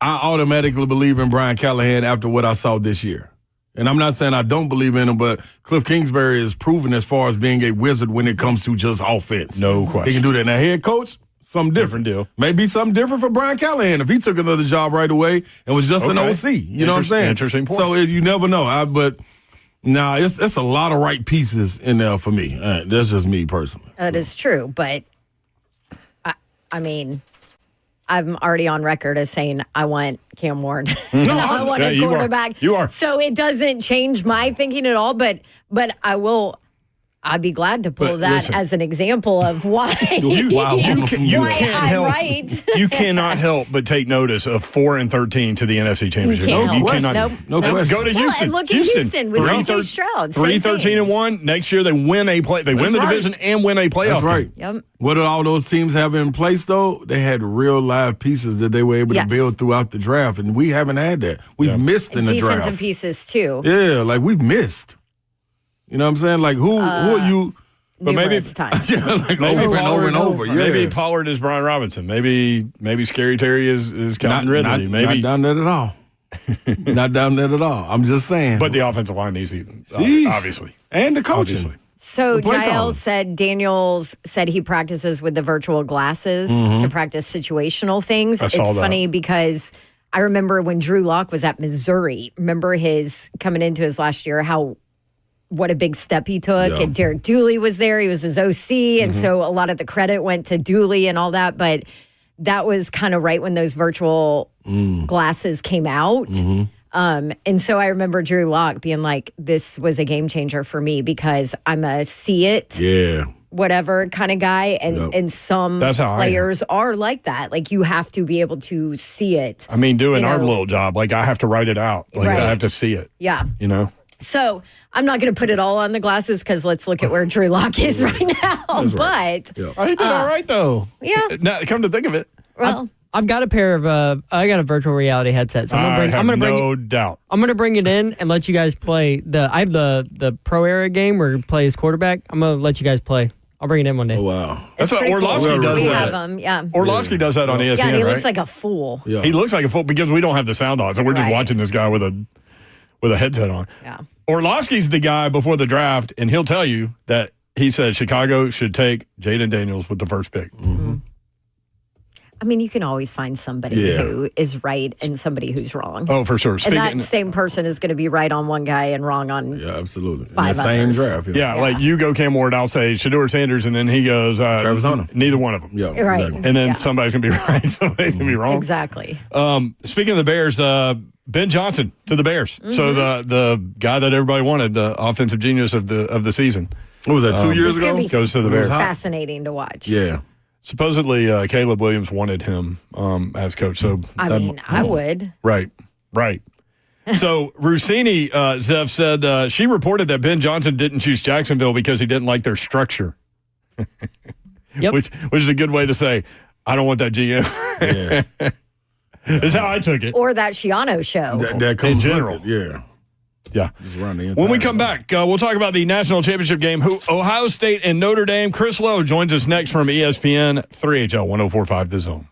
I automatically believe in Brian Callahan after what I saw this year. And I'm not saying I don't believe in him, but Cliff Kingsbury is proven as far as being a wizard when it comes to just offense. No question. He can do that. Now, head coach, something different. Deal. Maybe something different for Brian Callahan if he took another job right away and was just an OC. You know what I'm saying? Interesting point. So you never know. But it's a lot of right pieces in there for me. That's just me personally. That is true, but I mean, I'm already on record as saying I want Cam Ward. I want a quarterback. You are. So it doesn't change my thinking at all, but I'd be glad to pull as an example of why. You can't help. Right. You cannot help but take notice of 4-13 to the NFC Championship. You cannot. No question. Go to Houston. Look at Houston with CJ Stroud. 3-13-1. Next year they win a play. They win the division and win a playoff. That's right. Yep. What did all those teams have in place though? They had real live pieces that they were able to build throughout the draft, and we haven't had that. We've missed in the draft. Defensive pieces too. Yeah, like we've missed. You know what I'm saying? Like, who are you? But maybe times. over and over. Yeah. Maybe Pollard is Brian Robinson. Maybe Scary Terry is Calvin Ridley. Maybe not down there at all. Not down there at all. I'm just saying. But the offensive line needs to, obviously. And the coaching. Obviously. So play Jael calling. said Daniels said he practices with the virtual glasses to practice situational things. I saw It's that. funny because I remember when Drew Lock was at Missouri. Remember his coming into his last year, what a big step he took. Yeah. And Derek Dooley was there. He was his OC. And so a lot of the credit went to Dooley and all that. But that was kind of right when those virtual glasses came out. And so I remember Drew Lock being like, this was a game changer for me because I'm a see it, whatever kind of guy. And some That's how players are like that. Like you have to be able to see it. I mean, doing you our know. little job, like I have to write it out. Like Right. I have to see it. Yeah. You know? So I'm not going to put it all on the glasses because let's look at where Drew Lock is right now. But He did all right, though. Yeah. Now, come to think of it. well, I've got a pair of I got a virtual reality headset. So I have no doubt. I'm gonna bring it in and let you guys play I have the pro era game where you play as quarterback. I'm gonna let you guys play. I'll bring it in one day. Oh, wow. That's what pretty cool. Orlovsky does We that. have them, yeah. Orlovsky does that on ESPN, Yeah, and he right? looks like a fool. Yeah. He looks like a fool because we don't have the sound on, so we're just Right. watching this guy with a headset on. Yeah. Orlovsky's the guy before the draft, and he'll tell you that he said Chicago should take Jayden Daniels with the first pick. I mean, you can always find somebody who is right and somebody who's wrong. Oh, for sure. And that same person is going to be right on one guy and wrong on Yeah, absolutely. In Five that same others. draft. yeah, like you go Cam Ward, I'll say Shador Sanders, and then he goes Travis Hunter. Neither one of them. Yeah, Right. exactly. And then somebody's gonna be right, somebody's gonna be wrong. Exactly. Speaking of the Bears, Ben Johnson to the Bears. So the guy that everybody wanted, the offensive genius of the season, What was that, 2 years It's going ago? to be goes to the Bears. fascinating to watch. Yeah. Supposedly, Caleb Williams wanted him as coach. So I mean, I would. right. So Rossini, Zev said she reported that Ben Johnson didn't choose Jacksonville because he didn't like their structure. Yep. Which is a good way to say I don't want that GM. Yeah. Is how I took it. Or that Shiano show. That comes In general. with it, yeah. Yeah. Just around the When we entire- come back, we'll talk about the national championship game. Ohio State and Notre Dame. Chris Lowe joins us next from ESPN 3HL 1045 The Zone.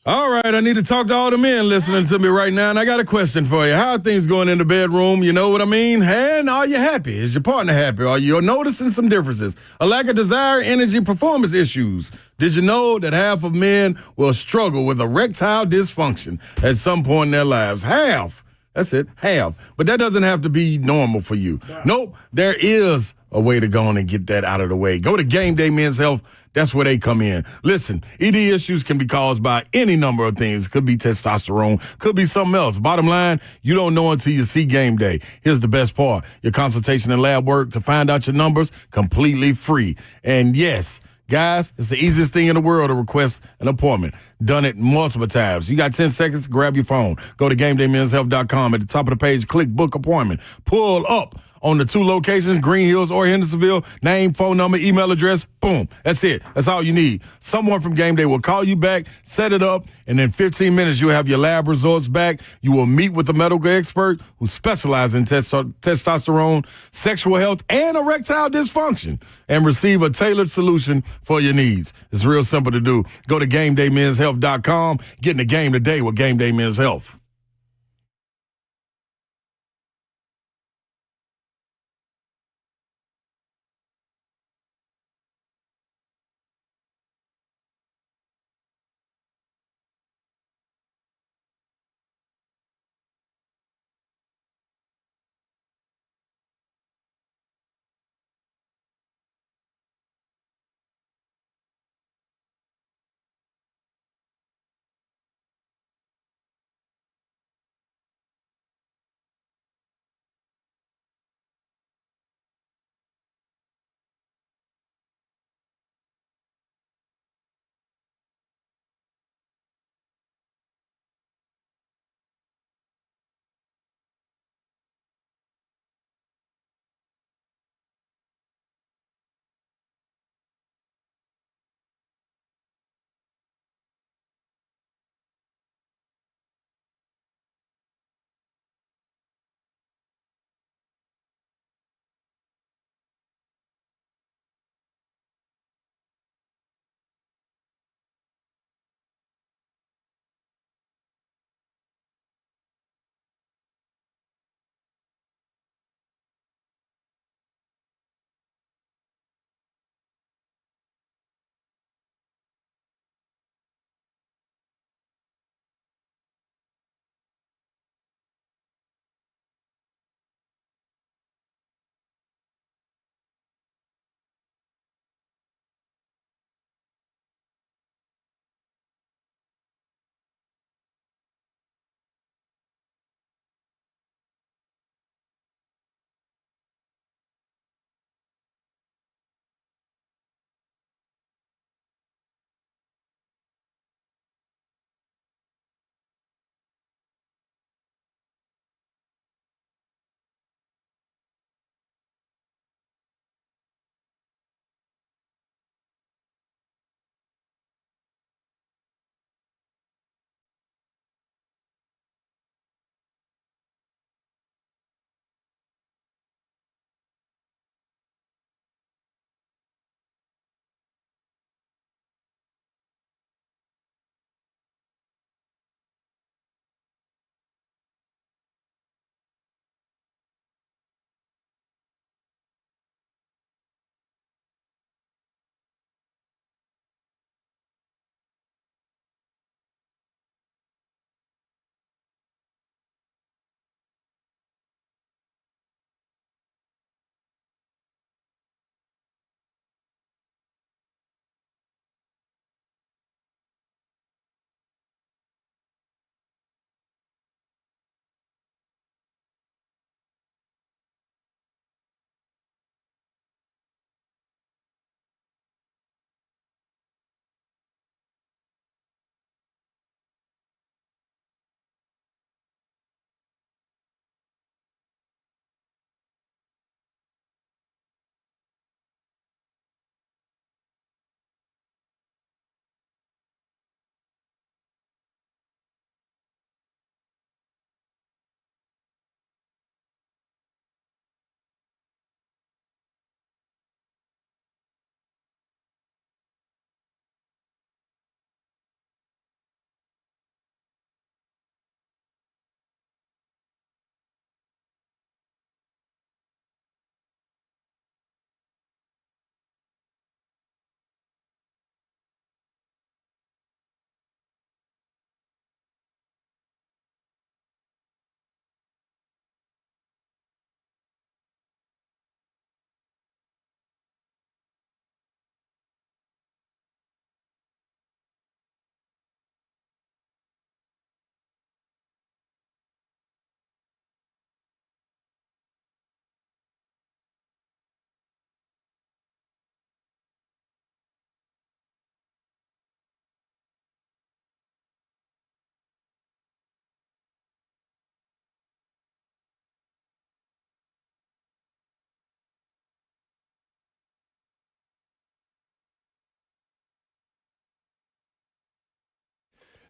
All right, I need to talk to all the men listening to me right now, and I got a question for you. How are things going in the bedroom? You know what I mean? And are you happy? Is your partner happy? Are you noticing some differences? A lack of desire, energy, performance issues. Did you know that half of men will struggle with erectile dysfunction at some point in their lives? Half. That's it, half. But that doesn't have to be normal for you. Nope, there is a way to go on and get that out of the way. Go to Game Day Men's Health. That's where they come in. Listen, ED issues can be caused by any number of things. Could be testosterone, could be something else. Bottom line, you don't know until you see Game Day. Here's the best part. Your consultation and lab work to find out your numbers, completely free. And yes, guys, it's the easiest thing in the world to request an appointment. Done it multiple times. You got 10 seconds, grab your phone. Go to GameDayMen'sHealth.com. At the top of the page, click Book Appointment. Pull up on the two locations, Green Hills or Hendersonville. Name, phone number, email address. Boom. That's it. That's all you need. Someone from Game Day will call you back, set it up, and in 15 minutes, you'll have your lab results back. You will meet with a medical expert who specializes in testosterone, sexual health, and erectile dysfunction, and receive a tailored solution for your needs. It's real simple to do. Go to GameDayMen'sHealth.com. Get in the game today with Game Day Men's Health.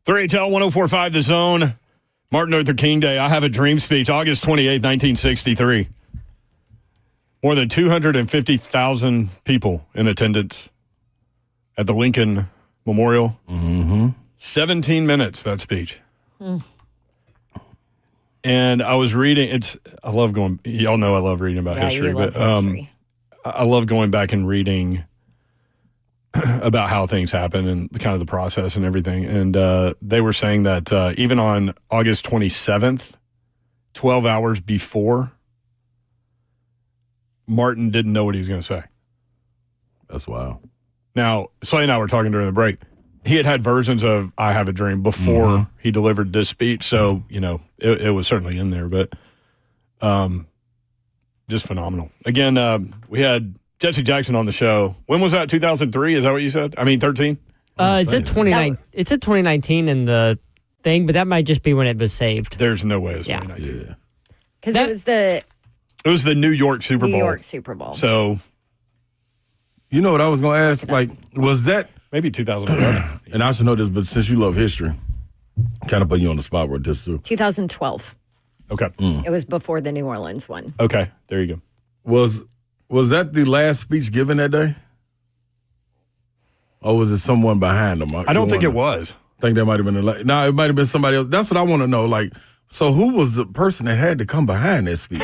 3HL 1045 The Zone. Martin Luther King Day. I Have a Dream speech, August 28, 1963. More than 250,000 people in attendance at the Lincoln Memorial. 17 minutes, that speech. And I was reading, y'all know I love reading about history, but history. I love going back and reading about how things happen and kind of the process and everything. And they were saying that even on August 27th, 12 hours before, Martin didn't know what he was going to say. That's wild. Now, Slay and I were talking during the break. He had versions of I Have a Dream before he delivered this speech. So, it was certainly in there, but just phenomenal. Again, we had Jesse Jackson on the show. When was that? 2003? Is that what you said? I mean, 13? It's at 2019 in the thing, but that might just be when it was saved. There's no way it's 2019. Yeah. Because it was the New York Super Bowl. New York Super Bowl. So, you know what I was going to ask? Like, was that maybe 2011? And I should know this, but since you love history, kind of put you on the spot with this too. 2012. Okay. It was before the New Orleans one. Okay, there you go. Was that the last speech given that day? Or was it someone behind him? I don't think it was. I think that might have been no, it might have been somebody else. That's what I want to know. Like, so who was the person that had to come behind that speech?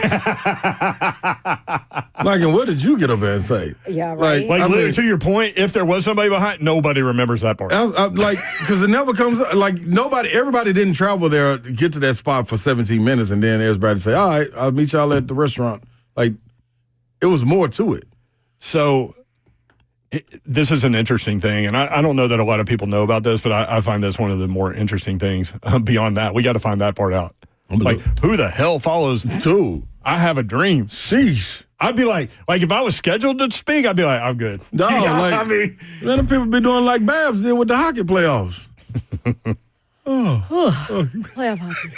Like, and what did you get up there and say? Yeah, right. Like literally, to your point, if there was somebody behind, nobody remembers that part. Like, because it never comes, like, everybody didn't travel there to get to that spot for 17 minutes and then everybody say, all right, I'll meet y'all at the restaurant. Like, it was more to it. So, this is an interesting thing, and I don't know that a lot of people know about this, but I find this one of the more interesting things. Beyond that, we got to find that part out. Like, who the hell follows? Dude, I Have a Dream. Sheesh. I'd be like if I was scheduled to speak, I'd be like, I'm good. No, I mean, then the people be doing like Babs did with the hockey playoffs. Playoff hockey.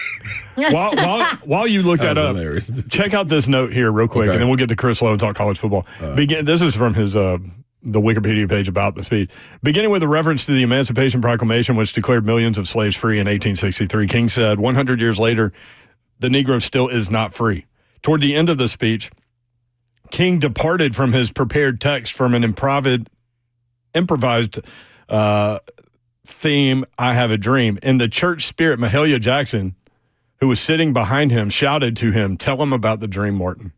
While you look that up, check out this note here real quick, and then we'll get to Chris Lowe and talk college football. This is from his the Wikipedia page about the speech. Beginning with a reference to the Emancipation Proclamation, which declared millions of slaves free in 1863, King said, 100 years later, the Negro still is not free. Toward the end of the speech, King departed from his prepared text from an improvised theme, I Have a Dream. In the church spirit, Mahalia Jackson, who was sitting behind him, shouted to him, tell him about the dream, Martin.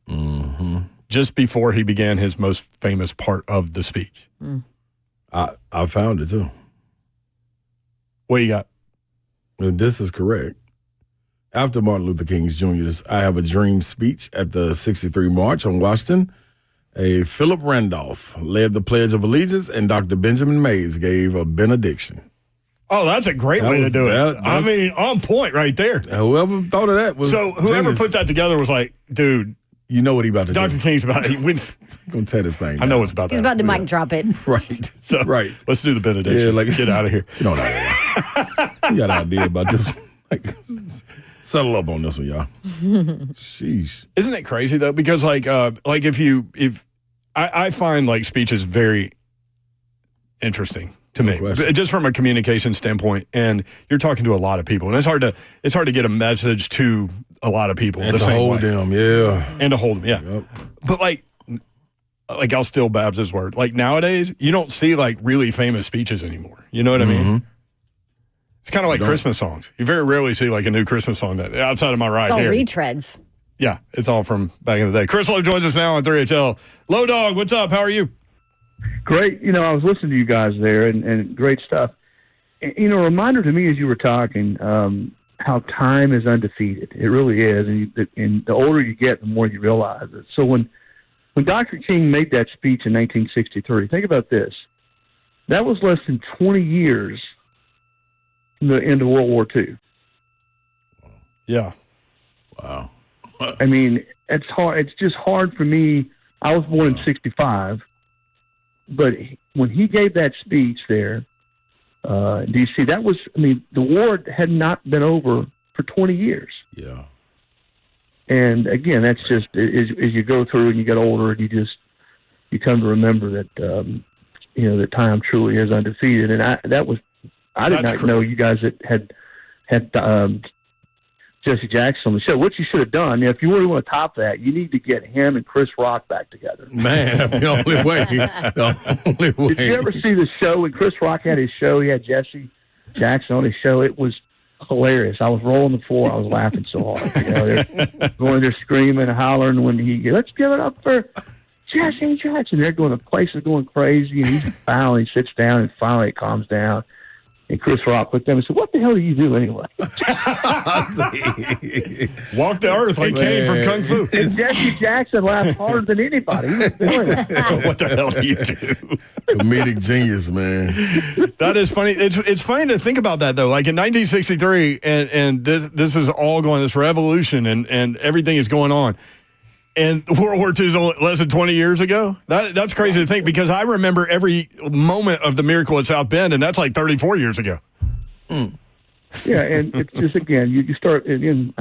Just before he began his most famous part of the speech. I found it too. What you got? This is correct. After Martin Luther King Jr.'s I Have a Dream speech at the 63 March on Washington, Philip Randolph led the Pledge of Allegiance and Dr. Benjamin Mays gave a benediction. Oh, that's a great way to do it. I mean, on point right there. Whoever thought of that was whoever put that together was like, dude, you know what he about to do. Dr. King's about to gonna tear this thing down. I know what's about He's about to mic drop it. Right. So let's do the benediction. Yeah, like, get out of here. You know what you got an idea about this. Like, settle up on this one, y'all. Sheesh. Isn't it crazy though? Because if I find like speeches very interesting to me, just from a communication standpoint, and you're talking to a lot of people, and it's hard to get a message to a lot of people and to hold them, and to hold them, Yep. But like I'll steal Babs's word. Like nowadays, you don't see like really famous speeches anymore. You know what I mean? It's kind of like Christmas songs. You very rarely see like a new Christmas song that outside of my right here. It's all retreads. Yeah, it's all from back in the day. Chris Lowe joins us now on 3HL. Low Dog, what's up? How are you? Great. I was listening to you guys there, and great stuff. A reminder to me as you were talking, how time is undefeated. It really is. And the older you get, the more you realize it. So when Dr. King made that speech in 1963, think about this. That was less than 20 years from the end of World War II. Yeah. Wow. I mean, it's hard. It's just hard for me. I was born in 65. But when he gave that speech there, D.C., that was, the war had not been over for 20 years. Yeah. And again, that's just, as you go through and you get older, and you come to remember that, that time truly is undefeated. And that was I did not know you guys had Jesse Jackson on the show. What you should have done, if you really want to top that, you need to get him and Chris Rock back together. Man, the only way. Did you ever see the show when Chris Rock had his show? He had Jesse Jackson on his show. It was hilarious. I was rolling the floor. I was laughing so hard. They're going there screaming and hollering when let's give it up for Jesse Jackson. They're going, the place is going crazy, and he's finally sits down, and finally it calms down. And Chris Rock looked at him and said, "What the hell do you do anyway?" Walk the earth like Kane from Kung Fu. And Jesse Jackson laughed harder than anybody. He was doing it. What the hell do you do? Comedic genius, man. That is funny. It's funny to think about that, though. Like in 1963, and this is all going, this revolution, and everything is going on. And World War II is less than 20 years ago. That's crazy to think, because I remember every moment of the miracle at South Bend, and that's like 34 years ago. Mm. Yeah, and it's just, again, you start, again,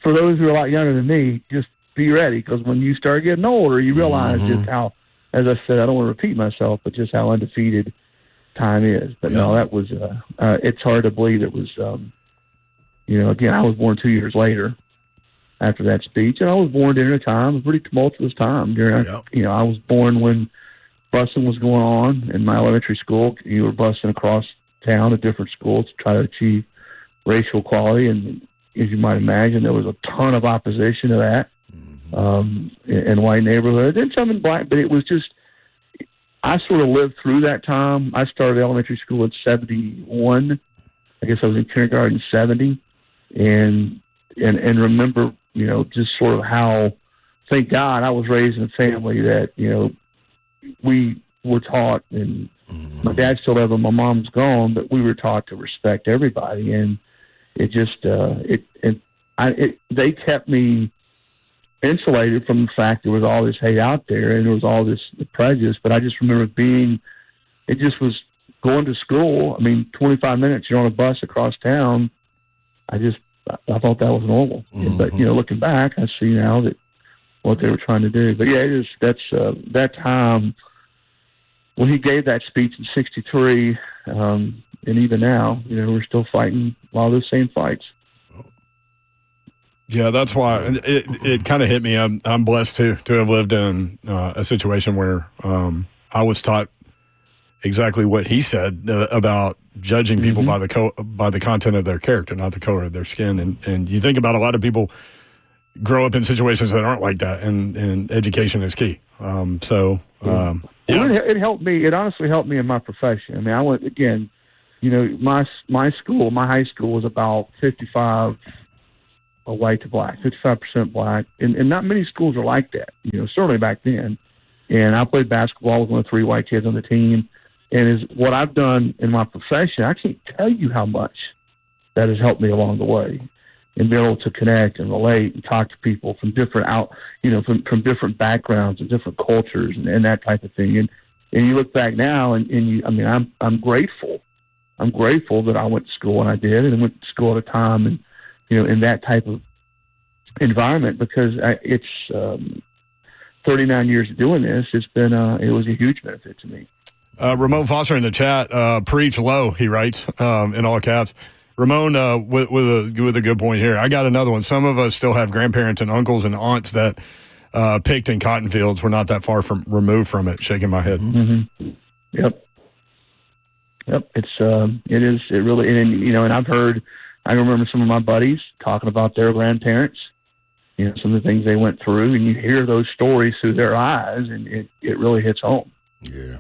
for those who are a lot younger than me, just be ready, because when you start getting older, you realize just how, as I said, I don't want to repeat myself, but just how undefeated time is. But no, that was, it's hard to believe it was, again, I was born 2 years later after that speech, and I was born during a time, a pretty tumultuous time. I was born when busing was going on in my elementary school. You were busing across town to different schools to try to achieve racial equality, and as you might imagine, there was a ton of opposition to that in white neighborhoods and some in black. But it was just, I sort of lived through that time. I started elementary school in 71. I guess I was in kindergarten in 70, and remember, just sort of how, thank God, I was raised in a family that, we were taught, and my dad's still there, but my mom's gone, but we were taught to respect everybody. And it just, they kept me insulated from the fact there was all this hate out there and there was all this prejudice. But I just remember it just was going to school. I mean, 25 minutes, you're on a bus across town. I thought that was normal. But, looking back, I see now that what they were trying to do. But yeah, that time when he gave that speech in 63, and even now, we're still fighting a lot of those same fights. Yeah, that's why it kind of hit me. I'm blessed to have lived in a situation where I was taught exactly what he said about judging people by the content of their character, not the color of their skin. And you think about a lot of people grow up in situations that aren't like that, and education is key. It helped me. It honestly helped me in my profession. I mean, I went, again, my school, my high school was about 55 white to black, 55% black. And not many schools are like that, certainly back then. And I played basketball with one of 3 white kids on the team. And what I've done in my profession, I can't tell you how much that has helped me along the way, and be able to connect and relate and talk to people from different from different backgrounds and different cultures and that type of thing. And you look back now, I'm grateful. I'm grateful that I went to school when I did, and I went to school at a time and in that type of environment, because it's 39 years of doing this. It's been it was a huge benefit to me. Ramon Foster in the chat, preach low, he writes, in all caps. Ramon, with a good point here. I got another one. Some of us still have grandparents and uncles and aunts that picked in cotton fields. We're not that far removed from it. Shaking my head. Mm-hmm. Yep. It really, and I remember some of my buddies talking about their grandparents, some of the things they went through, and you hear those stories through their eyes, and it really hits home. Yeah.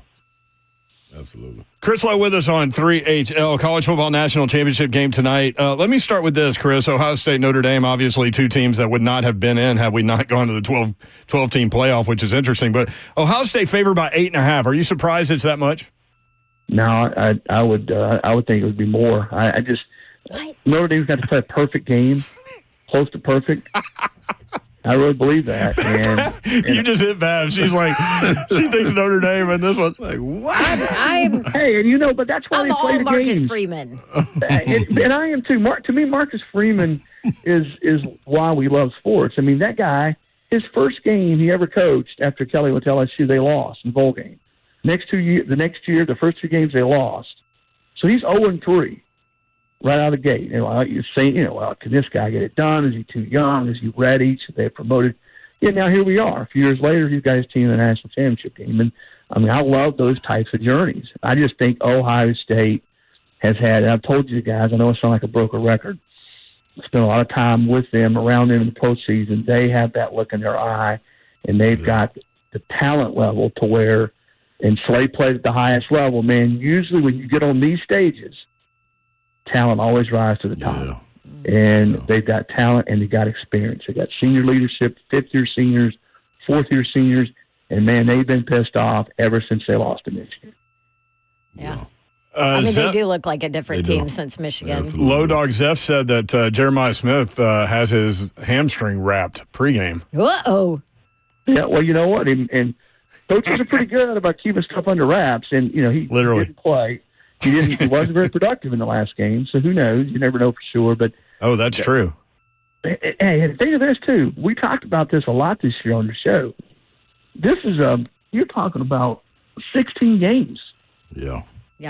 Absolutely. Chris Lowe with us on 3HL College Football National Championship game tonight. Let me start with this, Chris. Ohio State, Notre Dame, obviously 2 teams that would not have been in had we not gone to the 12-team playoff, which is interesting. But Ohio State favored by 8.5. Are you surprised it's that much? No, I would think it would be more. Notre Dame's got to play a perfect game, close to perfect. I really believe that. And you just hit Bav. She's like, she thinks Notre Dame, and this one's like, what? Hey, and but that's why they play the Marcus games. Freeman. And I am too. To me, Marcus Freeman is why we love sports. I mean, that guy, his first game he ever coached after Kelly went to LSU, they lost in the bowl game. The next year, the first 2 games they lost. So he's 0-3 right out of the gate. And you're saying, can this guy get it done? Is he too young? Is he ready? Should they have promoted? Yeah, now here we are. A few years later, he's got his team in the national championship game. And, I love those types of journeys. I just think Ohio State has had, and I've told you guys, I know it sounds like a broken record, spent a lot of time with them, around them in the postseason. They have that look in their eye, and they've got the talent level to where, and Slay plays at the highest level, man, usually when you get on these stages, talent always rises to the top. And they've got talent and they've got experience. They've got senior leadership, fifth-year seniors, fourth-year seniors, and, man, they've been pissed off ever since they lost to Michigan. Yeah. They do look like a different team since Michigan. Low Dog Zeph said that Jeremiah Smith has his hamstring wrapped pregame. Uh-oh. Yeah, well, you know what? And coaches are pretty good about keeping stuff under wraps. And, he didn't play. He wasn't very productive in the last game, so who knows? You never know for sure. But that's true. Hey, and think of this, too. We talked about this a lot this year on the show. This is you're talking about 16 games. Yeah.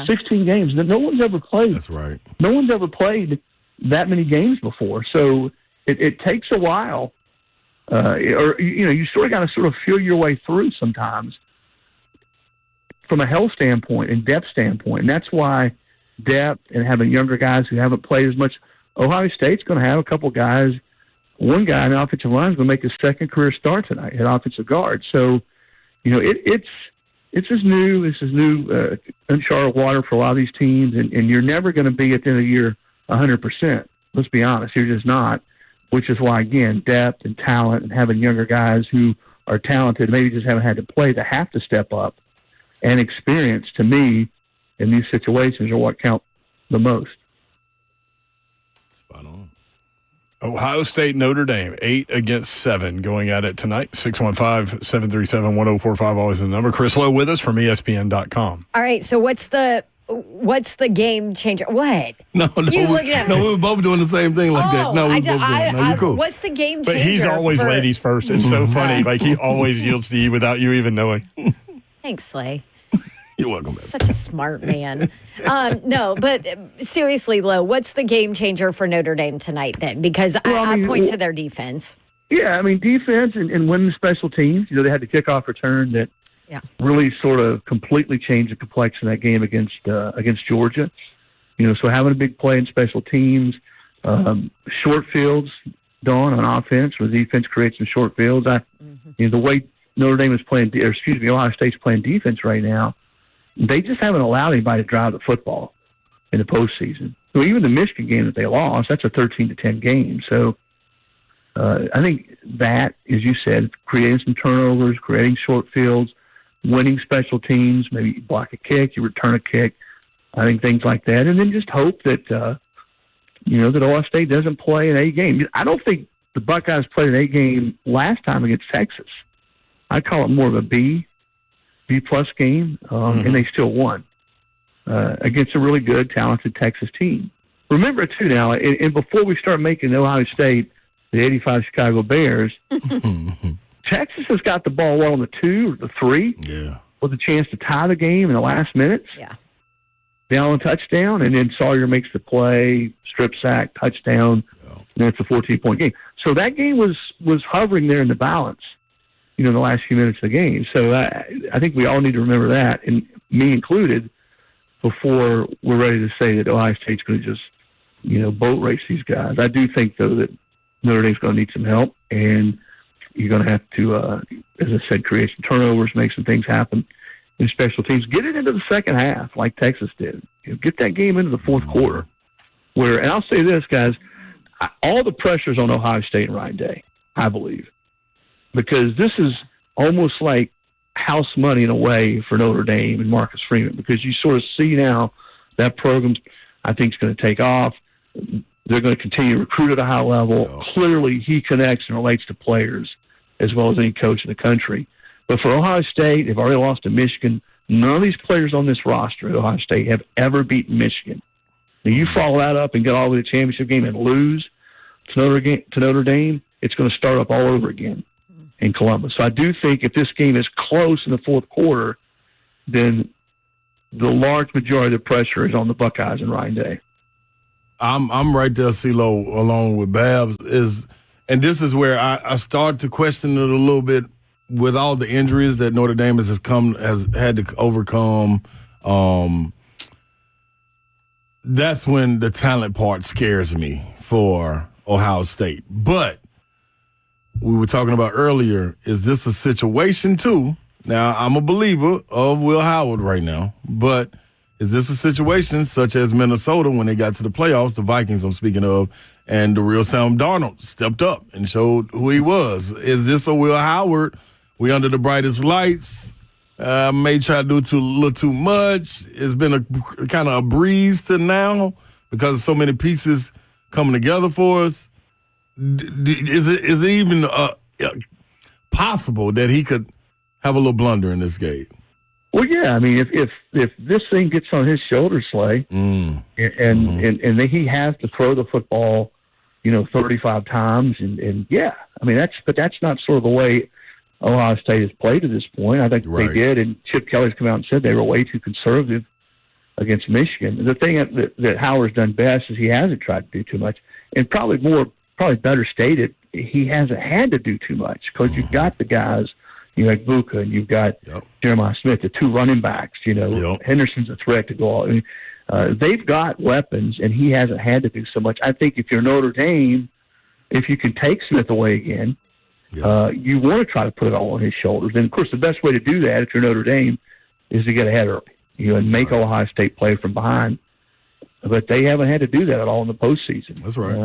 16 games. No one's ever played. That's right. No one's ever played that many games before. So it takes a while. You sort of got to sort of feel your way through sometimes from a health standpoint and depth standpoint. And that's why depth and having younger guys who haven't played as much. Ohio State's going to have a couple guys. One guy in the offensive line is going to make his second career start tonight at offensive guard. So, it's just new. This is new, uncharted water for a lot of these teams, and you're never going to be at the end of the year 100%. Let's be honest, you're just not. Which is why, again, depth and talent and having younger guys who are talented, maybe just haven't had to play, to have to step up, and experience, to me, in these situations are what count the most. Spot on. Ohio State, Notre Dame, 8-7 going at it tonight. 615-737-1045, always the number. Chris Lowe with us from ESPN.com. All right, so what's the game changer? What? No, we were both doing the same thing like that. No, we both doing it. No, you're cool. What's the game changer? But he's always ladies first. It's so funny. Like, he always yields to you without you even knowing. Thanks, Slay. You're welcome. Such a smart man. No, but seriously, Lo, what's the game changer for Notre Dame tonight then? Because I point to their defense. Yeah, defense and winning special teams. They had the kickoff return that really sort of completely changed the complexion of that game against Georgia. So having a big play in special teams, short fields, Dawn, on offense, where the defense creates some short fields. The way Notre Dame is playing, Ohio State's playing defense right now, they just haven't allowed anybody to drive the football in the postseason. So even the Michigan game that they lost, that's a 13-10 game. So I think that, as you said, creating some turnovers, creating short fields, winning special teams, maybe you block a kick, you return a kick. I think things like that. And then just hope that, that Ohio State doesn't play an A game. I don't think the Buckeyes played an A game last time against Texas. I call it more of a B-plus game, and they still won against a really good, talented Texas team. Remember, too, now, and before we start making Ohio State the 85 Chicago Bears, Texas has got the ball on the 2 or the 3 with a chance to tie the game in the last minutes. Yeah. Down a touchdown, and then Sawyer makes the play, strip sack, touchdown, and it's a 14-point game. So that game was hovering there in the balance, in the last few minutes of the game. So I think we all need to remember that, and me included, before we're ready to say that Ohio State's going to just, boat race these guys. I do think, though, that Notre Dame's going to need some help, and you're going to have to, as I said, create some turnovers, make some things happen in special teams. Get it into the second half like Texas did. Get that game into the fourth quarter. And I'll say this, guys, all the pressure's on Ohio State and Ryan Day, I believe, because this is almost like house money in a way for Notre Dame and Marcus Freeman, because you sort of see now that program, I think, is going to take off. They're going to continue to recruit at a high level. Clearly, he connects and relates to players as well as any coach in the country. But for Ohio State, they've already lost to Michigan. None of these players on this roster at Ohio State have ever beaten Michigan. Now, you follow that up and get all the way to the championship game and lose to Notre Dame, it's going to start up all over again in Columbus. So I do think if this game is close in the fourth quarter, then the large majority of the pressure is on the Buckeyes and Ryan Day. I'm right there, CeeLo, along with Babs. And this is where I start to question it a little bit with all the injuries that Notre Dame has had to overcome. That's when the talent part scares me for Ohio State. But we were talking about earlier, is this a situation too? Now, I'm a believer of Will Howard right now, but is this a situation such as Minnesota when they got to the playoffs, the Vikings I'm speaking of, and the real Sam Darnold stepped up and showed who he was? Is this a Will Howard? We under the brightest lights. May try to do a little too much. It's been a kind of a breeze to now because of so many pieces coming together for us. Is it even possible that he could have a little blunder in this game? Well, yeah. I mean, if this thing gets on his shoulders, Slay, and then he has to throw the football, 35 times, and yeah, I mean that's not sort of the way Ohio State has played to this point. I think they did, and Chip Kelly's come out and said they were way too conservative against Michigan. The thing that Howard's done best is he hasn't tried to do too much, and probably better stated, he hasn't had to do too much because you've got the guys. You have Buka and you've got Jeremiah Smith, the two running backs. Henderson's a threat to go all. I mean, they've got weapons, and he hasn't had to do so much. I think if you're Notre Dame, if you can take Smith away again, you want to try to put it all on his shoulders. And, of course, the best way to do that if you're Notre Dame is to get ahead early, and make Ohio State play from behind. But they haven't had to do that at all in the postseason. That's right.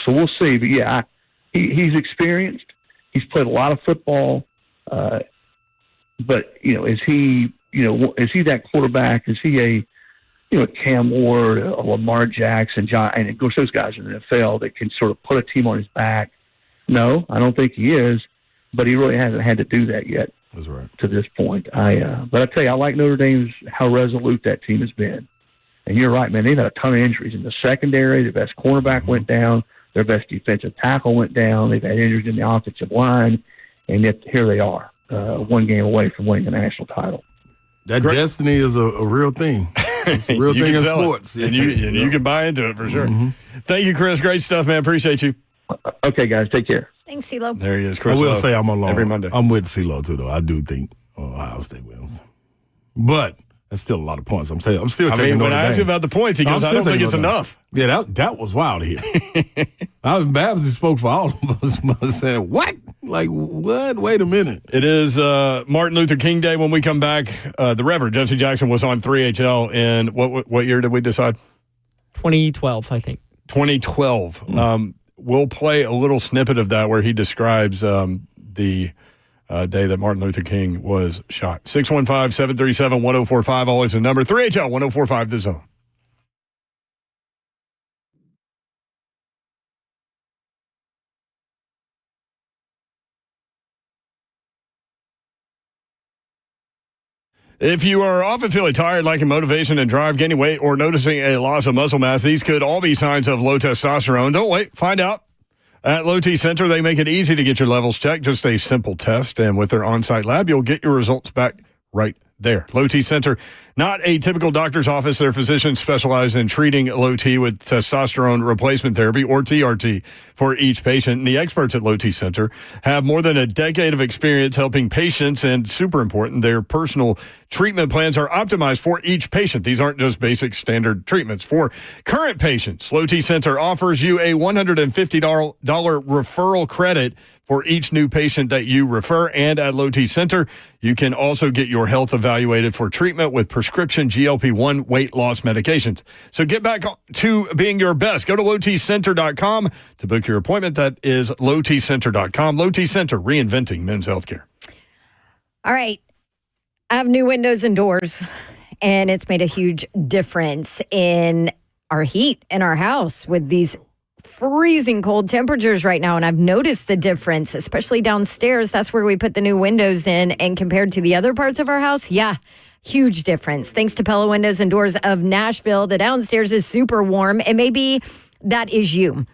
So we'll see. But, yeah, he's experienced. He's played a lot of football. But is he that quarterback? Is he a Cam Ward, a Lamar Jackson, John, and of course those guys in the NFL that can sort of put a team on his back? No, I don't think he is, but he really hasn't had to do that yet. That's right. To this point, but I tell you, I like Notre Dame's how resolute that team has been. And you're right, man. They've had a ton of injuries in the secondary. Their best cornerback went down. Their best defensive tackle went down. They've had injuries in the offensive line. And yet here they are, one game away from winning the national title. That destiny is a real thing. It's a real thing in sports. And you can buy into it for sure. Mm-hmm. Thank you, Chris. Great stuff, man. Appreciate you. Okay, guys. Take care. Thanks, CeeLo. There he is, Chris. I will say I'm alone. Every Monday. I'm with CeeLo, too, though. I do think Ohio State wins. But that's still a lot of points. I'm still taking Notre Dame. When I asked him about the points, he goes, I don't think it's enough. Yeah, that was wild here. Babs spoke for all of us. I said, what? Like, what? Wait a minute. It is Martin Luther King Day when we come back. The Reverend Jesse Jackson was on 3HL in what year did we decide? 2012, I think. 2012. We'll play a little snippet of that where he describes the day that Martin Luther King was shot. 615-737-1045, always the number. 3HL 1045 The Zone. If you are often feeling tired, lacking motivation and drive, gaining weight, or noticing a loss of muscle mass, these could all be signs of low testosterone. Don't wait. Find out. At Low T Center, they make it easy to get your levels checked. Just a simple test, and with their on-site lab, you'll get your results back right there. Low T Center, not a typical doctor's office. Their physicians specialize in treating low T with testosterone replacement therapy, or TRT, for each patient. And the experts at Low T Center have more than a decade of experience helping patients, and super important, their personal treatment plans are optimized for each patient. These aren't just basic standard treatments. For current patients, Low T Center offers you a $150 referral credit for each new patient that you refer. And at Low T Center, you can also get your health evaluated for treatment with prescription GLP-1 weight loss medications. So get back to being your best. Go to lowtcenter.com to book your appointment. That is lowtcenter.com. Low T Center, reinventing men's healthcare. All right. I have new windows and doors, and it's made a huge difference in our heat in our house with these freezing cold temperatures right now. And I've noticed the difference, especially downstairs. That's where we put the new windows in. And compared to the other parts of our house, yeah, huge difference. Thanks to Pella Windows and Doors of Nashville, the downstairs is super warm. And maybe that is you.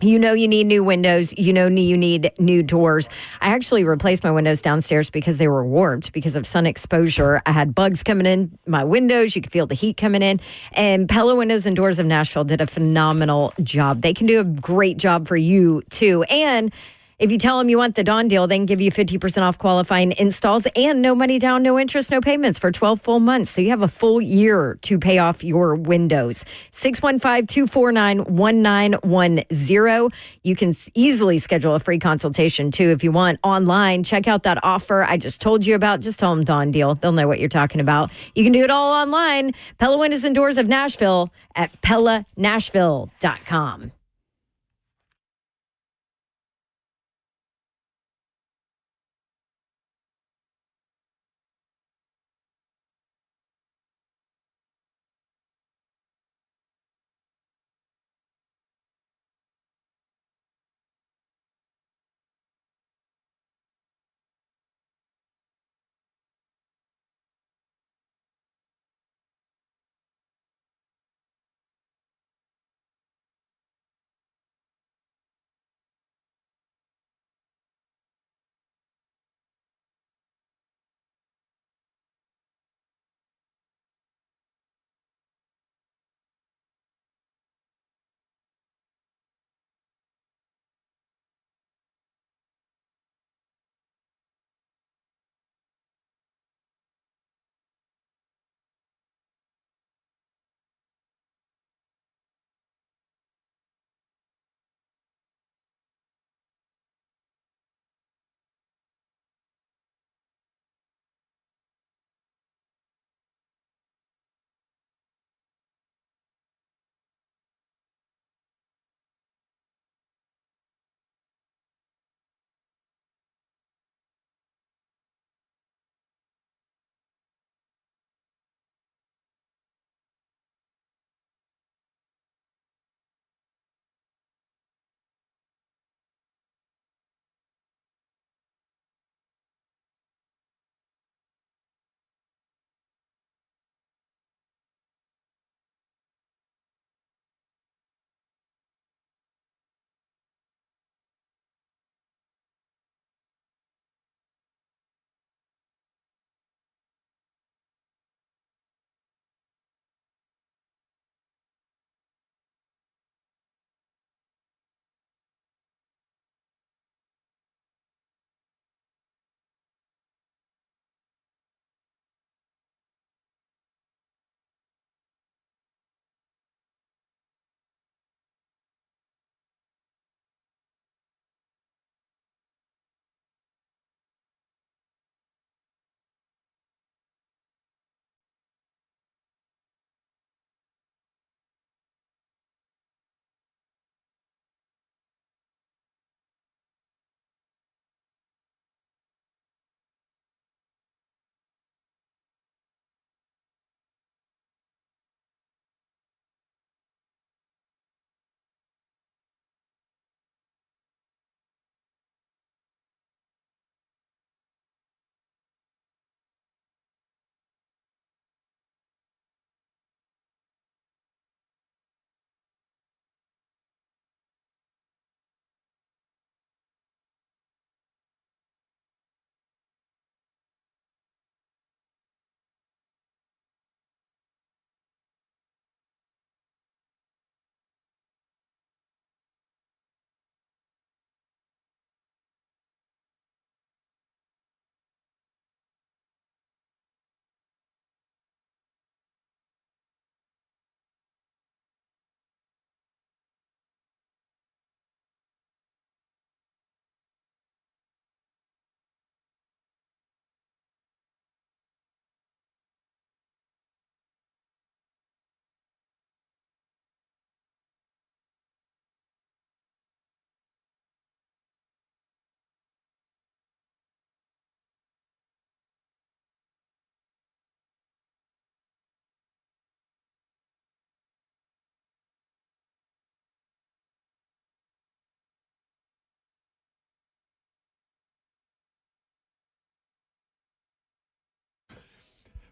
You know you need new windows. You know you need new doors. I actually replaced my windows downstairs because they were warped because of sun exposure. I had bugs coming in my windows. You could feel the heat coming in. And Pella Windows and Doors of Nashville did a phenomenal job. They can do a great job for you, too. And if you tell them you want the Dawn deal, they can give you 50% off qualifying installs and no money down, no interest, no payments for 12 full months. So you have a full year to pay off your windows. 615-249-1910. You can easily schedule a free consultation, too, if you want. Online, check out that offer I just told you about. Just tell them Dawn deal. They'll know what you're talking about. You can do it all online. Pella Windows and Doors of Nashville at PellaNashville.com.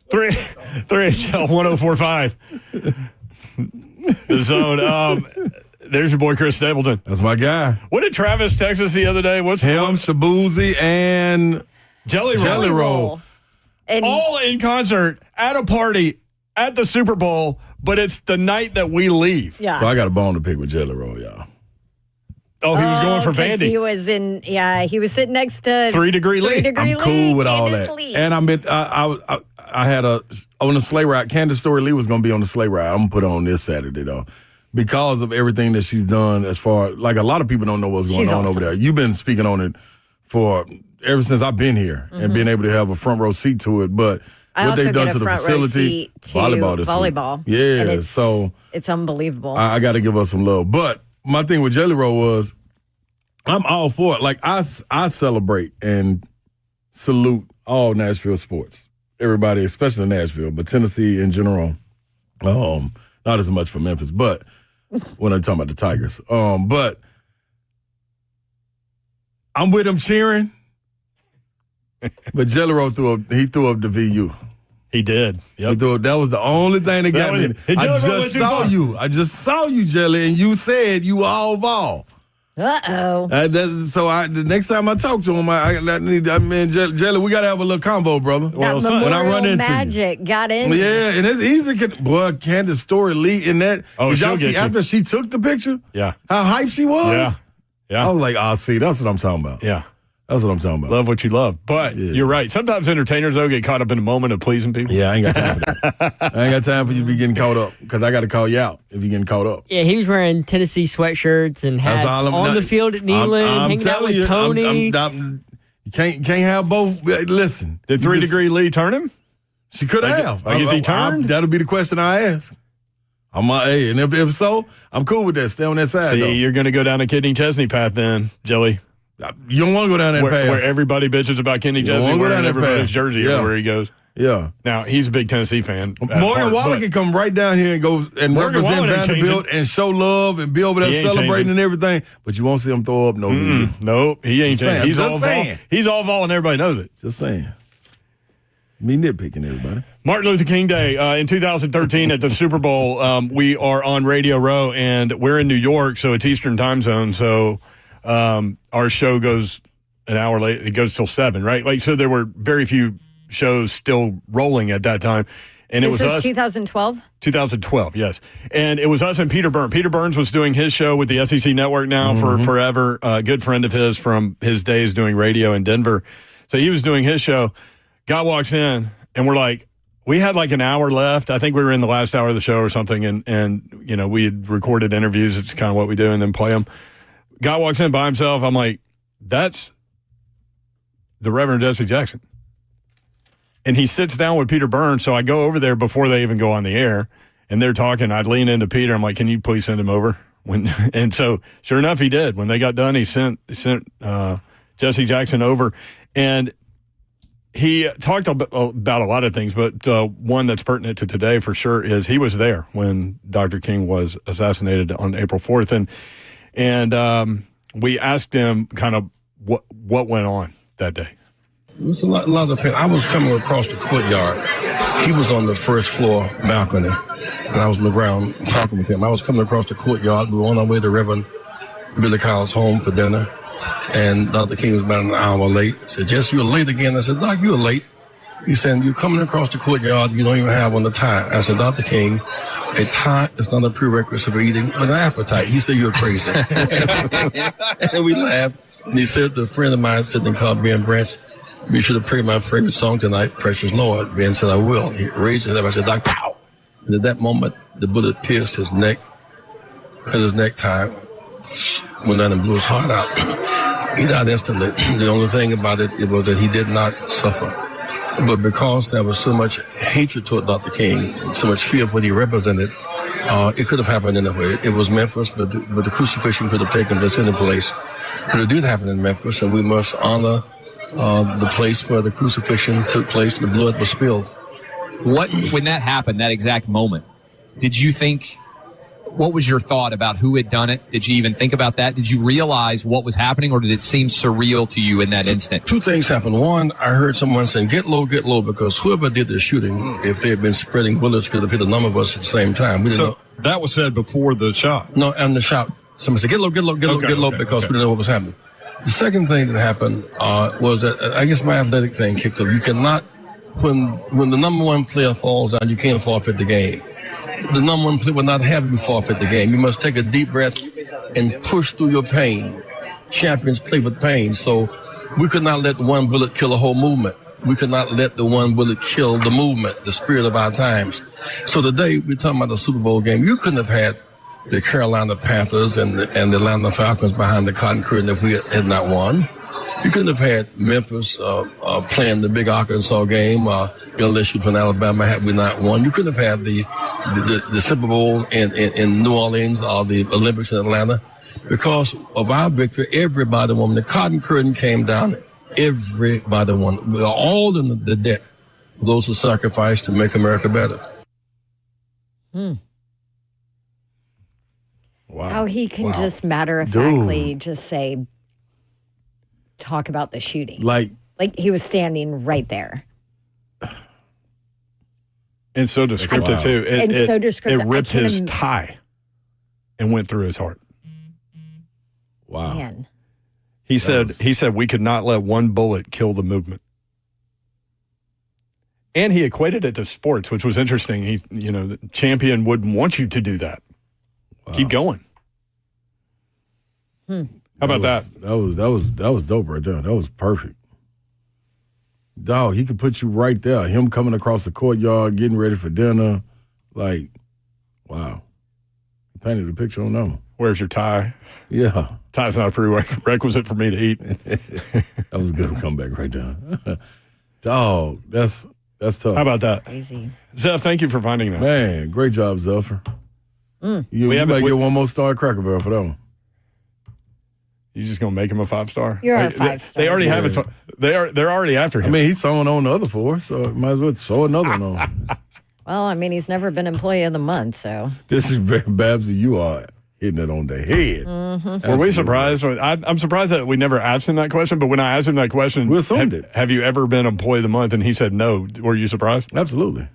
Three HL 1045. The Zone. There's your boy, Chris Stapleton. That's my guy. What did Travis text us the other day? What's him, Shabuzi, and Jelly Roll. And all in concert at a party at the Super Bowl, but it's the night that we leave. Yeah. So I got a bone to pick with Jelly Roll, y'all. Oh, he was going for 'cause Vandy. He was sitting next to 3 Degree Lee. I'm cool with all that. And I had on the sleigh ride. Candace Story Lee was going to be on the sleigh ride. I'm going to put her on this Saturday, though. Because of everything that she's done as far, like a lot of people don't know what's going on over there. You've been speaking on it for ever since I've been here and being able to have a front row seat to it. But what they've done to the facility, volleyball. Yeah, so it's unbelievable. I got to give her some love. But my thing with Jelly Roll was I'm all for it. Like I celebrate and salute all Nashville sports. Everybody, especially Nashville, but Tennessee in general. Not as much for Memphis, but when I'm talking about the Tigers. But I'm with him cheering. But Jelly Roll threw up the VU. He did. Yep. That was the only thing that got me. I just saw you, Jelly, and you said you were all Vol. Uh-oh. So the next time I talk to him, Jelly, we got to have a little convo, brother. That when I run into magic got in. Yeah, and it's easy. Boy, Candace Story Lee in that. Oh, did y'all see after she took the picture? Yeah. How hyped she was? Yeah. I was like, see, that's what I'm talking about. Yeah. That's what I'm talking about. Love what you love. But you're right. Sometimes entertainers, though, get caught up in the moment of pleasing people. Yeah, I ain't got time for that. I ain't got time for you to be getting caught up because I got to call you out if you're getting caught up. Yeah, he was wearing Tennessee sweatshirts and hats on the field at Neyland, hanging out with Tony. You can't have both. Listen. Did 3 Degree Lee turn him? She could have. Is he turned? That'll be the question I ask. And if so, I'm cool with that. Stay on that side, though. You're going to go down a Kidney Chesney path then, Jelly. You don't want to go down that path. Where everybody bitches about Kenny Chesney wearing everybody's jersey everywhere he goes. Yeah. Now, he's a big Tennessee fan. Morgan Wallen can come right down here and go and represent Vanderbilt and show love and be over there celebrating and everything, but you won't see him throw up no video. Nope, he ain't changing. He's all saying. Vol. He's all Vol and everybody knows it. Just saying. Me nitpicking everybody. Martin Luther King Day in 2013 at the Super Bowl. We are on Radio Row, and we're in New York, so it's Eastern time zone, so our show goes an hour late. It goes till 7, right? So there were very few shows still rolling at that time. And this it was was us. 2012? 2012, yes. And it was us and Peter Burns. Peter Burns was doing his show with the SEC Network now for forever. A good friend of his from his days doing radio in Denver. So he was doing his show. Guy walks in, and we're like, we had like an hour left. I think we were in the last hour of the show or something. And we had recorded interviews. It's kind of what we do and then play them. Guy walks in by himself. I'm like, that's the Reverend Jesse Jackson. And he sits down with Peter Burns. So I go over there before they even go on the air, and they're talking. I'd lean into Peter. I'm like, can you please send him over? And so sure enough, he did. When they got done, he sent Jesse Jackson over. And he talked about a lot of things, but one that's pertinent to today for sure is he was there when Dr. King was assassinated on April 4th. And we asked him kind of what went on that day. It was a lot of pain. I was coming across the courtyard. He was on the first floor balcony, and I was on the ground talking with him. I was coming across the courtyard. We were on our way to Reverend Billy Kyle's home for dinner, and Dr. King was about an hour late. He said, Jess, you're late again. I said, Doc, you're late. He said, you're coming across the courtyard. You don't even have on the tie. I said, Dr. King, a tie is not a prerequisite for eating, but an appetite. He said, you're crazy. And we laughed. And he said to a friend of mine sitting called Ben Branch, be sure to pray my favorite song tonight, Precious Lord. Ben said, I will. He raised his head up. I said, Doc, pow. And at that moment, the bullet pierced his neck, cut his necktie, went down and blew his heart out. He died instantly. The only thing about it was that he did not suffer. But because there was so much hatred toward Dr. King, so much fear of what he represented, it could have happened anyway. It was Memphis, but the crucifixion could have taken place any place. But it did happen in Memphis, and we must honor the place where the crucifixion took place and the blood was spilled. When that happened, that exact moment, did you think, what was your thought about who had done it? Did you even think about that? Did you realize what was happening, or did it seem surreal to you in that instant? Two things happened. One, I heard someone saying, get low, because whoever did the shooting, if they had been spreading bullets, could have hit a number of us at the same time. We didn't know. That was said before the shot? No, and the shot Somebody said, get low, because we didn't know what was happening. The second thing that happened was that I guess my athletic thing kicked up. You cannot, when the number one player falls down, you can't forfeit the game. The number one player will not have you forfeit the game. You must take a deep breath and push through your pain. Champions play with pain. So we could not let one bullet kill a whole movement. We could not let the one bullet kill the movement, the spirit of our times. So today, we're talking about the Super Bowl game. You couldn't have had the Carolina Panthers and the Atlanta Falcons behind the cotton curtain if we had not won. You couldn't have had Memphis playing the big Arkansas game LSU from Alabama had we not won. You couldn't have had the Super Bowl in New Orleans or the Olympics in Atlanta. Because of our victory, everybody won. The cotton curtain came down. Everybody won. We are all in the debt for those who sacrificed to make America better. Wow. How he can just matter-of-factly just say, talk about the shooting. Like he was standing right there. And so descriptive, too. So descriptive. It ripped his tie and went through his heart. Wow. Man. He said we could not let one bullet kill the movement. And he equated it to sports, which was interesting. The champion wouldn't want you to do that. Wow. Keep going. How about that? That was dope right there. That was perfect. Dog, he could put you right there. Him coming across the courtyard, getting ready for dinner. Like, wow. He painted a picture on that one. Where's your tie? Yeah. Tie's not a prerequisite for me to eat. That was a good comeback right there. Dog, that's tough. How about that? Crazy. Zeph, thank you for finding that. Man, great job, Zephyr. You might get one more star at Cracker Barrel for that one. You just gonna make him a 5-star? You're a 5-star. They already have it. They're already after him. I mean, he's sewing on the other 4, so might as well sew another one on. Well, I mean, he's never been Employee of the Month, so. This is Babsy. You are hitting it on the head. Mm-hmm. Were we surprised? I'm surprised that we never asked him that question, but when I asked him that question, we assumed it. Have you ever been Employee of the Month? And he said no. Were you surprised? Absolutely.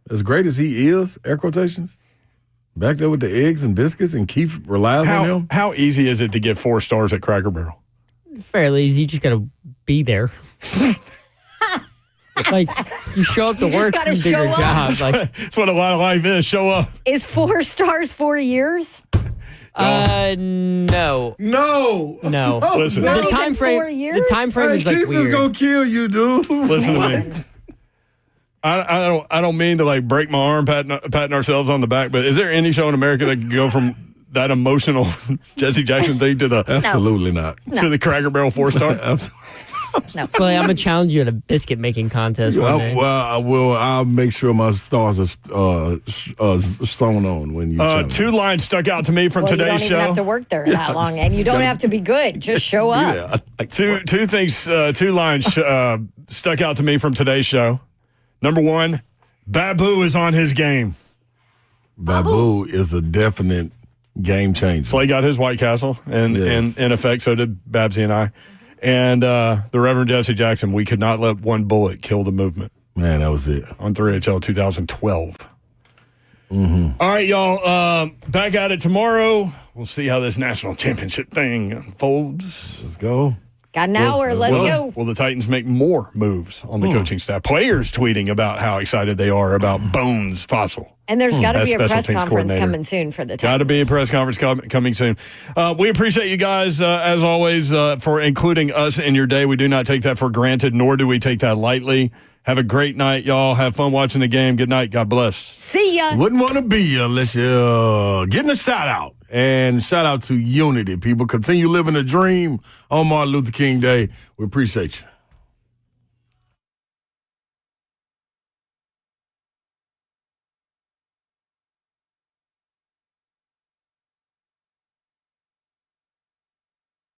As great as he is, air quotations, back there with the eggs and biscuits, and Keith relies on him. How easy is it to get 4 stars at Cracker Barrel? Fairly easy. You just got to be there. Like, you show up to work and do your job. That's what a lot of life is. Show up. Is 4 stars 4 years? No. Listen, the time frame. 4 years? The time frame is like Keith weird. is gonna kill you, dude. Listen to me. I don't mean to like break my arm patting ourselves on the back, but is there any show in America that can go from that emotional Jesse Jackson thing to the absolutely not to the Cracker Barrel 4-star? Absolutely. No. So I'm gonna challenge you at a biscuit making contest one day. I'll make sure my stars are sewn on when you. 2 lines stuck out to me from today's show. You don't even have to work there that long, and you don't have to be good. Just show up. Yeah. Two things. 2 lines stuck out to me from today's show. Number 1, Babu is on his game. Babu is a definite game changer. Slay got his White Castle, and in effect, so did Babsy and I. And the Reverend Jesse Jackson, we could not let one bullet kill the movement. Man, that was it. On 3HL 2012. Mm-hmm. All right, y'all. Back at it tomorrow. We'll see how this national championship thing unfolds. Let's go. Got an hour. Let's go. Will the Titans make more moves on the coaching staff? Players tweeting about how excited they are about Bones Fossil. And there's got to be a Special press teams conference coordinator. coming soon for the Titans. Got to be a press conference coming soon. We appreciate you guys, as always, for including us in your day. We do not take that for granted, nor do we take that lightly. Have a great night, y'all. Have fun watching the game. Good night. God bless. See ya. Wouldn't want to be you unless you're getting a shout out. And shout out to Unity, people. Continue living a dream on Martin Luther King Day. We appreciate you.